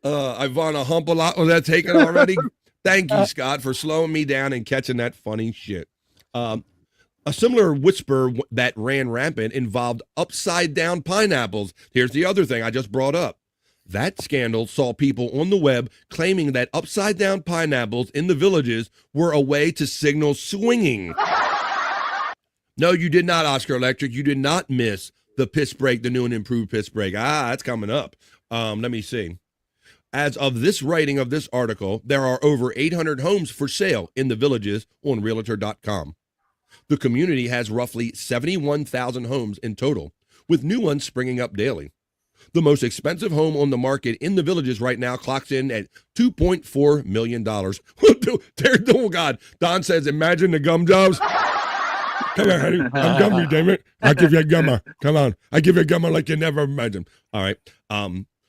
Ivana Humpalot, was that taken already? Thank you, Scott, for slowing me down and catching that funny shit. A similar whisper that ran rampant involved upside down pineapples. Here's the other thing I just brought up. That scandal saw people on the web claiming that upside down pineapples in the villages were a way to signal swinging. No, you did not, Oscar Electric. You did not miss the piss break, the new and improved piss break. That's coming up. Let me see. As of this writing of this article, there are over 800 homes for sale in the villages on Realtor.com. The community has roughly 71,000 homes in total, with new ones springing up daily. The most expensive home on the market in the villages right now clocks in at $2.4 million. Oh, God. Don says, imagine the gum jobs. Come on, honey. I'm gummy, damn it. I'll give you a gummer. Come on. I give you a gummer like you never imagined. All right.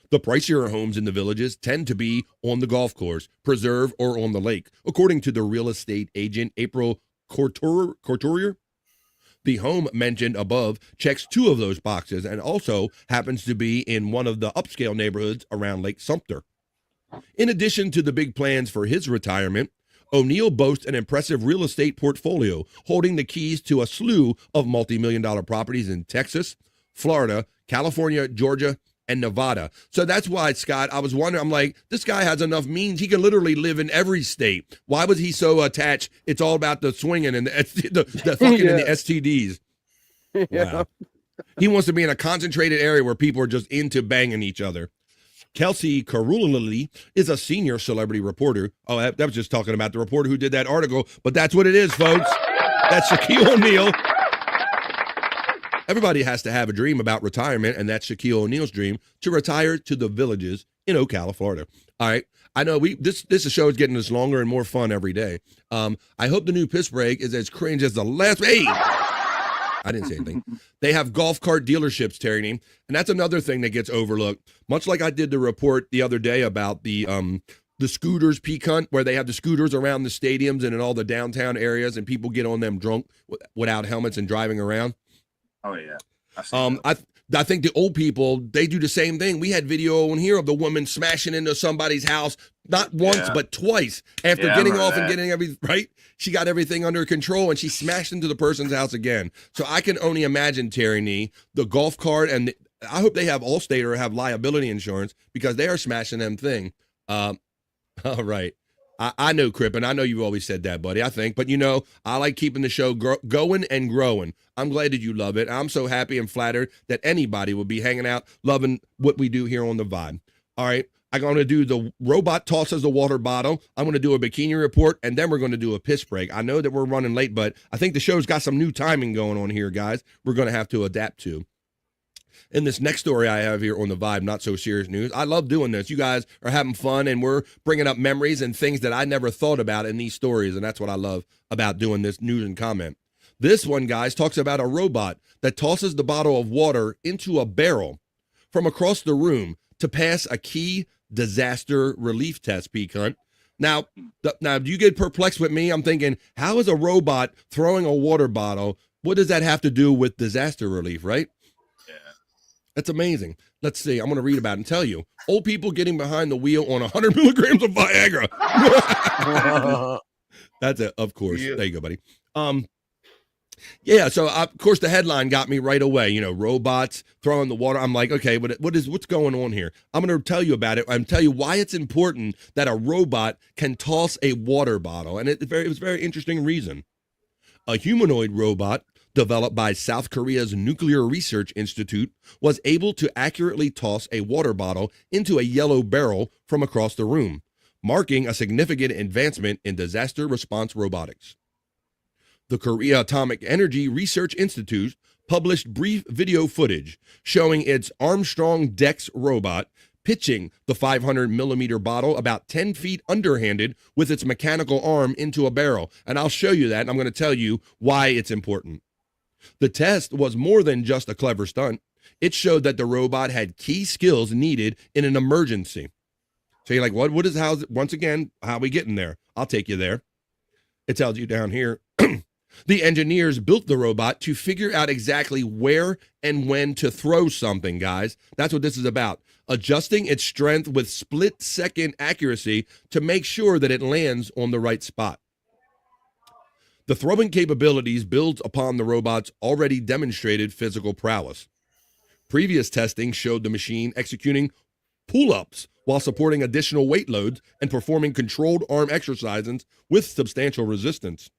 The pricier homes in the villages tend to be on the golf course, preserve, or on the lake, according to the real estate agent April Courtourier. The home mentioned above checks 2 of those boxes and also happens to be in one of the upscale neighborhoods around Lake Sumter. In addition to the big plans for his retirement, O'Neill boasts an impressive real estate portfolio, holding the keys to a slew of multi-million-dollar properties in Texas, Florida, California, Georgia, and Nevada. So that's why, Scott, I was wondering, I'm like, this guy has enough means. He can literally live in every state. Why was he so attached? It's all about the swinging and the fucking and the STDs. Wow. He wants to be in a concentrated area where people are just into banging each other. Kelsey Carulli is a senior celebrity reporter. Oh, that was just talking about the reporter who did that article, but that's what it is, folks. That's Shaquille O'Neal. Everybody has to have a dream about retirement, and that's Shaquille O'Neal's dream, to retire to the villages in Ocala, Florida. All right. I know this show is getting us longer and more fun every day. I hope the new piss break is as cringe as the last. Hey! I didn't say anything. They have golf cart dealerships, Terry, and that's another thing that gets overlooked. Much like I did the report the other day about the scooters peak hunt, where they have the scooters around the stadiums and in all the downtown areas, and people get on them drunk without helmets and driving around. Oh yeah. I think the old people, they do the same thing. We had video on here of the woman smashing into somebody's house, not once, but twice, after getting off and getting everything, right? She got everything under control, and she smashed into the person's house again. So I can only imagine, Terry Nee, the golf cart, and I hope they have Allstate or have liability insurance, because they are smashing them thing. All right. I know, Crip, and I know you've always said that, buddy, I think. But, I like keeping the show going and growing. I'm glad that you love it. I'm so happy and flattered that anybody will be hanging out, loving what we do here on The Vibe. All right. I'm going to do the robot tosses the water bottle. I'm going to do a bikini report, and then we're going to do a piss break. I know that we're running late, but I think the show's got some new timing going on here, guys. We're going to have to adapt to. In this next story I have here on The Vibe, not so serious news. I love doing this. You guys are having fun, and we're bringing up memories and things that I never thought about in these stories, and that's what I love about doing this news and comment. This one, guys, talks about a robot that tosses the bottle of water into a barrel from across the room to pass a key disaster relief test, Peak Hunt. Now, do you get perplexed with me? I'm thinking, how is a robot throwing a water bottle? What does that have to do with disaster relief, right? That's amazing. Let's see. I'm going to read about it and tell you. Old people getting behind the wheel on 100 milligrams of Viagra. That's it, of course. Yeah. There you go, buddy. Yeah, so of course the headline got me right away. Robots throwing the water. I'm like, okay, but what's going on here? I'm going to tell you about it and tell you why it's important that a robot can toss a water bottle. And it was a very interesting reason. A humanoid robot developed by South Korea's Nuclear Research Institute, was able to accurately toss a water bottle into a yellow barrel from across the room, marking a significant advancement in disaster response robotics. The Korea Atomic Energy Research Institute published brief video footage showing its Armstrong Dex robot pitching the 500-millimeter bottle about 10 feet underhanded with its mechanical arm into a barrel. And I'll show you that, and I'm going to tell you why it's important. The test was more than just a clever stunt. It showed that the robot had key skills needed in an emergency. So you're like, once again, how are we getting there? I'll take you there. It tells you down here. The engineers built the robot to figure out exactly where and when to throw something, guys. That's what this is about. Adjusting its strength with split-second accuracy to make sure that it lands on the right spot. The throwing capabilities builds upon the robot's already demonstrated physical prowess. Previous testing showed the machine executing pull-ups while supporting additional weight loads and performing controlled arm exercises with substantial resistance.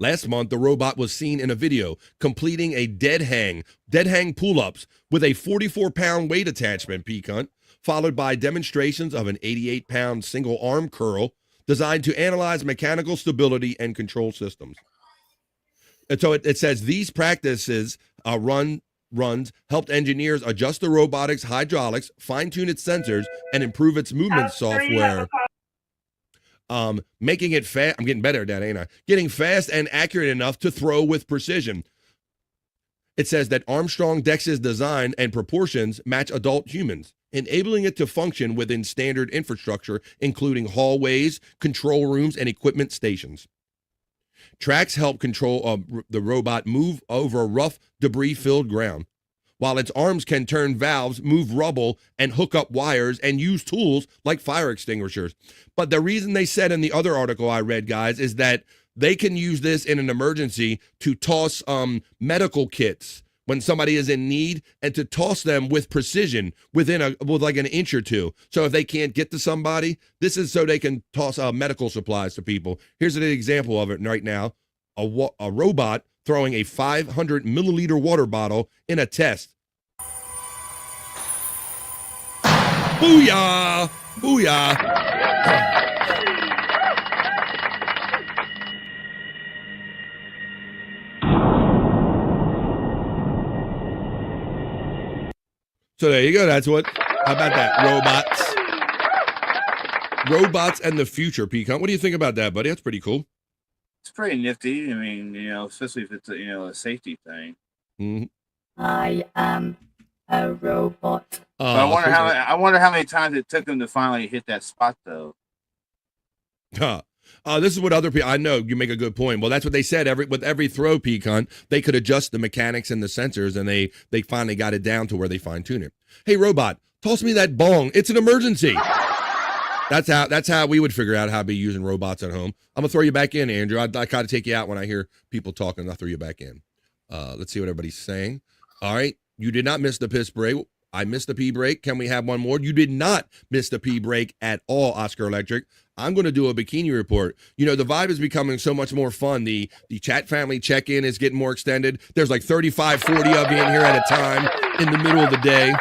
Last month, the robot was seen in a video completing a dead hang pull-ups with a 44-pound weight attachment, Peak Hunt, followed by demonstrations of an 88-pound single arm curl designed to analyze mechanical stability and control systems. And so it says these practices runs helped engineers adjust the robotic's hydraulics, fine-tune its sensors, and improve its movement software. making it fast. I'm getting better at that, ain't I? Getting fast and accurate enough to throw with precision. It says that Armstrong Dex's design and proportions match adult humans, enabling it to function within standard infrastructure, including hallways, control rooms, and equipment stations. Tracks help control the robot move over rough, debris-filled ground, while its arms can turn valves, move rubble, and hook up wires, and use tools like fire extinguishers. But the reason they said in the other article I read, guys, is that they can use this in an emergency to toss medical kits when somebody is in need, and to toss them with precision with like an inch or two. So if they can't get to somebody, this is so they can toss medical supplies to people. Here's an example of it right now. A robot throwing a 500 milliliter water bottle in a test. Booyah! Booyah! So there you go. That's what. How about that? Robots and the future, Pecan. What do you think about that, buddy? That's pretty cool. It's pretty nifty. I mean, especially if it's a safety thing. Mm-hmm. I am a robot. I wonder how many times it took them to finally hit that spot, though. This is what other people. I know you make a good point. Well, that's what they said. With every throw, Pecan, they could adjust the mechanics and the sensors, and they finally got it down to where they fine tune it. Hey, robot, toss me that bong. It's an emergency. That's how we would figure out how to be using robots at home. I'm gonna throw you back in, Andrew. I kind of take you out when I hear people talking. I'll throw you back in. Let's see what everybody's saying. All right, you did not miss the piss break. I missed the pee break. Can we have one more? You did not miss the pee break at all, Oscar Electric. I'm going to do a bikini report. The vibe is becoming so much more fun. The chat family check-in is getting more extended. There's like 35, 40 of you in here at a time in the middle of the day.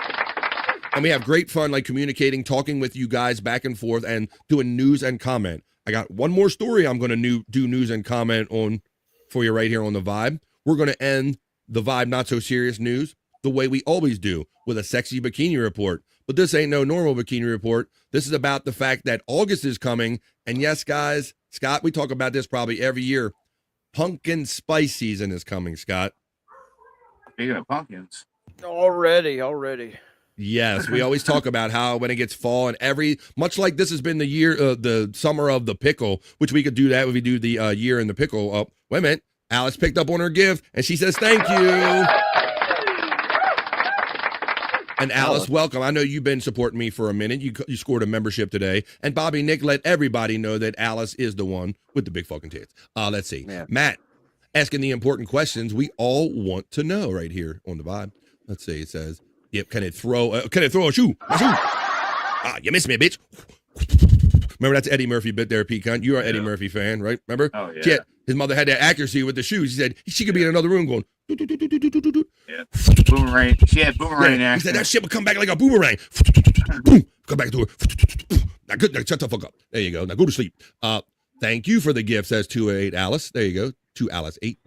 And we have great fun, like communicating, talking with you guys back and forth, and doing news and comment. I got one more story I'm going to do news and comment on for you right here on the Vibe. We're going to end the Vibe Not So Serious news the way we always do, with a sexy bikini report. But this ain't no normal bikini report. This is about the fact that August is coming. And yes, guys, Scott, we talk about this probably every year. Pumpkin spice season is coming, Scott. Speaking of pumpkins. Already. Yes, we always talk about how when it gets fall, and much like this has been the summer of the pickle, which we could do that if we do the year in the pickle. Oh, wait a minute. Alice picked up on her gift, and she says thank you. And Alice, welcome. I know you've been supporting me for a minute. You scored a membership today. And Bobby Nick let everybody know that Alice is the one with the big fucking tits. Let's see. Yeah. Matt, asking the important questions we all want to know right here on the Vibe. Let's see. It says, yep, can it throw a shoe? A shoe. You missed me, bitch. Remember, that's Eddie Murphy bit there, Pecan. You're an Eddie Murphy fan, right? Remember? Oh, yeah. His mother had that accuracy with the shoes. He said she could be in another room going. Yeah. Boomerang. She had boomerang action. He said that shit would come back like a boomerang. Boom. Come back to her. Now, good. Now, shut the fuck up. There you go. Now go to sleep. Thank you for the gift, says 208 Alice. There you go. 2 Alice 8.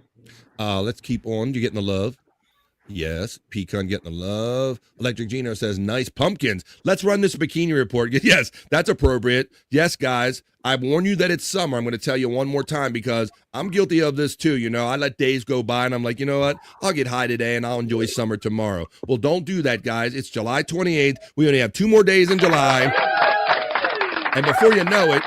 Let's keep on. You're getting the love. Yes, Pecan getting the love. Electric Gino says, nice pumpkins. Let's run this bikini report. Yes, that's appropriate. Yes, guys, I warn you that it's summer. I'm going to tell you one more time because I'm guilty of this too. I let days go by and I'm like, you know what? I'll get high today and I'll enjoy summer tomorrow. Well, don't do that, guys. It's July 28th. We only have 2 more days in July. And before you know it,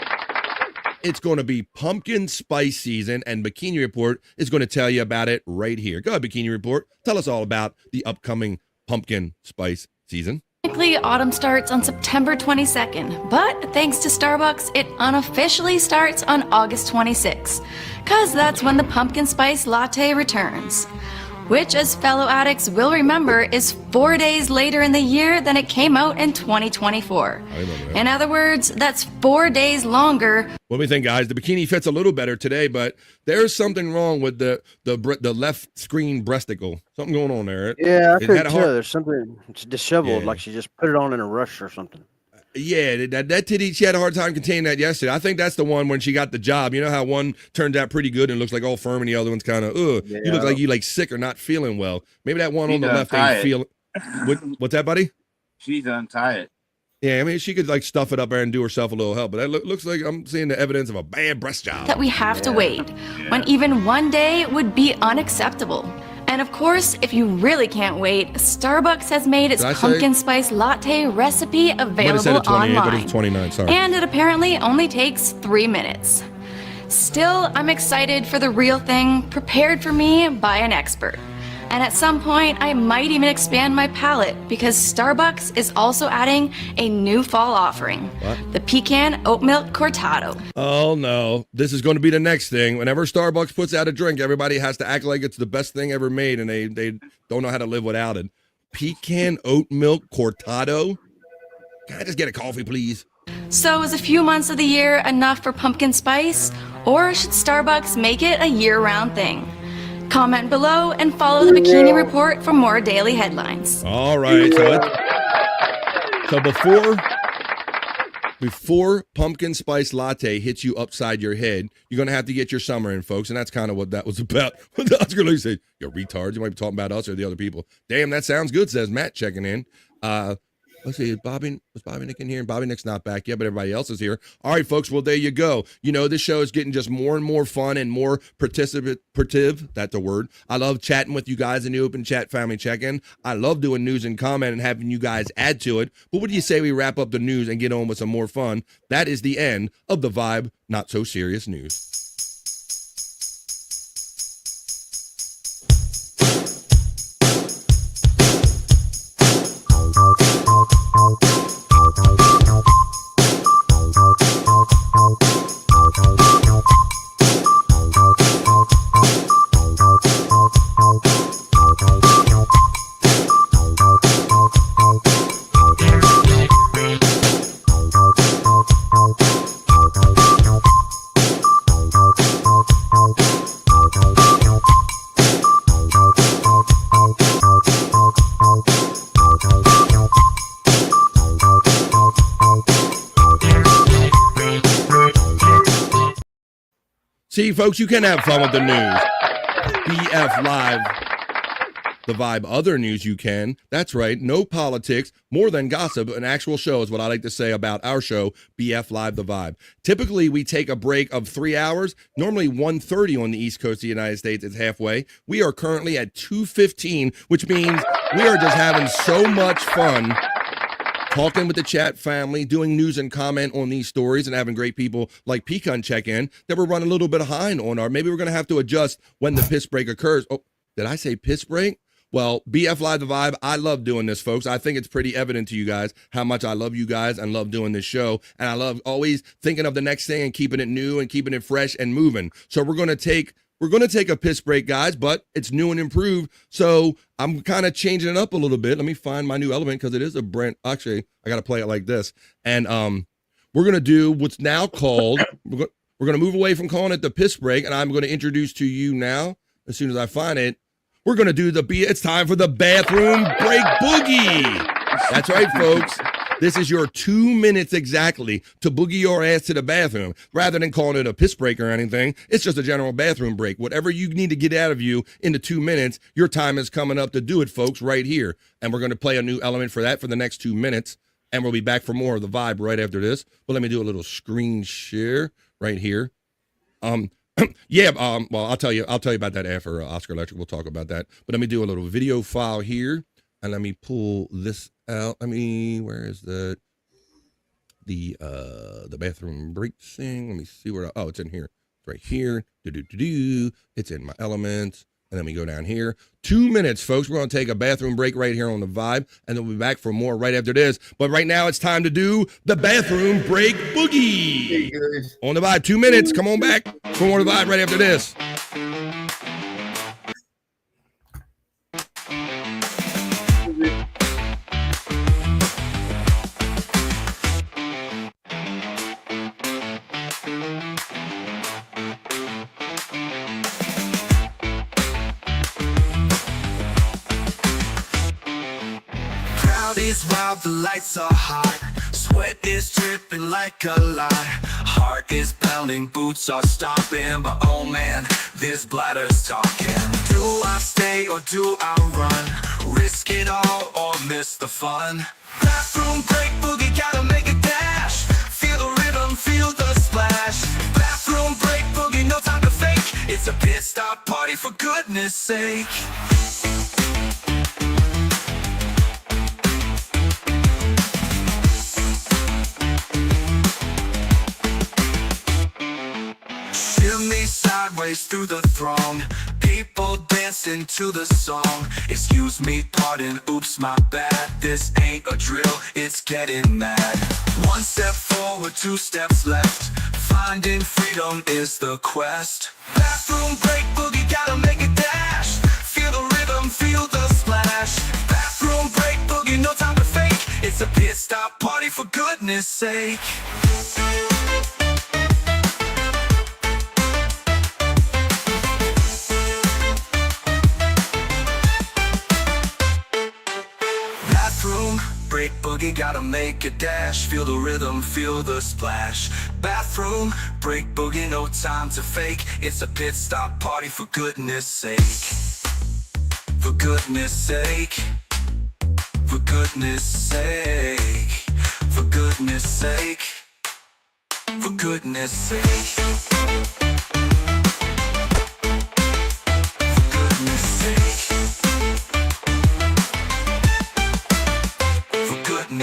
it's going to be pumpkin spice season, and Bikini Report is going to tell you about it right here. Go ahead, Bikini Report. Tell us all about the upcoming pumpkin spice season. Technically, autumn starts on September 22nd, but thanks to Starbucks, it unofficially starts on August 26th, because that's when the pumpkin spice latte returns. Which, as fellow addicts will remember, is 4 days later in the year than it came out in 2024. In other words, that's 4 days longer. What do we think, guys? The bikini fits a little better today, but there's something wrong with the left screen breasticle. Something going on there. Yeah, I could tell. There's something. It's disheveled, like she just put it on in a rush or something. Yeah, that titty, she had a hard time containing that yesterday. I think that's the one when she got the job. You know how one turned out pretty good and looks like all firm and the other one's kind of, Yeah. You look like you sick or not feeling well. Maybe that one on the left ain't feeling. What's that, buddy? She's untie it. Yeah, I mean, she could like stuff it up there and do herself a little help, but that looks like I'm seeing the evidence of a bad breast job. That we have to wait, when even one day would be unacceptable. And of course, if you really can't wait, Starbucks has made its pumpkin spice latte recipe available online. But it's 29, sorry. And it apparently only takes 3 minutes. Still, I'm excited for the real thing, prepared for me by an expert. And at some point, I might even expand my palette because Starbucks is also adding a new fall offering. What? The Pecan Oat Milk Cortado. Oh no, this is going to be the next thing. Whenever Starbucks puts out a drink, everybody has to act like it's the best thing ever made, and they don't know how to live without it. Pecan Oat Milk Cortado? Can I just get a coffee, please? So is a few months of the year enough for pumpkin spice? Or should Starbucks make it a year-round thing? Comment below and follow the Bikini Report for more daily headlines. All right. So before pumpkin spice latte hits you upside your head, you're going to have to get your summer in, folks. And that's kind of what that was about. I was going to say, you're retards. You might be talking about us or the other people. Damn, that sounds good, says Matt checking in. Let's see, was Bobby Nick in here? And Bobby Nick's not back yet, but everybody else is here. All right, folks, well, there you go. You know, this show is getting just more and more fun and more participative. That's a word. I love chatting with you guys in the Open Chat Family Check-In. I love doing news and comment and having you guys add to it. But what do you say we wrap up the news and get on with some more fun? That is the end of the Vibe Not So Serious News. See, folks, you can have fun with the news. BF Live, the Vibe. Other news you can. That's right. No politics, more than gossip. An actual show is what I like to say about our show, BF Live, the Vibe. Typically, we take a break of 3 hours. Normally 1:30 on the East Coast of the United States. It's halfway. We are currently at 2:15, which means we are just having so much fun talking with the chat family, doing news and comment on these stories, and having great people like Pecan check in that we're running a little bit behind on our. Maybe we're going to have to adjust when the piss break occurs. Oh, did I say piss break? Well, BF Live the Vibe, I love doing this, folks. I think it's pretty evident to you guys how much I love you guys and love doing this show. And I love always thinking of the next thing and keeping it new and keeping it fresh and moving. So we're going to take a piss break, guys, but it's new and improved. So I'm kind of changing it up a little bit. Let me find my new element because it is a brand. Actually, I got to play it like this. And we're going to do what's now called, we're going to move away from calling it the piss break. And I'm going to introduce to you now, as soon as I find it, we're going to do it's time for the bathroom break boogie. That's right, folks. This is your 2 minutes exactly to boogie your ass to the bathroom. Rather than calling it a piss break or anything, it's just a general bathroom break. Whatever you need to get out of you in the 2 minutes, your time is coming up to do it, folks, right here. And we're going to play a new element for that for the next 2 minutes. And we'll be back for more of the Vibe right after this. But let me do a little screen share right here. Well, I'll tell you about that after Oscar Electric. We'll talk about that. But let me do a little video file here. And let me pull this out. Where is the bathroom break thing? Let me see where. Oh, it's in here. It's right here. It's in my elements. And then we go down here. 2 minutes, folks. We're going to take a bathroom break right here on the Vibe. And then we'll be back for more right after this. But right now, it's time to do the bathroom break boogie. On the Vibe. 2 minutes. Come on back for more of the Vibe right after this. Wild, the lights are hot, sweat is dripping like a lie. Heart is pounding, boots are stomping, but oh man, this bladder's talking. Do I stay or do I run? Risk it all or miss the fun? Bathroom break boogie, gotta make a dash. Feel the rhythm, feel the splash. Bathroom break boogie, no time to fake. It's a pit stop party for goodness sake. Shimmy sideways through the throng, people dancing to the song. Excuse me, pardon, oops, my bad. This ain't a drill, it's getting mad. One step forward, two steps left. Finding freedom is the quest. Bathroom break boogie, gotta make a dash. Feel the rhythm, feel the splash. Bathroom break boogie, no time to fake. It's a pit stop party for goodness sake. Bathroom break boogie, gotta make a dash. Feel the rhythm, feel the splash. Bathroom break boogie, no time to fake. It's a pit stop party for goodness sake. For goodness sake. For goodness sake. For goodness sake. For goodness sake.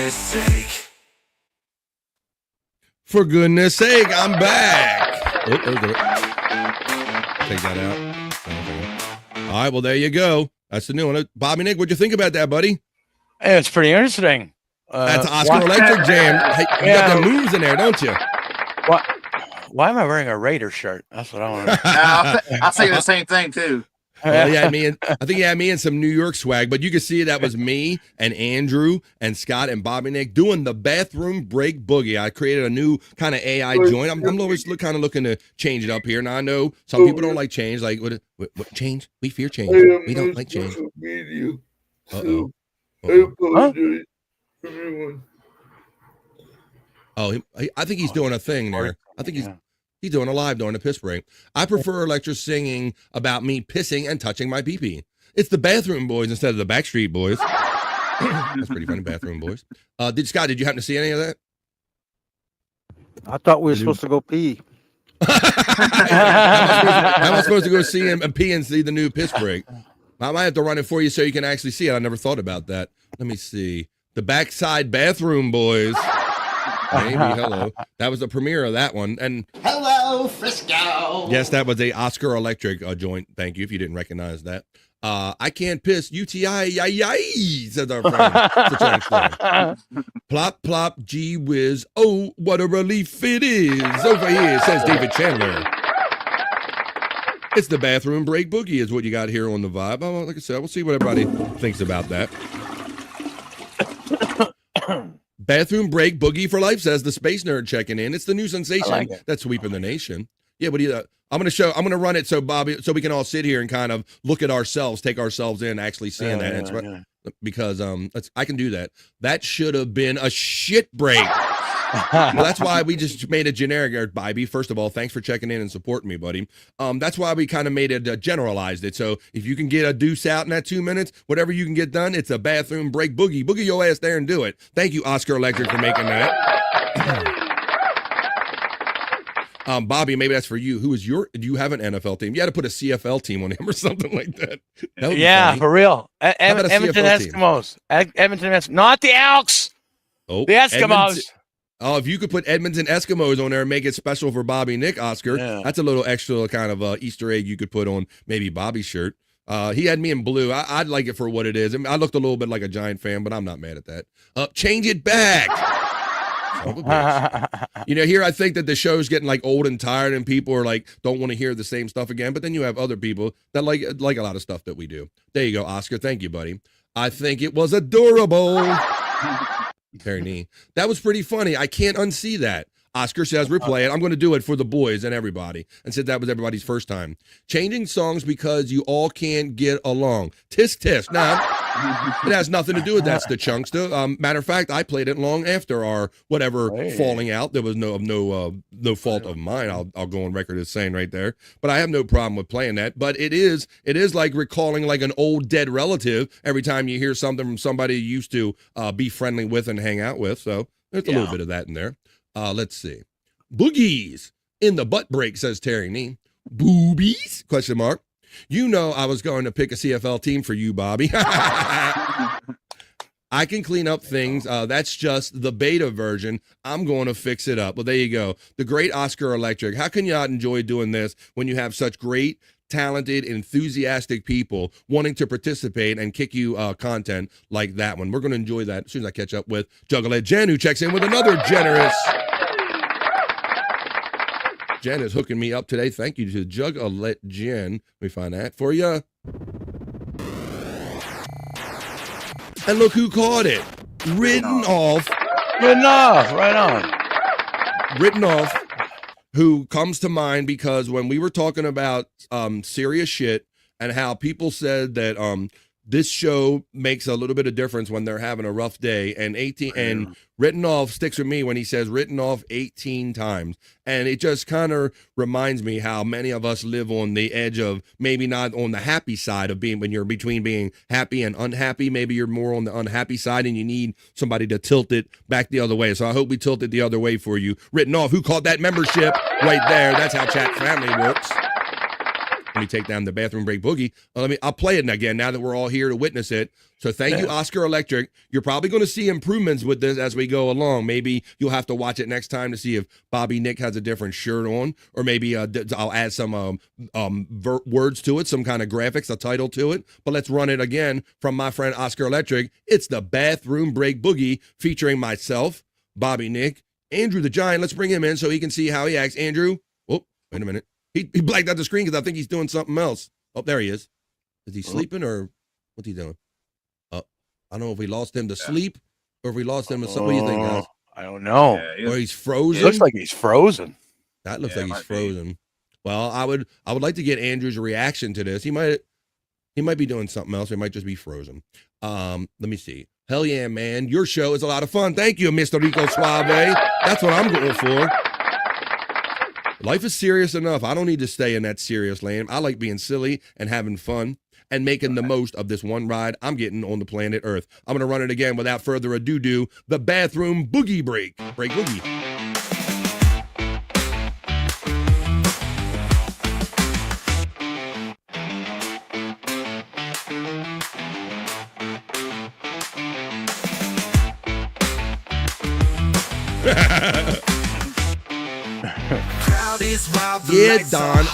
Sake. For goodness sake, I'm back. Oh, take that out. All right, well, there you go. That's the new one. Bobby Nick, what'd you think about that, buddy? Hey, it's pretty interesting. That's Oscar Electric Jam. Hey, you got the moves in there, don't you? Why am I wearing a Raider shirt? That's what I want to know. I'll say the same thing, too. Well, I think he had me in some New York swag, but you can see that was me and Andrew and Scott and Bobby Nick doing the bathroom break boogie. I created a new kind of AI joint. I'm always kind of looking to change it up here. Now I know some people don't like change. Like what change? We fear change. We don't like change. Uh-oh. I apologize, everyone. Oh, I think he's doing a thing there. I think he's doing a live during the piss break. I prefer Electra singing about me pissing and touching my pee-pee. It's the Bathroom Boys instead of the Backstreet Boys. That's pretty funny, Bathroom Boys. Scott, did you happen to see any of that? I thought we were supposed to go pee. How am I supposed to go see him and pee and see the new piss break? I might have to run it for you so you can actually see it. I never thought about that. Let me see. The Backside Bathroom Boys. Maybe, hello. That was the premiere of that one. And hello, Frisco. Yes, that was a Oscar Electric joint. Thank you if you didn't recognize that. I can't piss. UTI, yay, says our friend. Plop, plop, gee whiz. Oh, what a relief it is. Over here, says David Chandler. It's the bathroom break boogie is what you got here on the vibe. Oh, like I said, we'll see what everybody thinks about that. Bathroom break boogie for life, says the space nerd checking in. It's the new sensation that's sweeping the nation. Yeah, what do you? I'm gonna run it so Bobby, so we can all sit here and kind of look at ourselves, take ourselves in, actually seeing that. Because I can do that. That should have been a shit break. Well, that's why we just made it generic, Bobby. First of all, thanks for checking in and supporting me, buddy. That's why we kind of made it generalized it. So if you can get a deuce out in that 2 minutes, whatever you can get done, it's a bathroom break boogie. Boogie your ass there and do it. Thank you, Oscar Electric, for making that. Bobby, maybe that's for you. Do you have an NFL team? You had to put a CFL team on him or something like that. Yeah, for real. Edmonton Eskimos. Edmonton Eskimos. Not the Elks. Oh, the Eskimos. Oh, if you could put Edmonton Eskimos on there and make it special for Bobby Nick, Oscar, that's a little extra kind of Easter egg you could put on maybe Bobby's shirt. He had me in blue. I'd like it for what it is. I mean, I looked a little bit like a Giant fan, but I'm not mad at that. Change it back. You know, here I think that the show's getting like old and tired and people are like, don't want to hear the same stuff again. But then you have other people that like a lot of stuff that we do. There you go, Oscar. Thank you, buddy. I think it was adorable. Very neat. That was pretty funny. I can't unsee that. Oscar says, replay it. I'm going to do it for the boys and everybody. And said that was everybody's first time. Changing songs because you all can't get along. Tisk, tisk. Now, It has nothing to do with that's the chunkster. Matter of fact, I played it long after our whatever falling out. There was no fault of mine. I'll go on record as saying right there. But I have no problem with playing that. But it is like recalling like an old dead relative every time you hear something from somebody you used to be friendly with and hang out with. So there's a little bit of that in there. Let's see. Boogies in the butt break, says Terry Nee. Boobies? Question mark. You know I was going to pick a CFL team for you, Bobby. I can clean up things. That's just the beta version. I'm going to fix it up. Well, there you go. The great Oscar Electric. How can you not enjoy doing this when you have such great, talented, enthusiastic people wanting to participate and kick you content like that one? We're going to enjoy that as soon as I catch up with Juggalette Jen, who checks in with another generous... Jen is hooking me up today. Thank you to Juggalette Jen. Let me find that for you. And look who caught it. Written off. Right on. Written off, who comes to mind because when we were talking about serious shit and how people said that this show makes a little bit of difference when they're having a rough day, and written off sticks with me when he says written off 18 times. And it just kind of reminds me how many of us live on the edge of maybe not on the happy side of being, when you're between being happy and unhappy, maybe you're more on the unhappy side and you need somebody to tilt it back the other way. So I hope we tilt it the other way for you. Written off, who called that membership right there? That's how Chat Family works. Let me take down the bathroom break boogie. I'll play it again now that we're all here to witness it. So thank you, Oscar Electric. You're probably going to see improvements with this as we go along. Maybe you'll have to watch it next time to see if Bobby Nick has a different shirt on, or maybe I'll add some words to it, some kind of graphics, a title to it. But let's run it again from my friend Oscar Electric. It's the bathroom break boogie featuring myself, Bobby Nick, Andrew the Giant. Let's bring him in so he can see how he acts. Andrew, oh, wait a minute. He blanked out the screen because I think he's doing something else. Oh, there he is. Is he sleeping or what's he doing? I don't know if we lost him to sleep or if we lost him to something. What do you think, guys? I don't know. Or he's frozen. It looks like he's frozen. That looks like he's frozen. Well, I would like to get Andrew's reaction to this. He might be doing something else. Or he might just be frozen. Let me see. Hell yeah, man. Your show is a lot of fun. Thank you, Mr. Rico Suave. That's what I'm going for. Life is serious enough. I don't need to stay in that serious lane. I like being silly and having fun and making the most of this one ride I'm getting on the planet Earth. I'm going to run it again without further ado. The bathroom boogie break. Break boogie. Yeah, Don.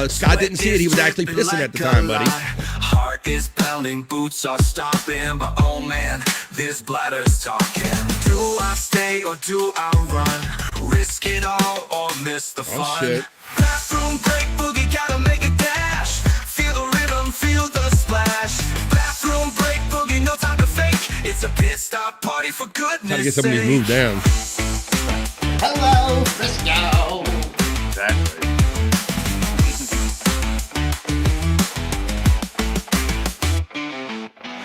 Scott didn't see it. He was actually pissing at the time, buddy. Heart is pounding, boots are stopping, but oh man, this bladder's talking. Do I stay or do I run? Risk it all or miss the fun? Shit. Bathroom break boogie, gotta make a dash. Feel the rhythm, feel the splash. Bathroom break boogie, no time to fake. It's a pit stop party for goodness Gotta get some of these moves down. Hello, Frisco. Exactly.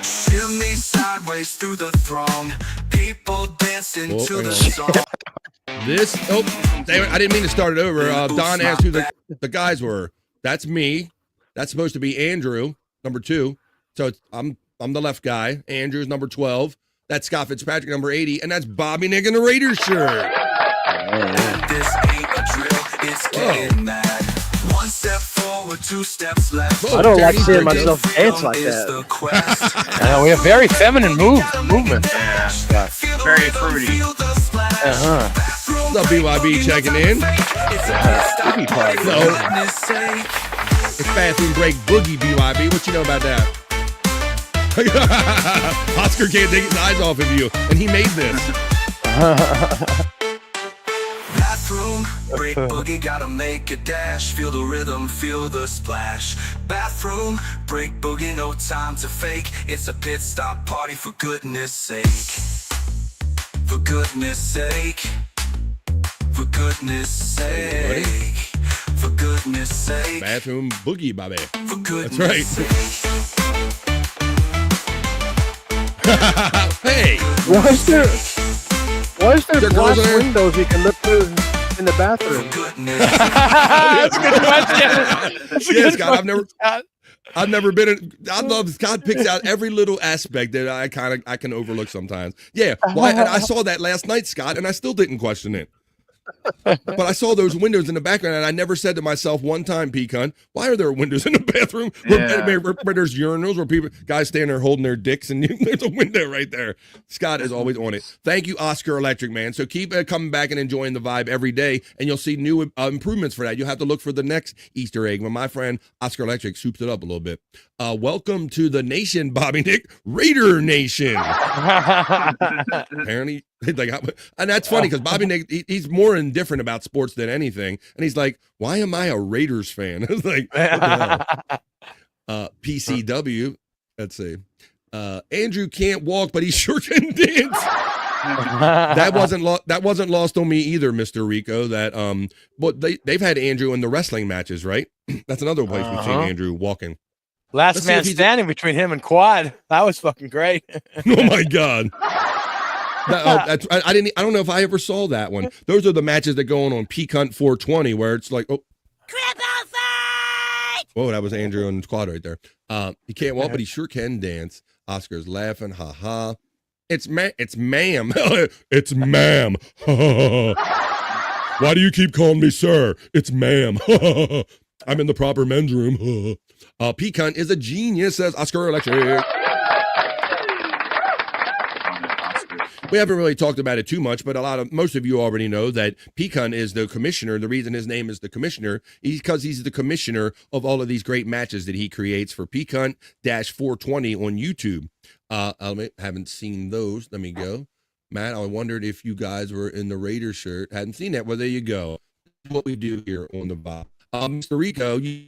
Shimmy sideways through the throng. People dancing to the song. This, damn it, I didn't mean to start it over. Don asked who the guys were. That's me. That's supposed to be Andrew, number 2. So I'm the left guy. Andrew's number 12. That's Scott Fitzpatrick, number 80. And that's Bobby Nick in the Raiders shirt. This ain't a drill, it's getting mad. One step forward, 2 steps left. I don't like seeing myself dance like that. I know, we have very feminine movement. Yeah. Very fruity. What's up, BYB checking in? Boogie party. So, it's bathroom break boogie, BYB. What you know about that? Oscar can't take his eyes off of you, and he made this. Bathroom break boogie, gotta make a dash. Feel the rhythm, feel the splash. Bathroom break boogie, no time to fake. It's a pit stop party for goodness sake. For goodness sake. For goodness sake. For goodness sake. Bathroom boogie, Bobby. For goodness That's right. sake. Hey, Why is there There glass girls in there? windows you can look through in the bathroom? That's a good question. That's a yeah, good Scott. question, Scott. I've never been in. I love Scott picks out every little aspect that I can overlook sometimes. Yeah, why? And I saw that last night, Scott, and I still didn't question it. But I saw those windows in the background, and I never said to myself one time, Pecan, why are there windows in the bathroom where there's urinals where guys stand there holding their dicks, and there's a window right there. Scott is always on it. Thank you, Oscar Electric, man. So keep coming back and enjoying the vibe every day, and you'll see new improvements for that. You'll have to look for the next Easter egg when my friend Oscar Electric soups it up a little bit. Welcome to the nation, Bobby Nick, Raider Nation. Apparently, and that's funny because Bobby Nick, he's more indifferent about sports than anything, and he's like, "Why am I a Raiders fan?" I was like, PCW. Let's see. Andrew can't walk, but he sure can dance. that wasn't lost on me either, Mr. Rico. That but they've had Andrew in the wrestling matches, right? That's another place we've seen Andrew walking. Last man standing between him and Quad. That was fucking great. Oh my god. I don't know if I ever saw that one. Those are the matches that go on Pecan 420 where it's like, oh, whoa, that was Andrew and Squad right there. He can't walk, but he sure can dance. Oscar's laughing, ha. It's ma'am. It's ma'am. Why do you keep calling me sir? It's ma'am. I'm in the proper men's room. Pecan is a genius, says Oscar Electric. We haven't really talked about it too much, but most of you already know that Pecan is the commissioner. The reason his name is the commissioner is because he's the commissioner of all of these great matches that he creates for Pecan-420 on YouTube. I haven't seen those. Let me go. Matt, I wondered if you guys were in the Raider shirt. Hadn't seen that. Well, there you go. What we do here on the VOD. Mr. Rico, you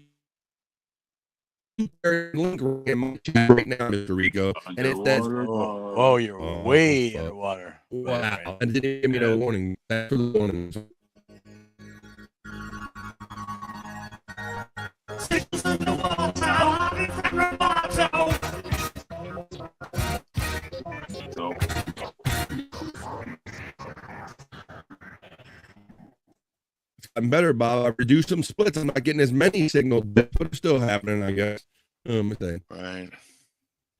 link in my chat right now, Mr. Rico, and it says, "Oh, you're way underwater." Wow! Right. And didn't give me no warning. Thanks for the warning. I'm better, Bob. I reduced some splits. I'm not getting as many signals, but it's still happening, I guess. Right.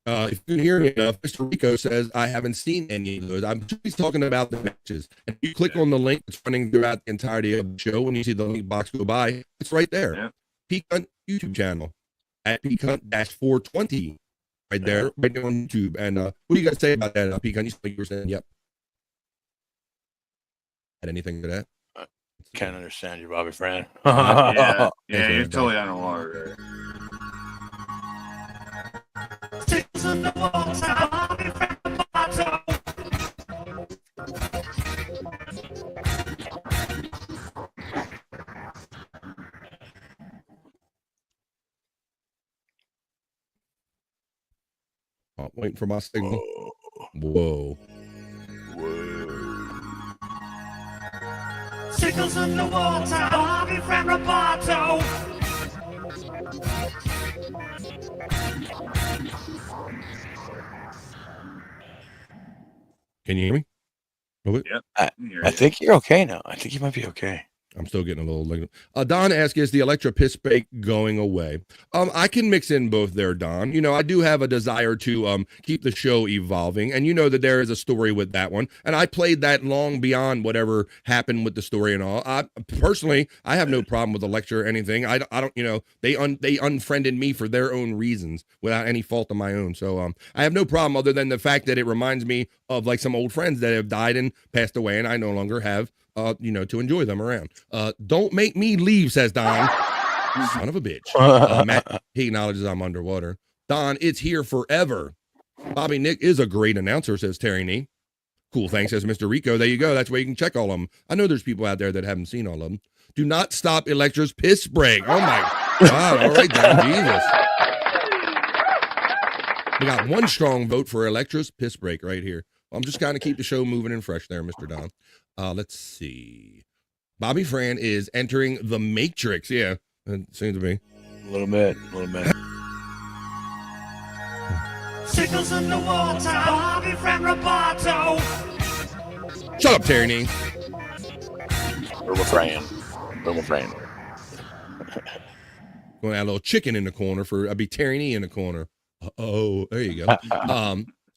If you can hear me enough, Mr. Rico says, I haven't seen any of those. I'm just talking about the matches. And if you click on the link that's running throughout the entirety of the show, when you see the link box go by, it's right there. Yeah. Pecan YouTube channel at Pecan-420. Right there, right there on YouTube. And what do you guys say about that, Pecan? You were saying, yep. Had anything to that? Can't understand you, Bobby Fran. yeah, you're totally underwater. Waiting for my signal. Whoa. Signals in the water, Bobby Fran Roboto. Can you hear me? Yep. I think you're okay now. I think you might be okay. I'm still getting a little. Don asks, is the Electra piss break going away? I can mix in both there, Don. You know, I do have a desire to keep the show evolving, and you know that there is a story with that one, and I played that long beyond whatever happened with the story and all. I personally have no problem with Electra or anything. I don't, you know, they unfriended me for their own reasons without any fault of my own. So I have no problem other than the fact that it reminds me of like some old friends that have died and passed away, and I no longer have. To enjoy them around. Don't make me leave, says Don. Son of a bitch. Matt, he acknowledges I'm underwater. Don, it's here forever. Bobby Nick is a great announcer, says Terry Nee. Cool, thanks, says Mr. Rico. There you go. That's where you can check all of them. I know there's people out there that haven't seen all of them. Do not stop Electra's piss break. Oh my God. All right, Don. Jesus. We got one strong vote for Electra's piss break right here. I'm just kind of keep the show moving and fresh there, Mr. Don. Let's see. Bobby Fran is entering the Matrix. Yeah, it seems to be. A little bit. Sickles in the water, Bobby Frank Roboto. Shut up, Tierney. Refrain. Going to add a little chicken in the corner for, I'd be Tierney in the corner. Oh, there you go.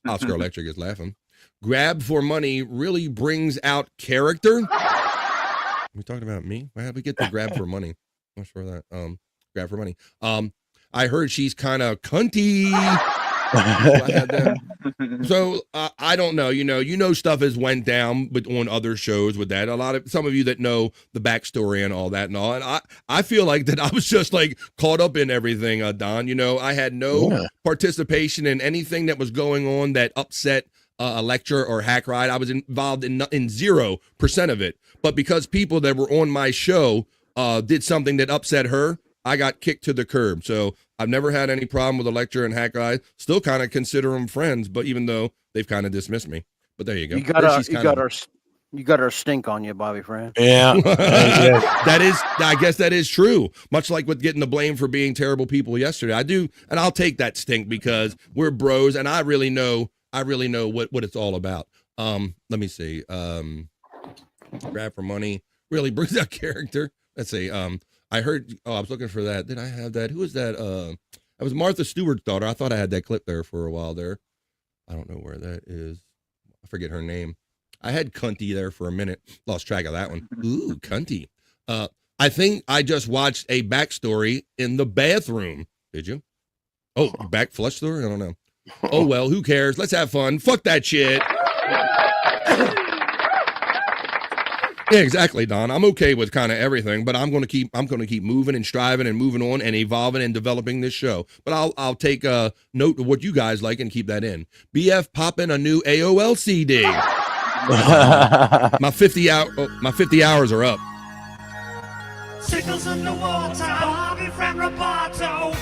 Oscar Electric is laughing. Grab for money really brings out character. Are we talking about me? Why did we get the grab for money? I'm not sure of that. Grab for money. I heard she's kind of cunty. I had that. So I don't know. You know, stuff has went down on other shows with that. Some of you that know the backstory and all that and all. And I feel like that I was just like caught up in everything, Don. You know, I had no participation in anything that was going on that upset a lecture or hack ride. I was involved in 0% of it. But because people that were on my show did something that upset her, I got kicked to the curb. So I've never had any problem with a lecture and hack ride. Still kind of consider them friends, but even though they've kind of dismissed me. But there you go. You got our stink on you, Bobby Frank. Yeah. I guess that is true. Much like with getting the blame for being terrible people yesterday. I do, and I'll take that stink because we're bros and I really know what it's all about. Let me see. Grab for money really brings out character. Let's see. I heard, I was looking for that. Did I have that? Who was that? That was Martha Stewart's daughter. I thought I had that clip there for a while there. I don't know where that is. I forget her name. I had Cunty there for a minute. Lost track of that one. Ooh, Cunty. I think I just watched a backstory in the bathroom. Did you? Oh, back flush story? I don't know. Oh, well, who cares? Let's have fun. Fuck that shit. Yeah, exactly, Don. I'm okay with kind of everything, but I'm going to keep moving and striving and moving on and evolving and developing this show. But I'll take a note of what you guys like and keep that in. BF popping a new AOL CD. My 50 hours are up. Sickles in the water, Bobby Frank Roboto.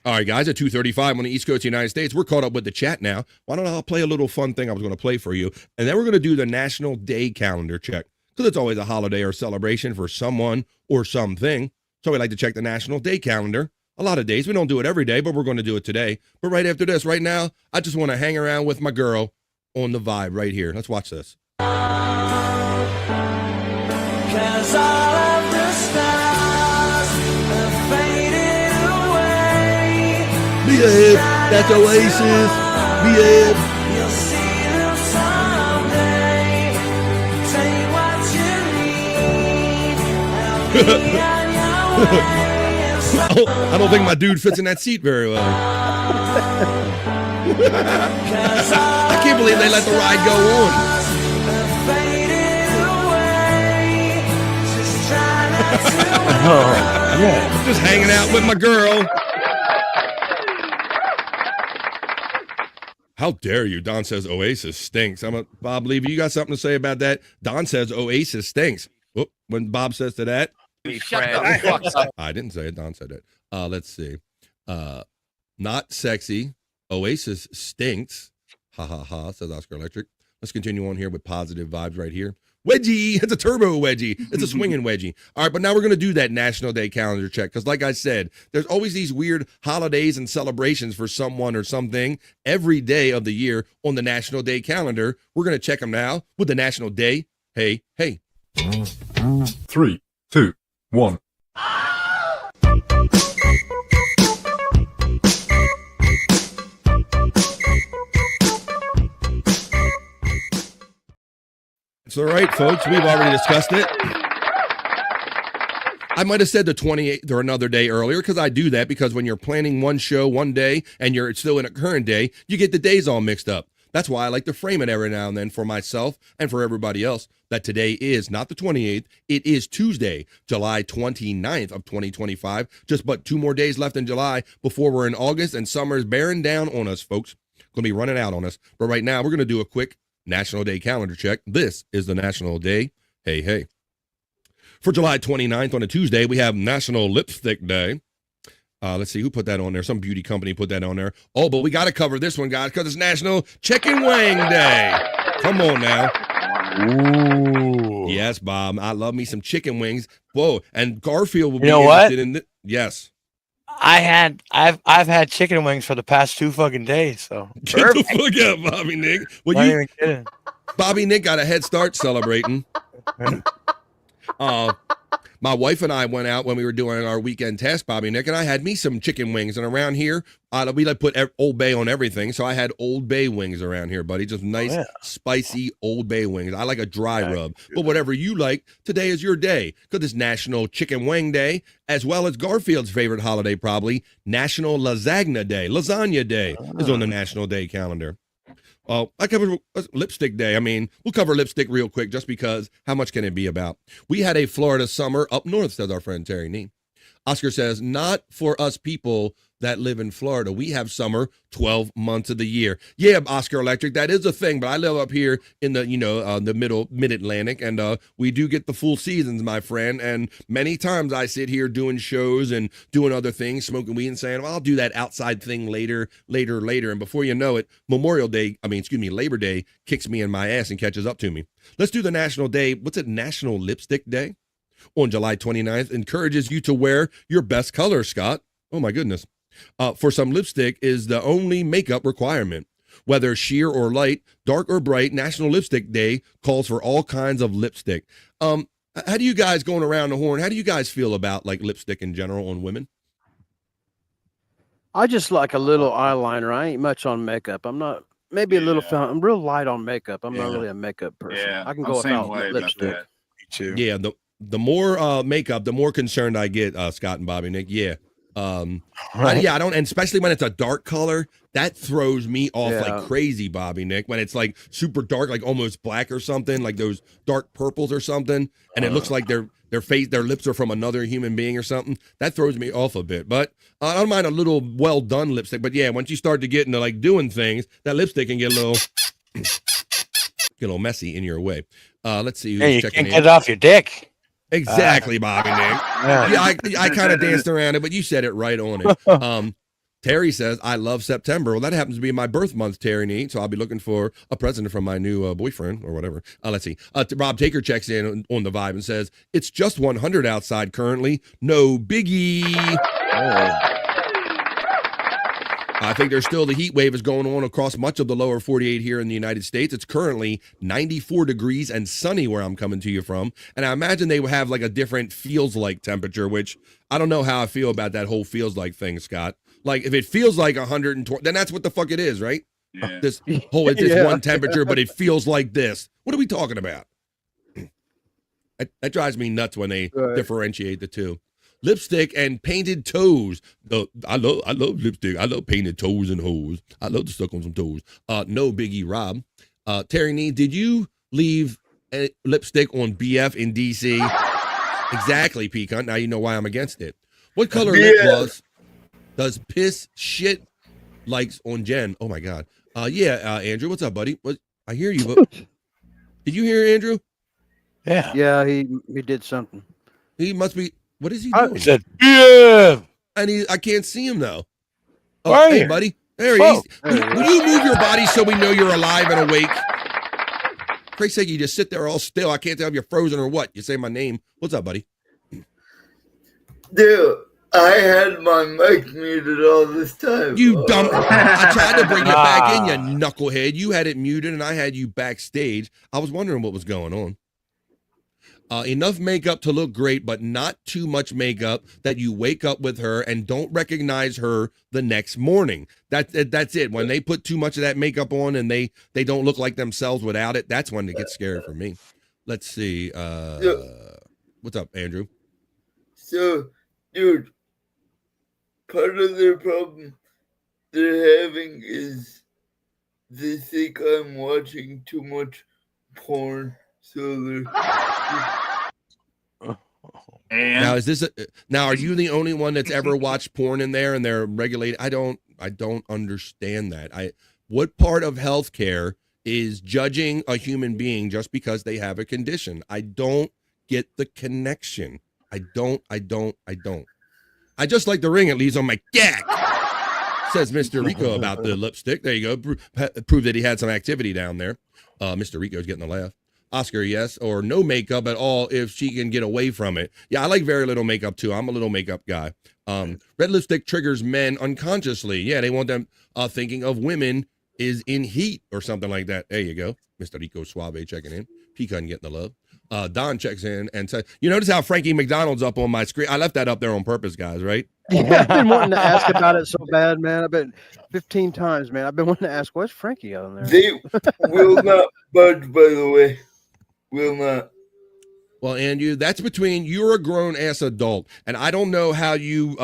All right, guys, at 2:35 on the East Coast of the United States, we're caught up with the chat now. Why don't I play a little fun thing I was going to play for you, and then we're going to do the National Day Calendar check, because it's always a holiday or celebration for someone or something. So we like to check the National Day Calendar. A lot of days. We don't do it every day, but we're going to do it today. But right after this, right now, I just want to hang around with my girl on the vibe right here. Let's watch this. 'Cause all of the stars have faded away. Behave. That's Oasis. Behave. You'll see them someday. Take what you need. Help me on your way. I don't think my dude fits in that seat very well. I can't believe they let the ride go on. Oh, yeah. Just hanging out with my girl. How dare you? Don says Oasis stinks. Bob Levy, you got something to say about that? Don says Oasis stinks. Whoop, when Bob says to that. Shut the fuck up. I didn't say it. Don said it. Let's see. Not sexy. Oasis stinks. Ha ha ha, says Oscar Electric. Let's continue on here with positive vibes right here. Wedgie. It's a turbo wedgie. It's a swinging wedgie. All right, but now we're going to do that National Day calendar check because like I said, there's always these weird holidays and celebrations for someone or something every day of the year on the National Day calendar. We're going to check them now with the National Day. Hey, hey. 3, 2, 1. It's all right, folks. We've already discussed it. I might have said the 28th or another day earlier because I do that because when you're planning one show one day and you're still in a current day, you get the days all mixed up. That's why I like to frame it every now and then for myself and for everybody else that today is not the 28th. It is Tuesday, July 29th of 2025. Just but 2 more days left in July before we're in August and summer's bearing down on us, folks. Going to be running out on us. But right now, we're going to do a quick National Day calendar check. This is the National Day. Hey, hey. For July 29th on a Tuesday, we have National Lipstick Day. Let's see who put that on there. Some beauty company put that on there. Oh, but we got to cover this one, guys, because it's National Chicken Wing Day. Come on now. Ooh. Yes, Bob. I love me some chicken wings. Whoa. And Garfield will be interested in Yes. I've had chicken wings for the past 2 fucking days. So get the fuck out, Bobby Nick. Well, Not even kidding. Bobby Nick got a head start celebrating. My wife and I went out when we were doing our weekend test, Bobby Nick, and I had me some chicken wings. And around here, we like put Old Bay on everything, so I had Old Bay wings around here, buddy. Just nice, spicy Old Bay wings. I like a dry rub, but whatever you like, today is your day. Because it's National Chicken Wing Day, as well as Garfield's favorite holiday, probably National Lasagna Day. Lasagna Day is on the National Day calendar. I covered lipstick day. I mean, we'll cover lipstick real quick just because how much can it be about? We had a Florida summer up north, says our friend Terry Nee. Oscar says, not for us people that live in Florida. We have summer 12 months of the year. Yeah, Oscar Electric, that is a thing, but I live up here in the, the mid-Atlantic, and we do get the full seasons, my friend, and many times I sit here doing shows and doing other things, smoking weed and saying, well, I'll do that outside thing later, and before you know it, Labor Day kicks me in my ass and catches up to me. Let's do the National Day. What's it, National Lipstick Day? On July 29th, encourages you to wear your best color, Scott. Oh, my goodness. For some, lipstick is the only makeup requirement. Whether sheer or light, dark or bright, National Lipstick Day calls for all kinds of lipstick. How do you guys, going around the horn, how do you guys feel about like lipstick in general on women? I just like a little eyeliner. I ain't much on makeup. I'm not, maybe a little, I'm real light on makeup. I'm not really a makeup person. Yeah, I can go without lipstick. Me too. Yeah, the more makeup, the more concerned I get, Scott and Bobby Nick. Yeah. I don't, and especially when it's a dark color, that throws me off like crazy, Bobby Nick. When it's like super dark, like almost black or something, like those dark purples or something, and it looks like their lips are from another human being or something, that throws me off a bit. But I don't mind a little well done lipstick. But yeah, once you start to get into like doing things, that lipstick can get a little messy in your way. Let's see who's checking in. Get it off your dick. Exactly, Bobby Nick. Yeah, I kind of danced around it, but you said it right on it. Terry says, I love September. Well, that happens to be my birth month, Terry Nee, so I'll be looking for a present from my new boyfriend or whatever. Let's see. Rob Taker checks in on the vibe and says, it's just 100 outside currently. No biggie. I think there's still the heat wave is going on across much of the lower 48 here in the United States. It's currently 94 degrees and sunny where I'm coming to you from. And I imagine they will have like a different feels like temperature, which I don't know how I feel about that whole feels like thing, Scott. Like if it feels like 120, then that's what the fuck it is, right? Yeah. This whole, it's this one temperature, but it feels like this. What are we talking about? That drives me nuts when they differentiate the two. Lipstick and painted toes. I love lipstick. I love painted toes and hoes. I love to suck on some toes. No biggie, Rob. Terry Nee, did you leave a lipstick on BF in DC? Exactly, Peacunt. Now you know why I'm against it. What color lip gloss does piss shit likes on Jen? Oh my God. Andrew, what's up, buddy? I hear you, but did you hear Andrew? Yeah, he did something. He must be. What is he doing? He said, yeah. And I can't see him though. Oh, hey, buddy. There he is. Will you move your body so we know you're alive and awake? Christ's sake, you just sit there all still. I can't tell if you're frozen or what. You say my name. What's up, buddy? Dude, I had my mic muted all this time. You dumb. I tried to bring you back in, you knucklehead. You had it muted and I had you backstage. I was wondering what was going on. Enough makeup to look great, but not too much makeup that you wake up with her and don't recognize her the next morning. That's it. When they put too much of that makeup on and they don't look like themselves without it, that's when it gets scary for me. Let's see. What's up, Andrew? So, dude, part of their problem they're having is they think I'm watching too much porn. So they're... And now now are you the only one that's ever watched porn in there and they're regulated? I don't understand that. What part of healthcare is judging a human being just because they have a condition? I don't get the connection. I don't. I just like the ring it leaves on my gag. Says Mr. Rico about the lipstick. There you go. Prove that he had some activity down there. Mr. Rico's getting a laugh. Oscar, yes, or no makeup at all if she can get away from it. Yeah, I like very little makeup too. I'm a little makeup guy. Red lipstick triggers men unconsciously. Yeah, they want them thinking of women is in heat or something like that. There you go. Mr. Rico Suave checking in. Pecan getting the love. Don checks in and says, you notice how Frankie McDonald's up on my screen? I left that up there on purpose, guys, right? Yeah, I've been wanting to ask about it so bad, man. I've been 15 times, man. I've been wanting to ask, where's Frankie on there? They will not budge, by the way. Will not. Well, Andrew, that's between you're a grown ass adult, and I don't know how you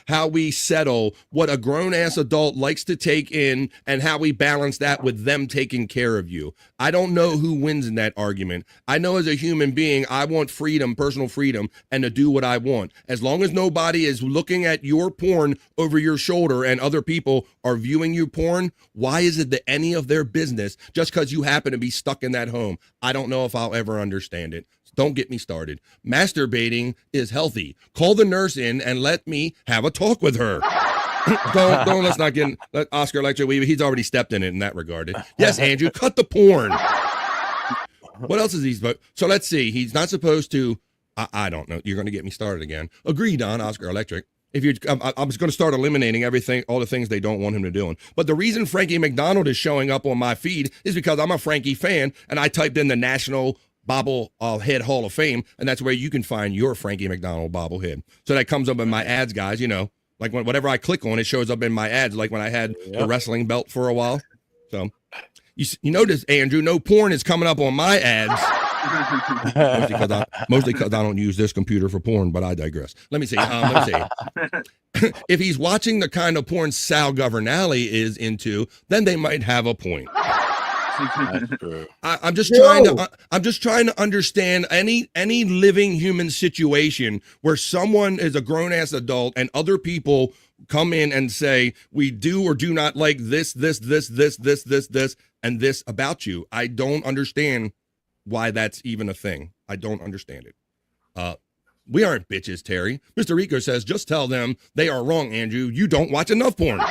how we settle what a grown ass adult likes to take in and how we balance that with them taking care of you. I don't know who wins in that argument. I know as a human being, I want freedom, personal freedom, and to do what I want. As long as nobody is looking at your porn over your shoulder and other people are viewing you porn, why is it that any of their business just because you happen to be stuck in that home? I don't know if I'll ever understand it. Don't get me started. Masturbating is healthy. Call the nurse in and let me have a talk with her. Let's not get let Oscar lecture. He's already stepped in it in that regard. Yes, Andrew, cut the porn. What else is he? So let's see. He's not supposed to. I don't know. You're going to get me started again. Agreed on Oscar Electric. If you're, I'm just going to start eliminating everything, all the things they don't want him to do. But the reason Frankie McDonald is showing up on my feed is because I'm a Frankie fan, and I typed in the National Bobblehead Hall of Fame, and that's where you can find your Frankie McDonald bobblehead. So that comes up in my ads, guys. You know, like whatever I click on, it shows up in my ads. Like when I had the wrestling belt for a while. So you notice, Andrew, no porn is coming up on my ads. Mostly because I don't use this computer for porn, but I digress. Let me see. If he's watching the kind of porn Sal Governale is into, then they might have a point. I'm just trying to understand any living human situation where someone is a grown ass adult and other people come in and say we do or do not like this, and this about you. I don't understand why that's even a thing. I don't understand it. We aren't bitches, Terry. Mr. Rico says, just tell them they are wrong, Andrew. You don't watch enough porn.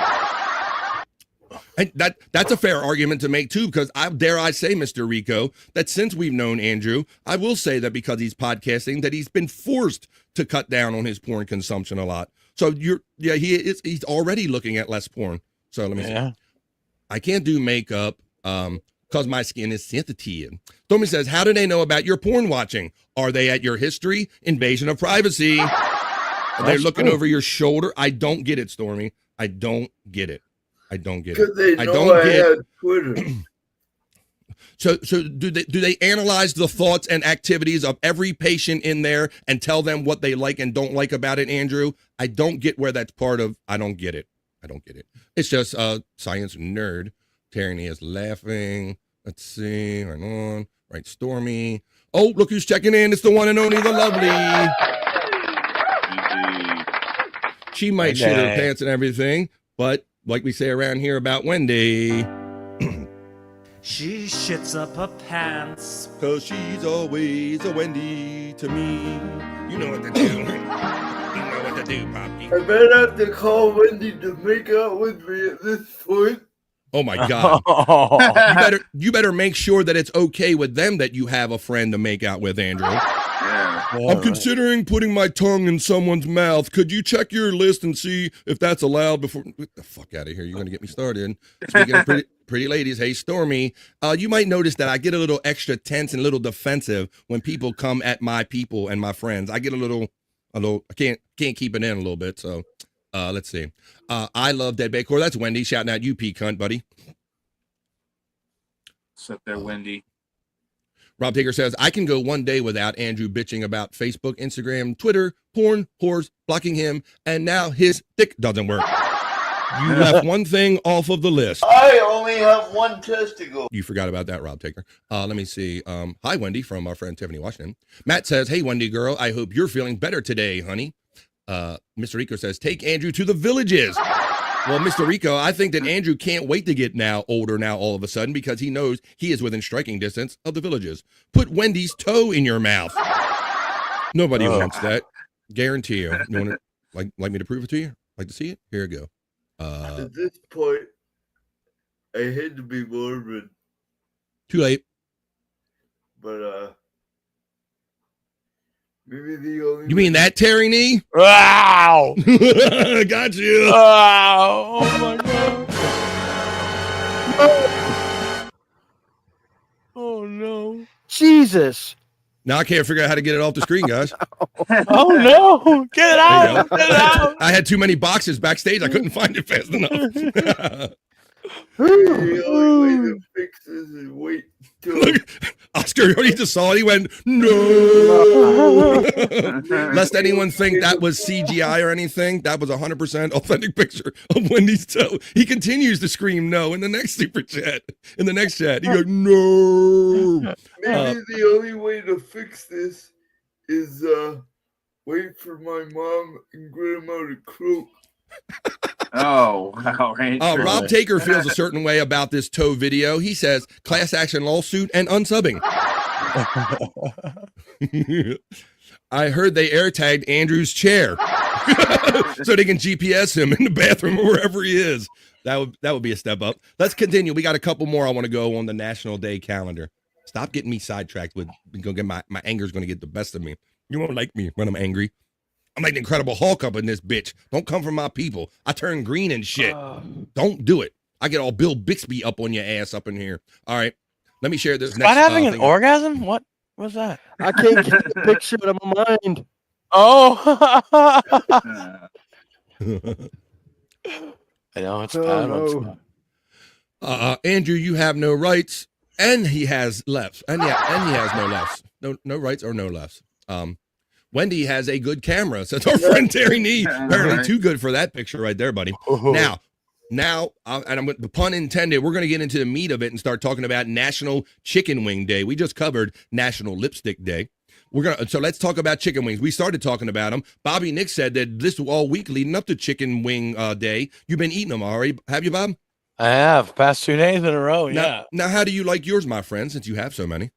And that's a fair argument to make too, because I say, Mr. Rico, that since we've known Andrew, I will say that because he's podcasting, that he's been forced to cut down on his porn consumption a lot. So he's already looking at less porn. So let me see. I can't do makeup because my skin is sensitive. Stormy says, how do they know about your porn watching? Are they at your history? Invasion of privacy. Are they looking over your shoulder? I don't get it, Stormy. I don't get it. I don't get it. Because they know I had Twitter. So do they analyze the thoughts and activities of every patient in there and tell them what they like and don't like about it, Andrew? I don't get where that's part of. I don't get it. It's just science nerd. Tyranny is laughing. Let's see. Right, Stormy. Oh, look who's checking in. It's the one and only, the lovely. She might shit her pants and everything, but like we say around here about Wendy, she shits up her pants. Cause she's always a Wendy to me. You know what to do. You know what to do, Poppy. I better have to call Wendy to make out with me at this point. Oh my God. You better make sure that it's okay with them that you have a friend to make out with, Andrew. I'm considering putting my tongue in someone's mouth. Could you check your list and see if that's allowed before? Get the fuck out of here. You're going to get me started. Speaking of pretty ladies, hey, Stormy, you might notice that I get a little extra tense and a little defensive when people come at my people and my friends. I get a little, I can't keep it in a little bit. So let's see. I love Dead Bakor. That's Wendy shouting out you, P cunt, buddy. Sit there, Wendy. Rob Taker says, I can go one day without Andrew bitching about Facebook, Instagram, Twitter, porn, whores, blocking him, and now his dick doesn't work. You left one thing off of the list. I only have one testicle. You forgot about that, Rob Taker. Let me see. Hi, Wendy, from our friend Tiffany Washington. Matt says, hey, Wendy girl, I hope you're feeling better today, honey. Mr. Rico says, take Andrew to the Villages. Well, Mr. Rico, I think that Andrew can't wait to get older all of a sudden because he knows he is within striking distance of the Villages. Put Wendy's toe in your mouth. Nobody wants that. Guarantee you. You want to like me to prove it to you? Like to see it? Here you go. At this point, I hate to be morbid. Too late. but maybe the only. You mean that Terry knee? Wow! Got you. Oh my god! Oh no! Jesus! Now I can't figure out how to get it off the screen, guys. Oh no! Get it out! Get it out! I had too many boxes backstage. I couldn't find it fast enough. The only way to fix this is wait till. Look, Oscar already just saw it. He went, no. Lest anyone think that was CGI or anything, that was 100% authentic picture of Wendy's toe. He continues to scream no in the next super chat. In the next chat, he goes, no. Maybe the only way to fix this is wait for my mom and grandma to croak. Oh, wow. Rob Taker feels a certain way about this toe video. He says, class action lawsuit and unsubbing. I heard they air tagged Andrew's chair so they can GPS him in the bathroom or wherever he is. That would be a step up. Let's continue. We got a couple more I want to go on the National Day calendar. Stop getting me sidetracked with my anger's going to get the best of me. You won't like me when I'm angry. I'm like the Incredible Hulk up in this bitch. Don't come from my people. I turn green and shit. Don't do it. I get all Bill Bixby up on your ass up in here. All right. Let me share this next. Not having an orgasm? What was that? I can't get the picture out of my mind. Oh. I know it's bad. No. Andrew, you have no rights, and he has lefts, and he has no lefts. No rights or no lefts. Wendy has a good camera, says our friend Terry Nee. Apparently too good for that picture right there, buddy. Now, and I'm the pun intended, we're going to get into the meat of it and start talking about National Chicken Wing Day. We just covered National Lipstick Day. So let's talk about chicken wings. We started talking about them. Bobby Nick said that this all week leading up to Chicken Wing Day, you've been eating them already. Have you, Bob? I have. Past 2 days in a row, yeah. Now, how do you like yours, my friend, since you have so many?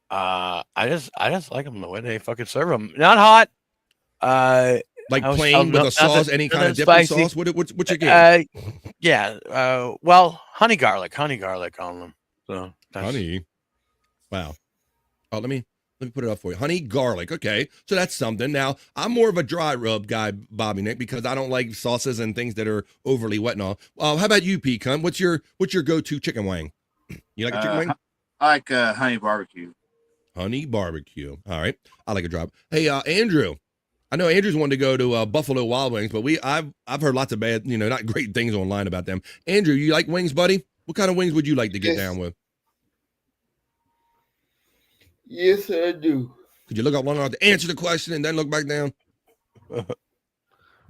I just like them the way they fucking serve them. Not hot. Like plain with a sauce, any kind of dipping sauce. What you get? Yeah. Well, honey garlic on them. So honey. Wow. Oh, let me put it up for you. Honey garlic. Okay, so that's something. Now I'm more of a dry rub guy, Bobby Nick, because I don't like sauces and things that are overly wet and all. How about you, P. Cunt? What's your go-to chicken wing? You like a chicken wing? I like honey barbecue. Honey barbecue. All right. I like a drop. Hey, Andrew. I know Andrew's wanted to go to Buffalo Wild Wings, but I've heard lots of bad, not great things online about them. Andrew, you like wings, buddy? What kind of wings would you like to get down with? Yes, I do. Could you look up long enough to answer the question and then look back down? I'm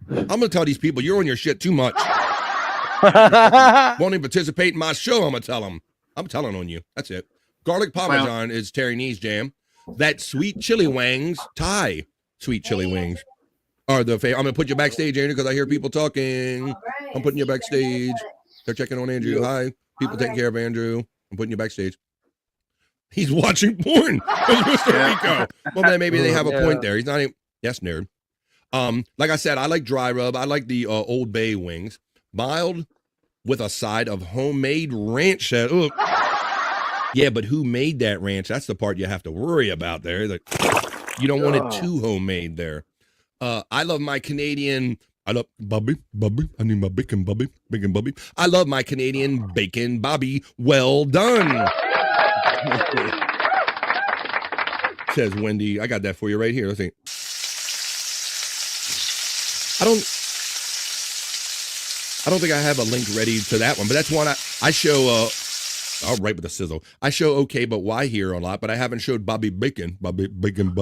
going to tell these people you're on your shit too much. Won't even participate in my show, I'm going to tell them. I'm telling on you. That's it. Garlic Parmesan is Terry Nee's jam. That sweet chili wings, Thai sweet chili wings are the favorite. I'm going to put you backstage, Andrew, because I hear people talking. I'm putting you backstage. They're checking on Andrew. Hi. People taking care of Andrew. I'm putting you backstage. He's watching porn. Mr. Rico. Well, then maybe they have a point there. He's not even. Yes, nerd. Like I said, I like dry rub. I like the Old Bay wings. Mild with a side of homemade ranch. Yeah, but who made that ranch? That's the part you have to worry about there. You don't want it too homemade there. I love my Canadian. I love Bobby. I need my bacon, Bobby. I love my Canadian bacon, Bobby. Well done. Says Wendy. I got that for you right here. Let's see. I don't think I have a link ready to that one, but that's one I show. I'll write with a sizzle. I show Okay But Why here a lot, but I haven't showed Bobby Bacon. Bobby Bacon.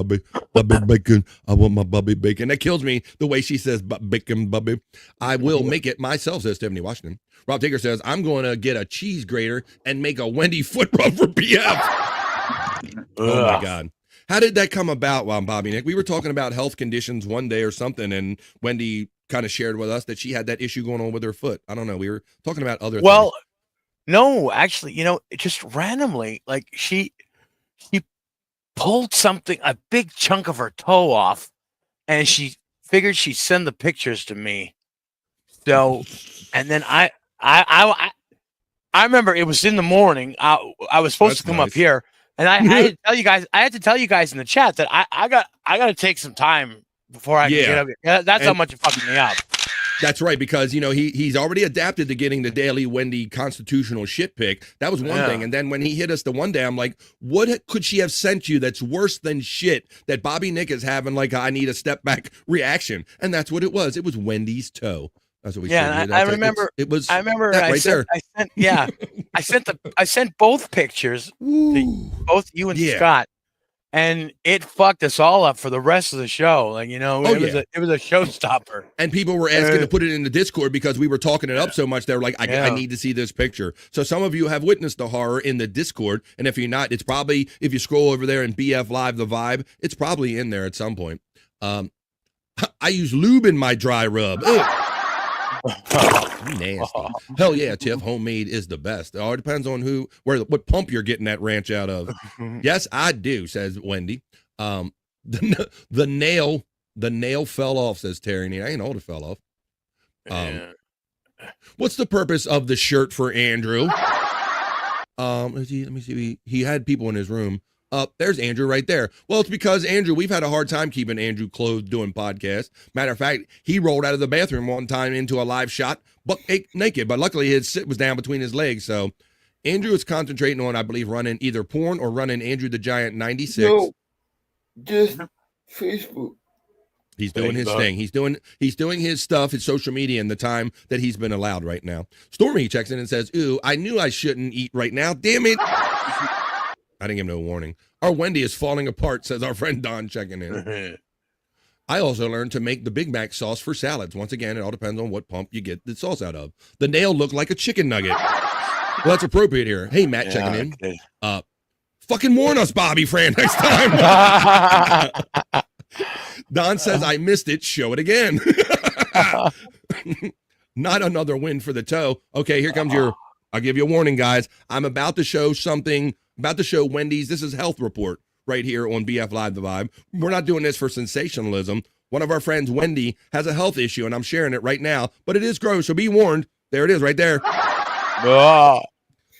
I want my Bobby Bacon. That kills me the way she says bacon, Bobby. I will make it myself, says Stephanie Washington. Rob Taker says, I'm going to get a cheese grater and make a Wendy foot rub for PF. Oh my God. How did that come about, Bobby Nick? We were talking about health conditions one day or something, and Wendy kind of shared with us that she had that issue going on with her foot. I don't know. We were talking about other things. No, actually, just randomly, like she pulled a big chunk of her toe off, and she figured she'd send the pictures to me. So, and then I remember it was in the morning. I was supposed to come up here And I had to tell you guys. I had to tell you guys in the chat that I got to take some time before I can get up here. That's how much it fucked me up. That's right, because he's already adapted to getting the daily Wendy constitutional shit pick. That was one thing, and then when he hit us the one day, I'm like, what could she have sent you that's worse than shit that Bobby Nick is having like I need a step back reaction? And that's what it was. It was Wendy's toe. That's what we said. I remember. It was. I remember. Right there. I sent both pictures, to both you and Scott, and it fucked us all up for the rest of the show. Like it was a showstopper. And people were asking to put it in the Discord because we were talking it up so much. They were like, I need to see this picture. So some of you have witnessed the horror in the Discord, and if you're not, it's probably if you scroll over there in BF Live the Vibe, it's probably in there at some point. I use lube in my dry rub. Nasty. Hell yeah, Tiff. Homemade is the best. It all depends on what pump you're getting that ranch out of. Yes, I do, says Wendy. The nail fell off, says Terry. I ain't know it fell off. What's the purpose of the shirt for Andrew? Let me see. He had people in his room. There's Andrew right there. Well, it's because Andrew, we've had a hard time keeping Andrew clothed doing podcasts. Matter of fact, he rolled out of the bathroom one time into a live shot, buck naked, but luckily his sit was down between his legs. So Andrew is concentrating on, I believe, running either porn or running Andrew the Giant 96. No, just Facebook. He's doing his thing. He's doing his stuff, his social media in the time that he's been allowed right now. Stormy checks in and says, "Ooh, I knew I shouldn't eat right now. Damn it." I didn't give no warning. Our Wendy is falling apart, says our friend Don checking in. I also learned to make the Big Mac sauce for salads. Once again, it all depends on what pump you get the sauce out of. The nail looked like a chicken nugget. Well, that's appropriate here. Hey, Matt checking in. Fucking warn us, Bobby Fran, next time. Don says, I missed it. Show it again. Not another win for the toe. Okay, here comes I'll give you a warning, guys. I'm about to show something. About to show Wendy's. This is Health Report right here on BF Live The Vibe. We're not doing this for sensationalism. One of our friends, Wendy, has a health issue, and I'm sharing it right now. But it is gross, so be warned. There it is right there.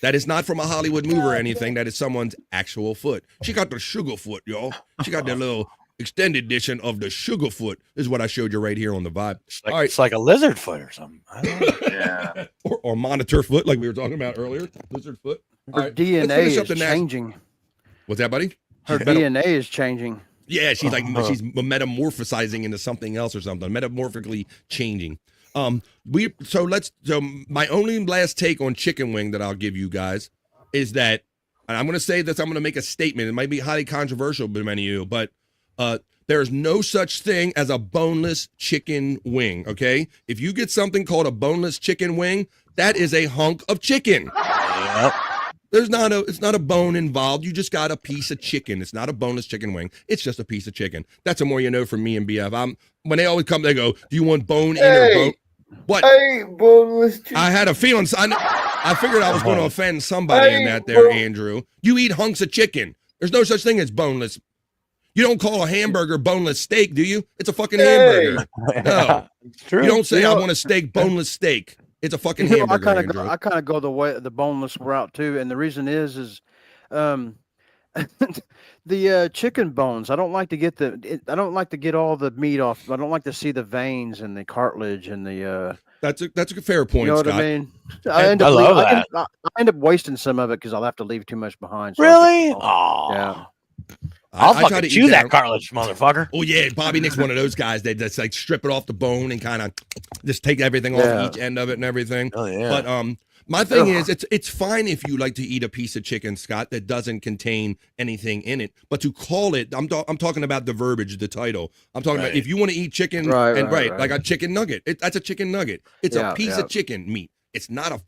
That is not from a Hollywood movie or anything. That is someone's actual foot. She got the sugar foot, y'all. She got that little extended edition of the sugar foot. This is what I showed you right here on The Vibe. It's like a lizard foot or something. I don't know. Yeah. or monitor foot, like we were talking about earlier. Lizard foot. Her DNA is changing. What's that, buddy? Her DNA is changing. Yeah, she's like she's metamorphosizing into something else or something. Metamorphically changing. So my only last take on chicken wing that I'll give you guys is that, and I'm going to say this, I'm going to make a statement. It might be highly controversial to many of you, but there's no such thing as a boneless chicken wing. Okay, if you get something called a boneless chicken wing, that is a hunk of chicken. Yep. It's not a bone involved. You just got a piece of chicken. It's not a boneless chicken wing. It's just a piece of chicken. That's the more you know from me and BF. When they always come, they go, "Do you want bone in or bone?" What? I ain't boneless chicken. I had a feeling. I figured I was going to offend somebody in that there, Andrew. You eat hunks of chicken. There's no such thing as boneless. You don't call a hamburger boneless steak, do you? It's a fucking hamburger. No, it's true. You don't say I want a steak, boneless steak. It's a fucking hamburger. I kind of go the boneless route too, and the reason is the chicken bones. I don't like to get all the meat off. I don't like to see the veins and the cartilage and the. That's a fair point. You know Scott. what I mean? I end up wasting some of it because I'll have to leave too much behind. So Really? Yeah. I'll fucking chew that cartilage, motherfucker. Oh yeah, Bobby Nick's one of those guys that just like strip it off the bone and kind of just take everything off each end of it and everything. Oh yeah. But my thing is, it's fine if you like to eat a piece of chicken, Scott, that doesn't contain anything in it. But to call it, I'm talking about the verbiage, the title. I'm talking about if you want to eat chicken, like a chicken nugget. That's a chicken nugget. It's a piece of chicken meat. It's not a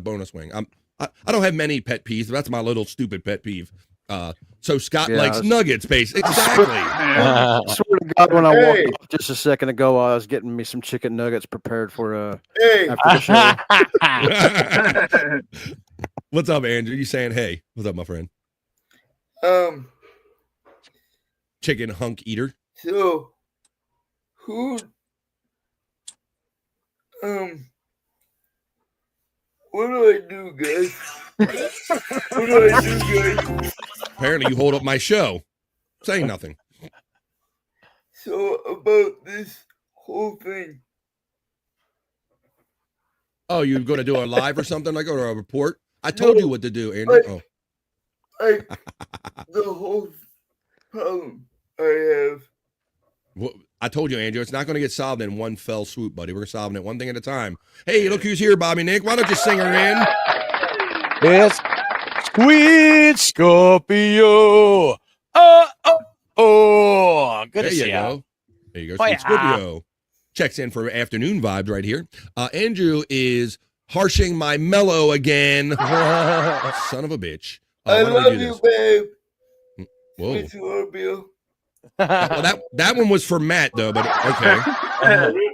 bonus wing. I don't have many pet peeves. But that's my little stupid pet peeve. So Scott likes nuggets, basically. Exactly. Swear to God, when I walked up just a second ago, I was getting me some chicken nuggets prepared for after the show. What's up, Andrew? You saying hey? What's up, my friend? Chicken hunk eater. So, what do I do, guys? What do I do, guys? Apparently you hold up my show. Say nothing. So about this whole thing. Oh, you're going to do a live or something like or a report? I told you what to do, Andrew. Like the whole problem I have. Well, I told you, Andrew, it's not going to get solved in one fell swoop, buddy. We're solving it one thing at a time. Hey, look who's here, Bobby Nick. Why don't you sing her in? It's Sweet Scorpio. Good to see you. Go. There you go. Sweet Scorpio checks in for afternoon vibes right here. Andrew is harshing my mellow again. Son of a bitch. I love you, babe. Whoa. Sweet Scorpio. Well, that one was for Matt, though, but okay.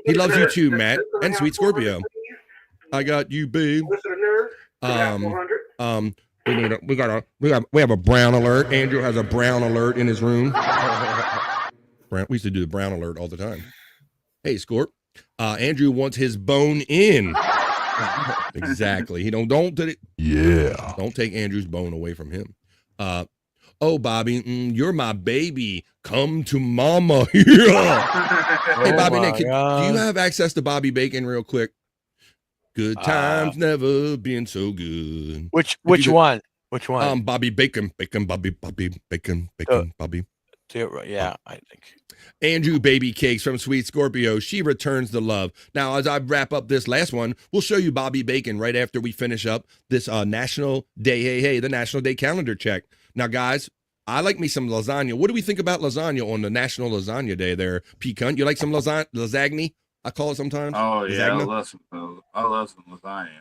He loves you too, Matt, and Sweet Scorpio. I got you, babe. We have a brown alert. Andrew has a brown alert in his room. We used to do the brown alert all the time. Hey, Scorp. Andrew wants his bone in. Exactly. He don't take Andrew's bone away from him. Oh, Bobby, you're my baby. Come to mama. Yeah. Hey, Bobby Nick, do you have access to Bobby Bacon real quick? Good times never been so good. Which one? Which one? Bobby Bacon. Bobby Bacon. Bobby. Yeah, I think. Andrew Baby Cakes from Sweet Scorpio. She returns the love. Now, as I wrap up this last one, we'll show you Bobby Bacon right after we finish up this National Day, the National Day calendar check. Now, guys, I like me some lasagna. What do we think about lasagna on the National Lasagna Day there, Pecan? You like some lasagna? I call it sometimes. Oh, yeah, lasagna? I love some lasagna.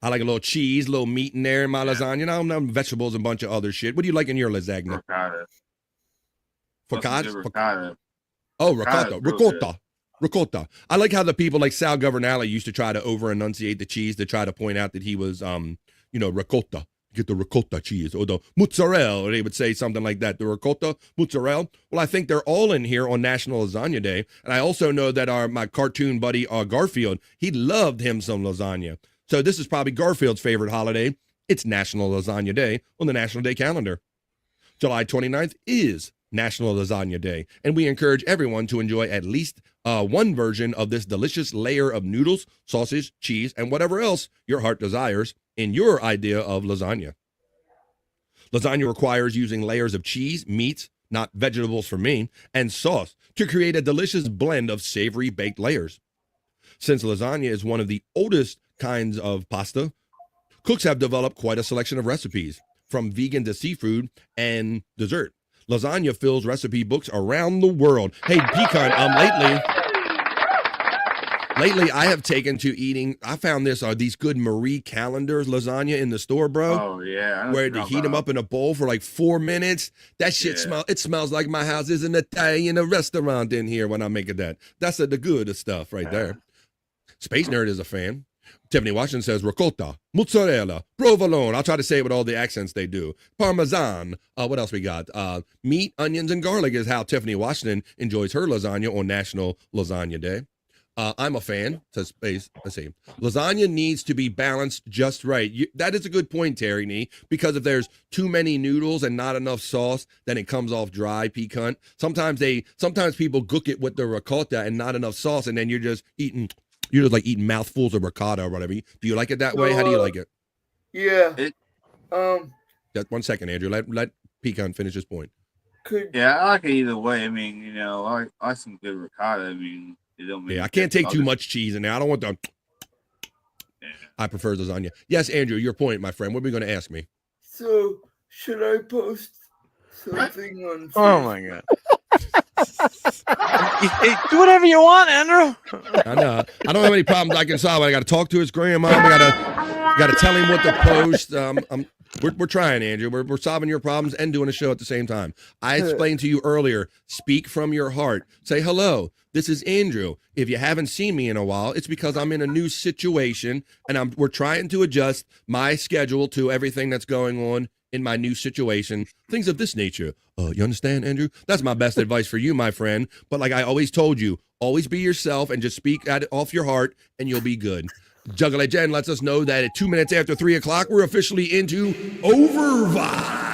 I like a little cheese, a little meat in there in my lasagna. Now, vegetables and a bunch of other shit. What do you like in your lasagna? Ricotta. Oh, ricotta. I like how the people like Sal Governale used to try to over-enunciate the cheese to try to point out that he was, ricotta. Get the ricotta cheese or the mozzarella, or they would say something like that. The ricotta, mozzarella. Well, I think they're all in here on National Lasagna Day. And I also know that my cartoon buddy Garfield, he loved him some lasagna. So this is probably Garfield's favorite holiday. It's National Lasagna Day on the National Day calendar. July 29th is National Lasagna Day, and we encourage everyone to enjoy at least one version of this delicious layer of noodles, sausage, cheese, and whatever else your heart desires in your idea of lasagna. Lasagna requires using layers of cheese, meats, not vegetables for me, and sauce to create a delicious blend of savory baked layers. Since lasagna is one of the oldest kinds of pasta, cooks have developed quite a selection of recipes, from vegan to seafood and dessert. Lasagna fills recipe books around the world. Hey, Pecan, lately I have taken to eating, I found these good Marie Callender's lasagna in the store, bro. Oh, yeah. Where they heat them up in a bowl for like 4 minutes. That shit smells like my house is an Italian restaurant in here when I'm making that. That's the good stuff right there. Space Nerd is a fan. Tiffany Washington says ricotta, mozzarella, provolone. I'll try to say it with all the accents they do. Parmesan. What else we got? Meat, onions, and garlic is how Tiffany Washington enjoys her lasagna on National Lasagna Day. I'm a fan, says Space. Let's see. Lasagna needs to be balanced just right. That is a good point, Terry Nee, because if there's too many noodles and not enough sauce, then it comes off dry, pecan. Sometimes people cook it with the ricotta and not enough sauce, and then you're just like eating mouthfuls of ricotta or whatever. Do you like it that way? How do you like it? Yeah. Just 1 second, Andrew. Let Pecan finish his point. Yeah, I like it either way. I mean, I like some good ricotta. I mean, it don't mean I can't take too much cheese in there. I don't want the. Yeah. I prefer lasagna. Yes, Andrew, your point, my friend. What are we going to ask me? So, should I post something on Facebook? Oh my god. Do whatever you want, Andrew. I know. I don't have any problems I can solve. I got to talk to his grandma. We got to tell him what to post. We're trying, Andrew. We're solving your problems and doing a show at the same time. I explained to you earlier. Speak from your heart. Say hello. This is Andrew. If you haven't seen me in a while, it's because I'm in a new situation and we're trying to adjust my schedule to everything that's going on in my new situation, things of this nature. You understand, Andrew? That's my best advice for you, my friend. But like I always told you, always be yourself and just speak off your heart and you'll be good. Juggle Jen lets us know that at 2 minutes after 3 o'clock, we're officially into Overvibe.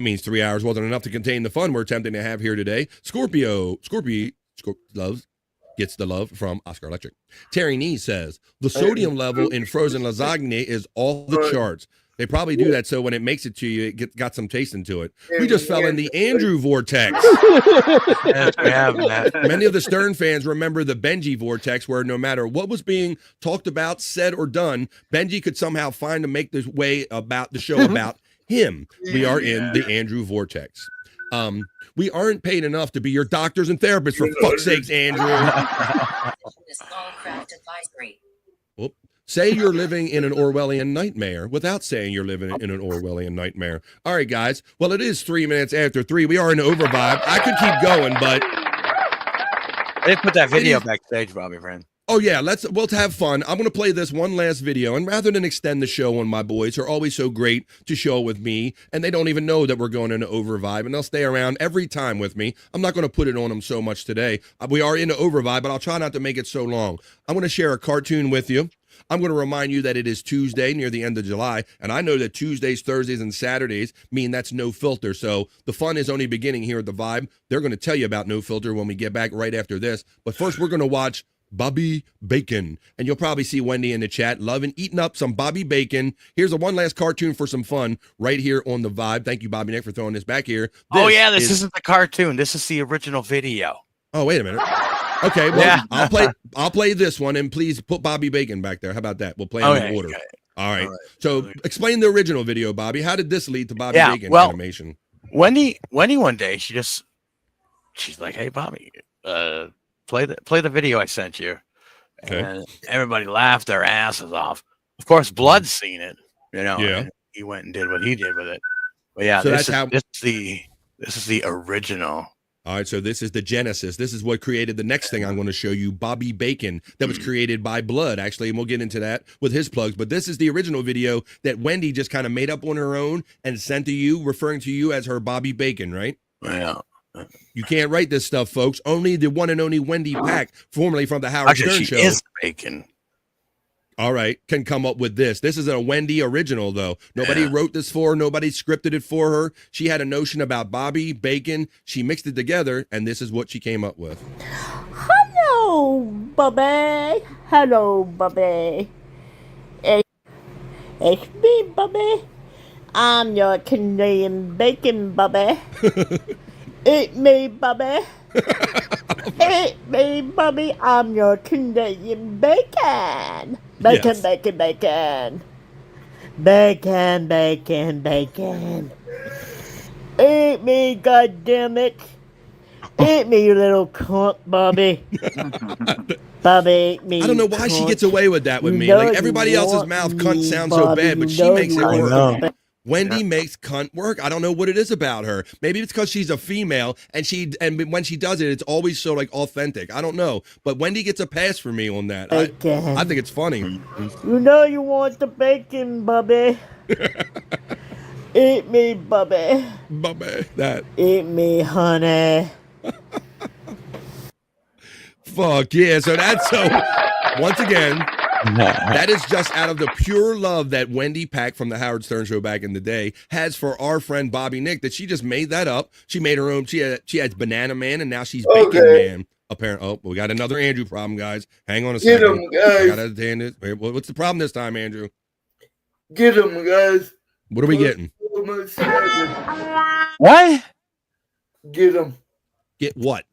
means 3 hours wasn't enough to contain the fun we're attempting to have here today. Scorpio loves gets the love from Oscar Electric. Terry Nee says, the sodium level in frozen lasagna is off the charts. They probably do that so when it makes it to you, it got some taste into it. We just fell in the Andrew vortex. Many of the Stern fans remember the Benji vortex, where no matter what was being talked about, said, or done, Benji could somehow find to make the way about the show about him. We are in the Andrew vortex. We aren't paid enough to be your doctors and therapists, for fuck's sakes, Andrew. Whoop. Say you're living in an Orwellian nightmare without saying you're living in an Orwellian nightmare. All right, guys. Well, it is 3 minutes after 3. We are in overvibe. I could keep going, but I didn't put that video backstage, Bobby, friend. Oh yeah, we'll have fun. I'm going to play this one last video, and rather than extend the show on my boys, who are always so great to show with me, and they don't even know that we're going into overvibe, and they'll stay around every time with me. I'm not going to put it on them so much today. We are into overvibe, but I'll try not to make it so long. I'm going to share a cartoon with you. I'm going to remind you that it is Tuesday near the end of July, and I know that Tuesdays, Thursdays, and Saturdays mean that's no filter, so the fun is only beginning here at the Vibe. They're going to tell you about no filter when we get back right after this, but first we're going to watch Bobby Bacon, and you'll probably see Wendy in the chat loving eating up some Bobby Bacon. Here's a one last cartoon for some fun right here on the Vibe. Thank you, Bobby Nick, for throwing this back here. This isn't the cartoon. This is the original video. Oh, wait a minute. Okay, well, yeah. I'll play this one, and please put Bobby Bacon back there. How about that? We'll play in order. Okay. All right. So explain the original video, Bobby. How did this lead to Bobby Bacon animation? Wendy one day, she's like, hey, Bobby, play the video I sent you. Okay. And everybody laughed their asses off. Of course, Blood's seen it, and he went and did what he did with it. But yeah, so this is the original. All right, so this is the genesis. This is what created the next thing I'm going to show you, Bobby Bacon, that was created by Blood, actually, and we'll get into that with his plugs. But this is the original video that Wendy just kind of made up on her own and sent to you, referring to you as her Bobby Bacon, right? Yeah. You can't write this stuff, folks. Only the one and only Wendy Pack, formerly from the Howard Stern Show. Is Bacon. All right, can come up with this. This is a Wendy original, though. Nobody wrote this for her. Nobody scripted it for her. She had a notion about Bobby Bacon. She mixed it together, and this is what she came up with. Hello, Bobby. Hello, Bobby. It's me, Bobby. I'm your Canadian bacon, Bobby. Eat me, Bobby. Eat me, Bobby. I'm your Canadian bacon. Bacon, yes. Bacon, bacon. Bacon, bacon, bacon. Eat me, goddammit. Eat me, you little cunt, Bobby. Bobby, eat me. I don't know why she gets away with that with me. Like everybody else's mouth, cunt sounds so bad, but she makes it work. Wendy makes cunt work. I don't know what it is about her. Maybe it's because she's a female and when she does it, it's always so like authentic. I don't know, but Wendy gets a pass for me on that. I think it's funny. You know you want the bacon, Bobby. Eat me, Bobby. Bobby, that. Eat me, honey. Fuck yeah! So that's once again. That is just out of the pure love that Wendy Pack from the Howard Stern Show back in the day has for our friend Bobby Nick, that she just made that up. She made her own. She has Banana Man, and now she's Bacon Man. Apparently, we got another Andrew problem, guys. Hang on a second. Get him, guys. I gotta attend it. Wait, what's the problem this time, Andrew? Get him, guys. What are we getting? What? Get him. Get what?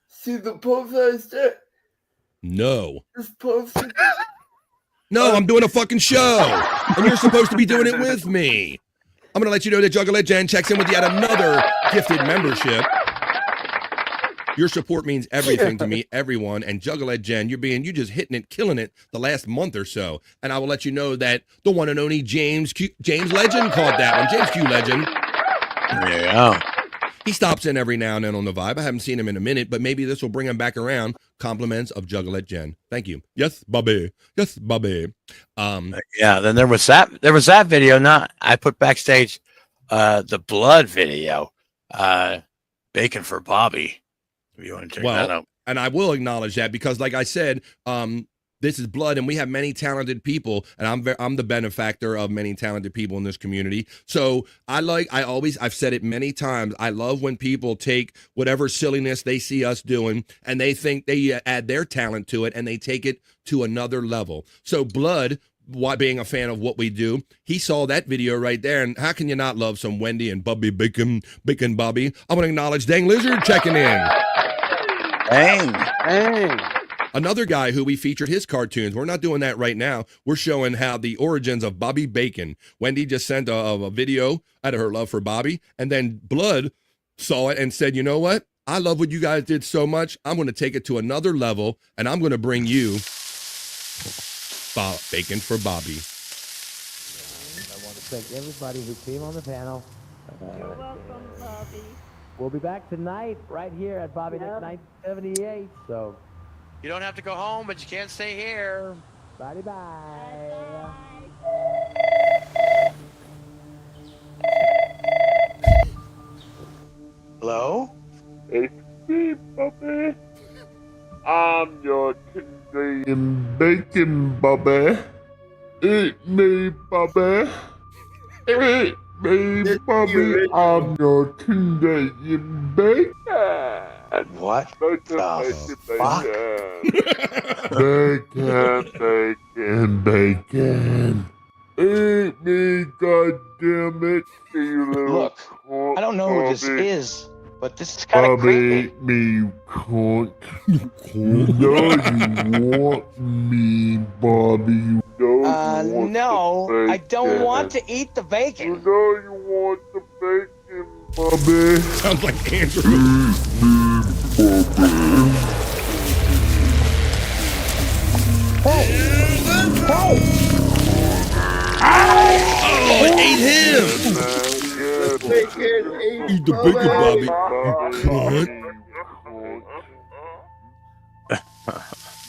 See the post I said? No. No, I'm doing a fucking show. And you're supposed to be doing it with me. I'm going to let you know that Juggalette Jen checks in with yet another gifted membership. Your support means everything to me, everyone. And Juggalette Jen, you just hitting it, killing it the last month or so. And I will let you know that the one and only James Legend caught that one. James Q Legend. Yeah. He stops in every now and then on the Vibe. I haven't seen him in a minute, but maybe this will bring him back around. Compliments of Juggalette Jen. Thank you. Yes, Bobby. Yes, Bobby. Yeah, then there was that video. I put backstage the Blood video. Bacon for Bobby. If you want to check that out. And I will acknowledge that because, like I said, This is Blood, and we have many talented people, and I'm the benefactor of many talented people in this community. So I've said it many times, I love when people take whatever silliness they see us doing, and they think they add their talent to it, and they take it to another level. So Blood, being a fan of what we do, he saw that video right there, and how can you not love some Wendy and Bubby Bacon Bobby? I want to acknowledge Dang Lizard checking in. Dang. Another guy who we featured his cartoons. We're not doing that right now. We're showing how the origins of Bobby Bacon. Wendy just sent a video out of her love for Bobby, and then Blood saw it and said, you know what? I love what you guys did so much. I'm going to take it to another level, and I'm going to bring you Bacon for Bobby. I want to thank everybody who came on the panel. You're welcome, Bobby. We'll be back tonight right here at Bobby Nick 1978. So You don't have to go home, but you can't stay here. bye. Hello? It's me, Bobby. I'm your Canadian bacon, Bobby. Eat me, Bobby. Eat me, Bobby. I'm your Canadian bacon. What Bacon, the fuck? Bacon. Eat me, goddammit. Look, I don't know who this is, but this is kind of Bobby, creepy. eat me, you cunt. You know you want me, Bobby. You know you want No, the I don't bacon. want to eat the bacon. You know you want the bacon, Bobby. Sounds like Andrew. Oh, it ate him. Eat the bacon, Bobby. You cunt.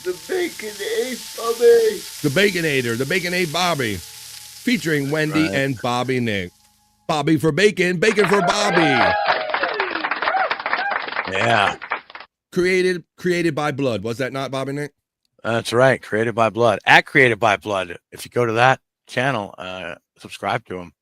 The bacon ate Bobby. The Baconator, the Bacon ate Bobby, featuring Wendy and Bobby Nick. Bobby for bacon, bacon for Bobby. Yeah. Created by Blood. Was that not Bobby Nick? That's right. Created by Blood. At Created by Blood. If you go to that channel, subscribe to him.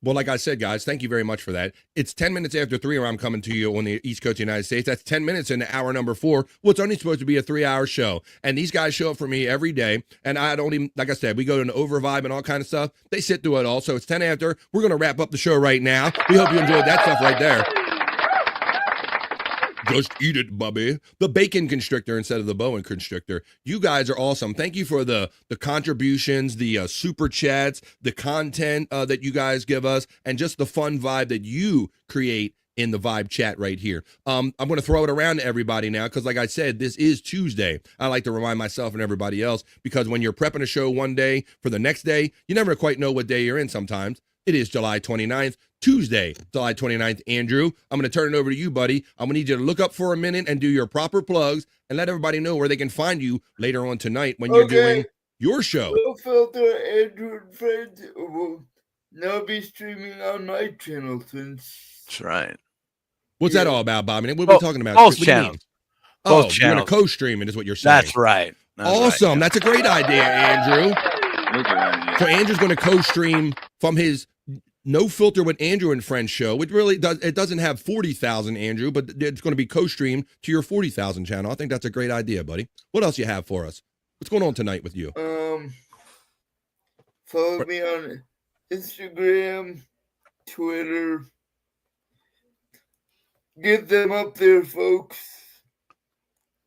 Well, like I said, guys, thank you very much for that. It's 10 minutes after 3 where I'm coming to you on the East Coast of the United States. That's 10 minutes into hour number 4. What's only supposed to be a 3-hour show. And these guys show up for me every day. And I don't even, like I said, we go to an over vibe and all kind of stuff. They sit through it all. So it's 10 after. We're going to wrap up the show right now. We hope you enjoyed that stuff right there. Just eat it, Bubby. The bacon constrictor instead of the boa constrictor. You guys are awesome. Thank you for the contributions, the super chats, the content that you guys give us, and just the fun vibe that you create in the vibe chat right here. I'm going to throw it around to everybody now because, like I said, this is Tuesday. I like to remind myself and everybody else because when you're prepping a show one day for the next day, you never quite know what day you're in sometimes. It is July 29th, Tuesday, July 29th. Andrew, I'm going to turn it over to you, buddy. I'm going to need you to look up for a minute and do your proper plugs and let everybody know where they can find you later on tonight when you're doing your show. No Filter, Andrew and Friends will now be streaming on my channel since. That's right. What's that all about, Bobby? What are we talking about? Both What do you mean? channels. Oh, Both you're going channels. to co-stream it is what you're saying. That's right. That's awesome. right. That's a great idea, Andrew. So Andrew's going to co-stream from his No Filter with Andrew and Friends show, which really doesn't have 40,000, Andrew, but it's going to be co-streamed to your 40,000 channel. I think that's a great idea, buddy. What else you have for us? What's going on tonight with you? Follow me on Instagram, Twitter. Get them up there, folks.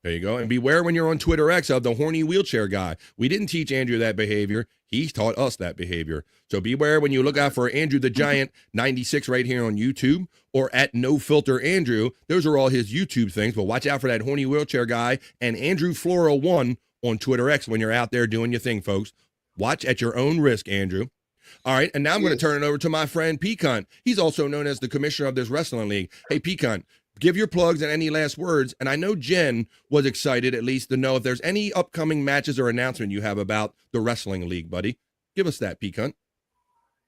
There you go. And beware when you're on Twitter X of the horny wheelchair guy. We didn't teach Andrew that behavior. He taught us that behavior. So beware when you look out for Andrew the Giant 96 right here on YouTube or at No Filter Andrew. Those are all his YouTube things. But watch out for that horny wheelchair guy and Andrew Flora 1 on Twitter X when you're out there doing your thing, folks. Watch at your own risk, Andrew. All right, and now I'm going to turn it over to my friend Pecan. He's also known as the commissioner of this wrestling league. Hey, Pecan, give your plugs and any last words. And I know Jen was excited at least to know if there's any upcoming matches or announcement you have about the wrestling league, buddy. Give us that, Pecan.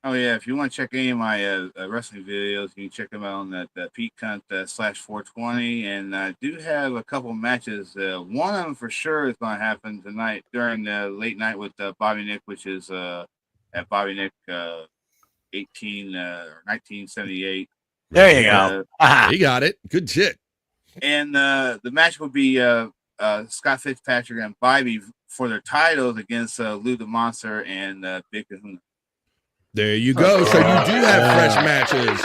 Oh yeah, if you want to check any of my wrestling videos, you can check them out on that Pete Cunt /420, and I do have a couple matches. One of them for sure is going to happen tonight during the late night with Bobby Nick, which is at Bobby Nick 1978. There you go. He got it. Good shit. And the match would be Scott Fitzpatrick and Bobby for their titles against Lou the Monster and Big Kahuna. There you go. So you do have fresh matches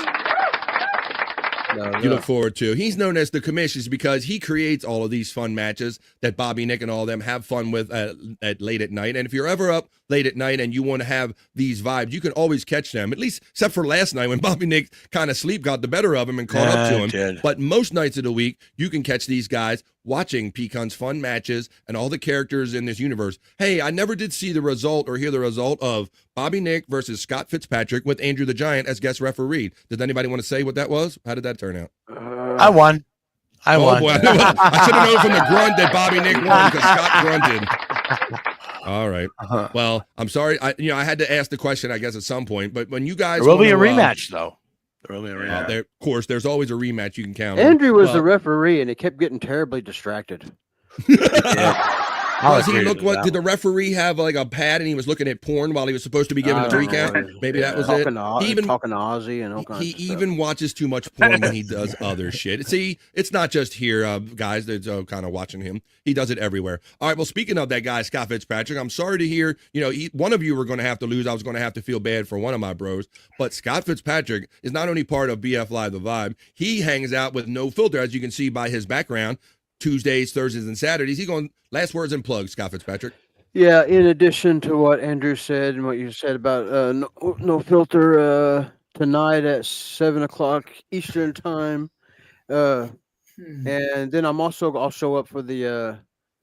you look forward to. He's known as the Commissions because he creates all of these fun matches that Bobby, Nick, and all of them have fun with at late at night. And if you're ever up late at night and you want to have these vibes, you can always catch them, at least except for last night when Bobby Nick kind of sleep got the better of him and caught up to him. But most nights of the week, you can catch these guys watching Pecan's fun matches and all the characters in this universe. Hey, I never did see the result or hear the result of Bobby Nick versus Scott Fitzpatrick with Andrew the Giant as guest referee. Does anybody want to say what that was? How did that turn out? I won. I won. Boy, I should have known from the grunt that Bobby Nick won because Scott grunted. All right. Well, I'm sorry. I had to ask the question, I guess, at some point. But when you guys, there will be a rematch, though. There will be a rematch. Of course, there's always a rematch you can count on. Andrew was the referee, and he kept getting terribly distracted. Was he did the referee have like a pad and he was looking at porn while he was supposed to be giving a recap? Maybe that was talking it. Talking to Ozzy and all kinds he of stuff. even watches too much porn when he does other shit. See, it's not just here, guys, that's kind of watching him. He does it everywhere. All right, well, speaking of that guy, Scott Fitzpatrick, I'm sorry to hear, one of you were going to have to lose. I was going to have to feel bad for one of my bros. But Scott Fitzpatrick is not only part of BF Live The Vibe, he hangs out with No Filter, as you can see by his background. Tuesdays, Thursdays, and Saturdays. He going last words and plugs, Scott Fitzpatrick. Yeah, in addition to what Andrew said and what you said about no Filter tonight at 7:00 Eastern time, and then I'll show up for the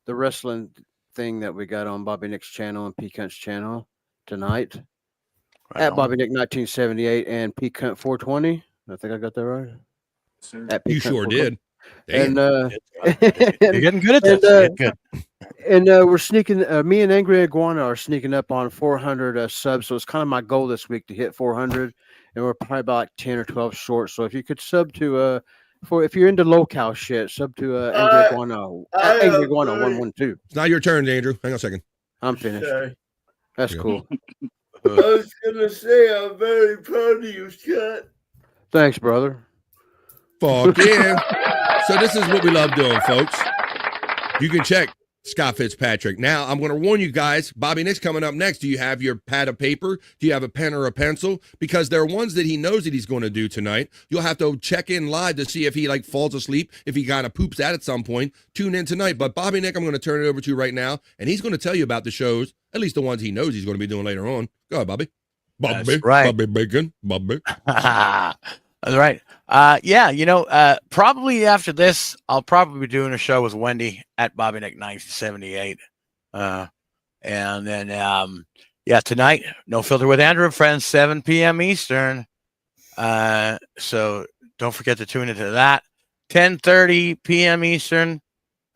wrestling thing that we got on Bobby Nick's channel and P Cunt's channel tonight at Bobby Nick 1978 and P Cunt 420. I think I got that right. You sure did. Damn. And you're getting good at this. Good. And we're sneaking. Me and Angry Iguana are sneaking up on 400 subs. So it's kind of my goal this week to hit 400, and we're probably about like 10 or 12 short. So if you could sub to if you're into low-cal shit, sub to Angry Iguana 112. It's not your turn, Andrew. Hang on a second. I'm finished. Sorry. That's cool. I was gonna say I'm very proud of you, Scott. Thanks, brother. Fuck yeah. So this is what we love doing, folks. You can check Scott Fitzpatrick. Now, I'm going to warn you guys, Bobby Nick's coming up next. Do you have your pad of paper? Do you have a pen or a pencil? Because there are ones that he knows that he's going to do tonight. You'll have to check in live to see if he falls asleep, if he kind of poops out at some point. Tune in tonight. But Bobby Nick, I'm going to turn it over to you right now, and he's going to tell you about the shows, at least the ones he knows he's going to be doing later on. Go ahead, Bobby. Bobby. That's right. Bobby Bacon. Bobby. That's right. Probably after this, I'll probably be doing a show with Wendy at Bobby Nick 1978. And then, tonight, No Filter with Andrew and Friends, 7 p.m. Eastern. So don't forget to tune into that. 10:30 p.m. Eastern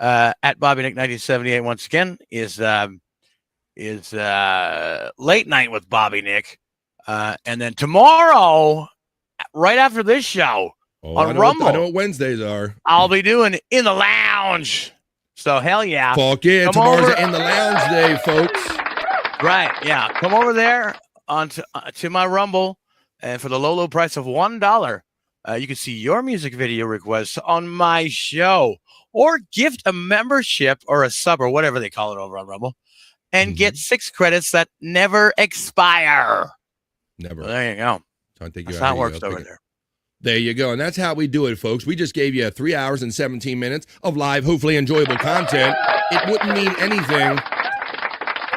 at Bobby Nick 1978 once again is late night with Bobby Nick. And then tomorrow, right after this show on Rumble. I know what Wednesdays are. I'll be doing In the Lounge. So hell yeah. Fuck yeah. Come Tomorrow's over. In the Lounge day, folks. Right. Yeah. Come over there to my Rumble, and for the low price of $1, you can see your music video requests on my show, or gift a membership or a sub or whatever they call it over on Rumble, and get 6 credits that never expire. Never. So there you go. That's how it works over there. There you go. And that's how we do it, folks. We just gave you 3 hours and 17 minutes of live, hopefully enjoyable content. It wouldn't mean anything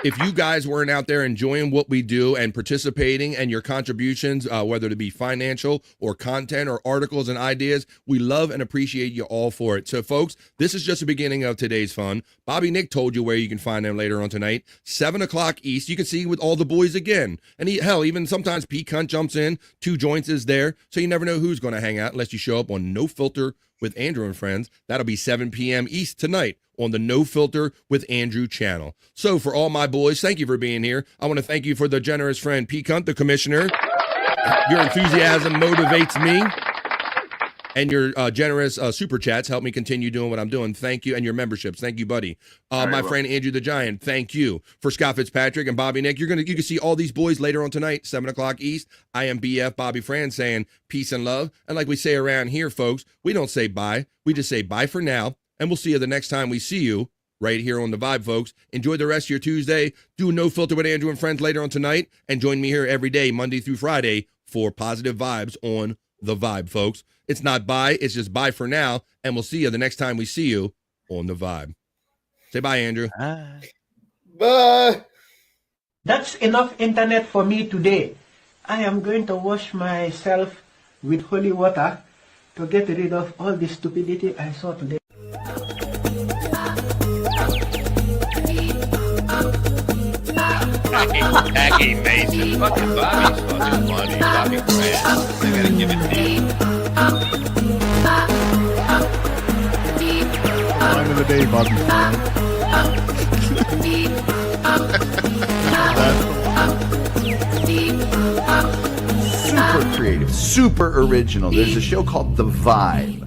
if you guys weren't out there enjoying what we do and participating, and your contributions, whether it be financial or content or articles and ideas. We love and appreciate you all for it. So, folks, this is just the beginning of today's fun. Bobby Nick told you where you can find them later on tonight. 7:00 East. You can see with all the boys again. And even sometimes P Cunt jumps in. 2 joints is there. So you never know who's going to hang out unless you show up on No Filter with Andrew and Friends. That'll be 7 p.m. East tonight on the No Filter with Andrew channel. So for all my boys, thank you for being here. I want to thank you for the generous friend P Cunt, the commissioner. Your enthusiasm motivates me. And your generous super chats help me continue doing what I'm doing. Thank you. And your memberships. Thank you, buddy. My friend Andrew the Giant, thank you. For Scott Fitzpatrick and Bobby Nick, you can see all these boys later on tonight, 7 o'clock East. I am BF Bobby Fran saying peace and love. And like we say around here, folks, we don't say bye. We just say bye for now. And we'll see you the next time we see you right here on The Vibe, folks. Enjoy the rest of your Tuesday. Do No Filter with Andrew and friends later on tonight. And join me here every day, Monday through Friday, for positive vibes on The Vibe, folks. It's not bye, it's just bye for now, and we'll see you the next time we see you on The Vibe. Say bye, Andrew. Bye. That's enough internet for me today. I am going to wash myself with holy water to get rid of all the stupidity I saw today. Tacky Mason. Fucking Bobby's fucking funny. Bobby Grant. I gotta give it to you. Time of the day, Bobby. Super creative, super original. There's a show called The Vibe.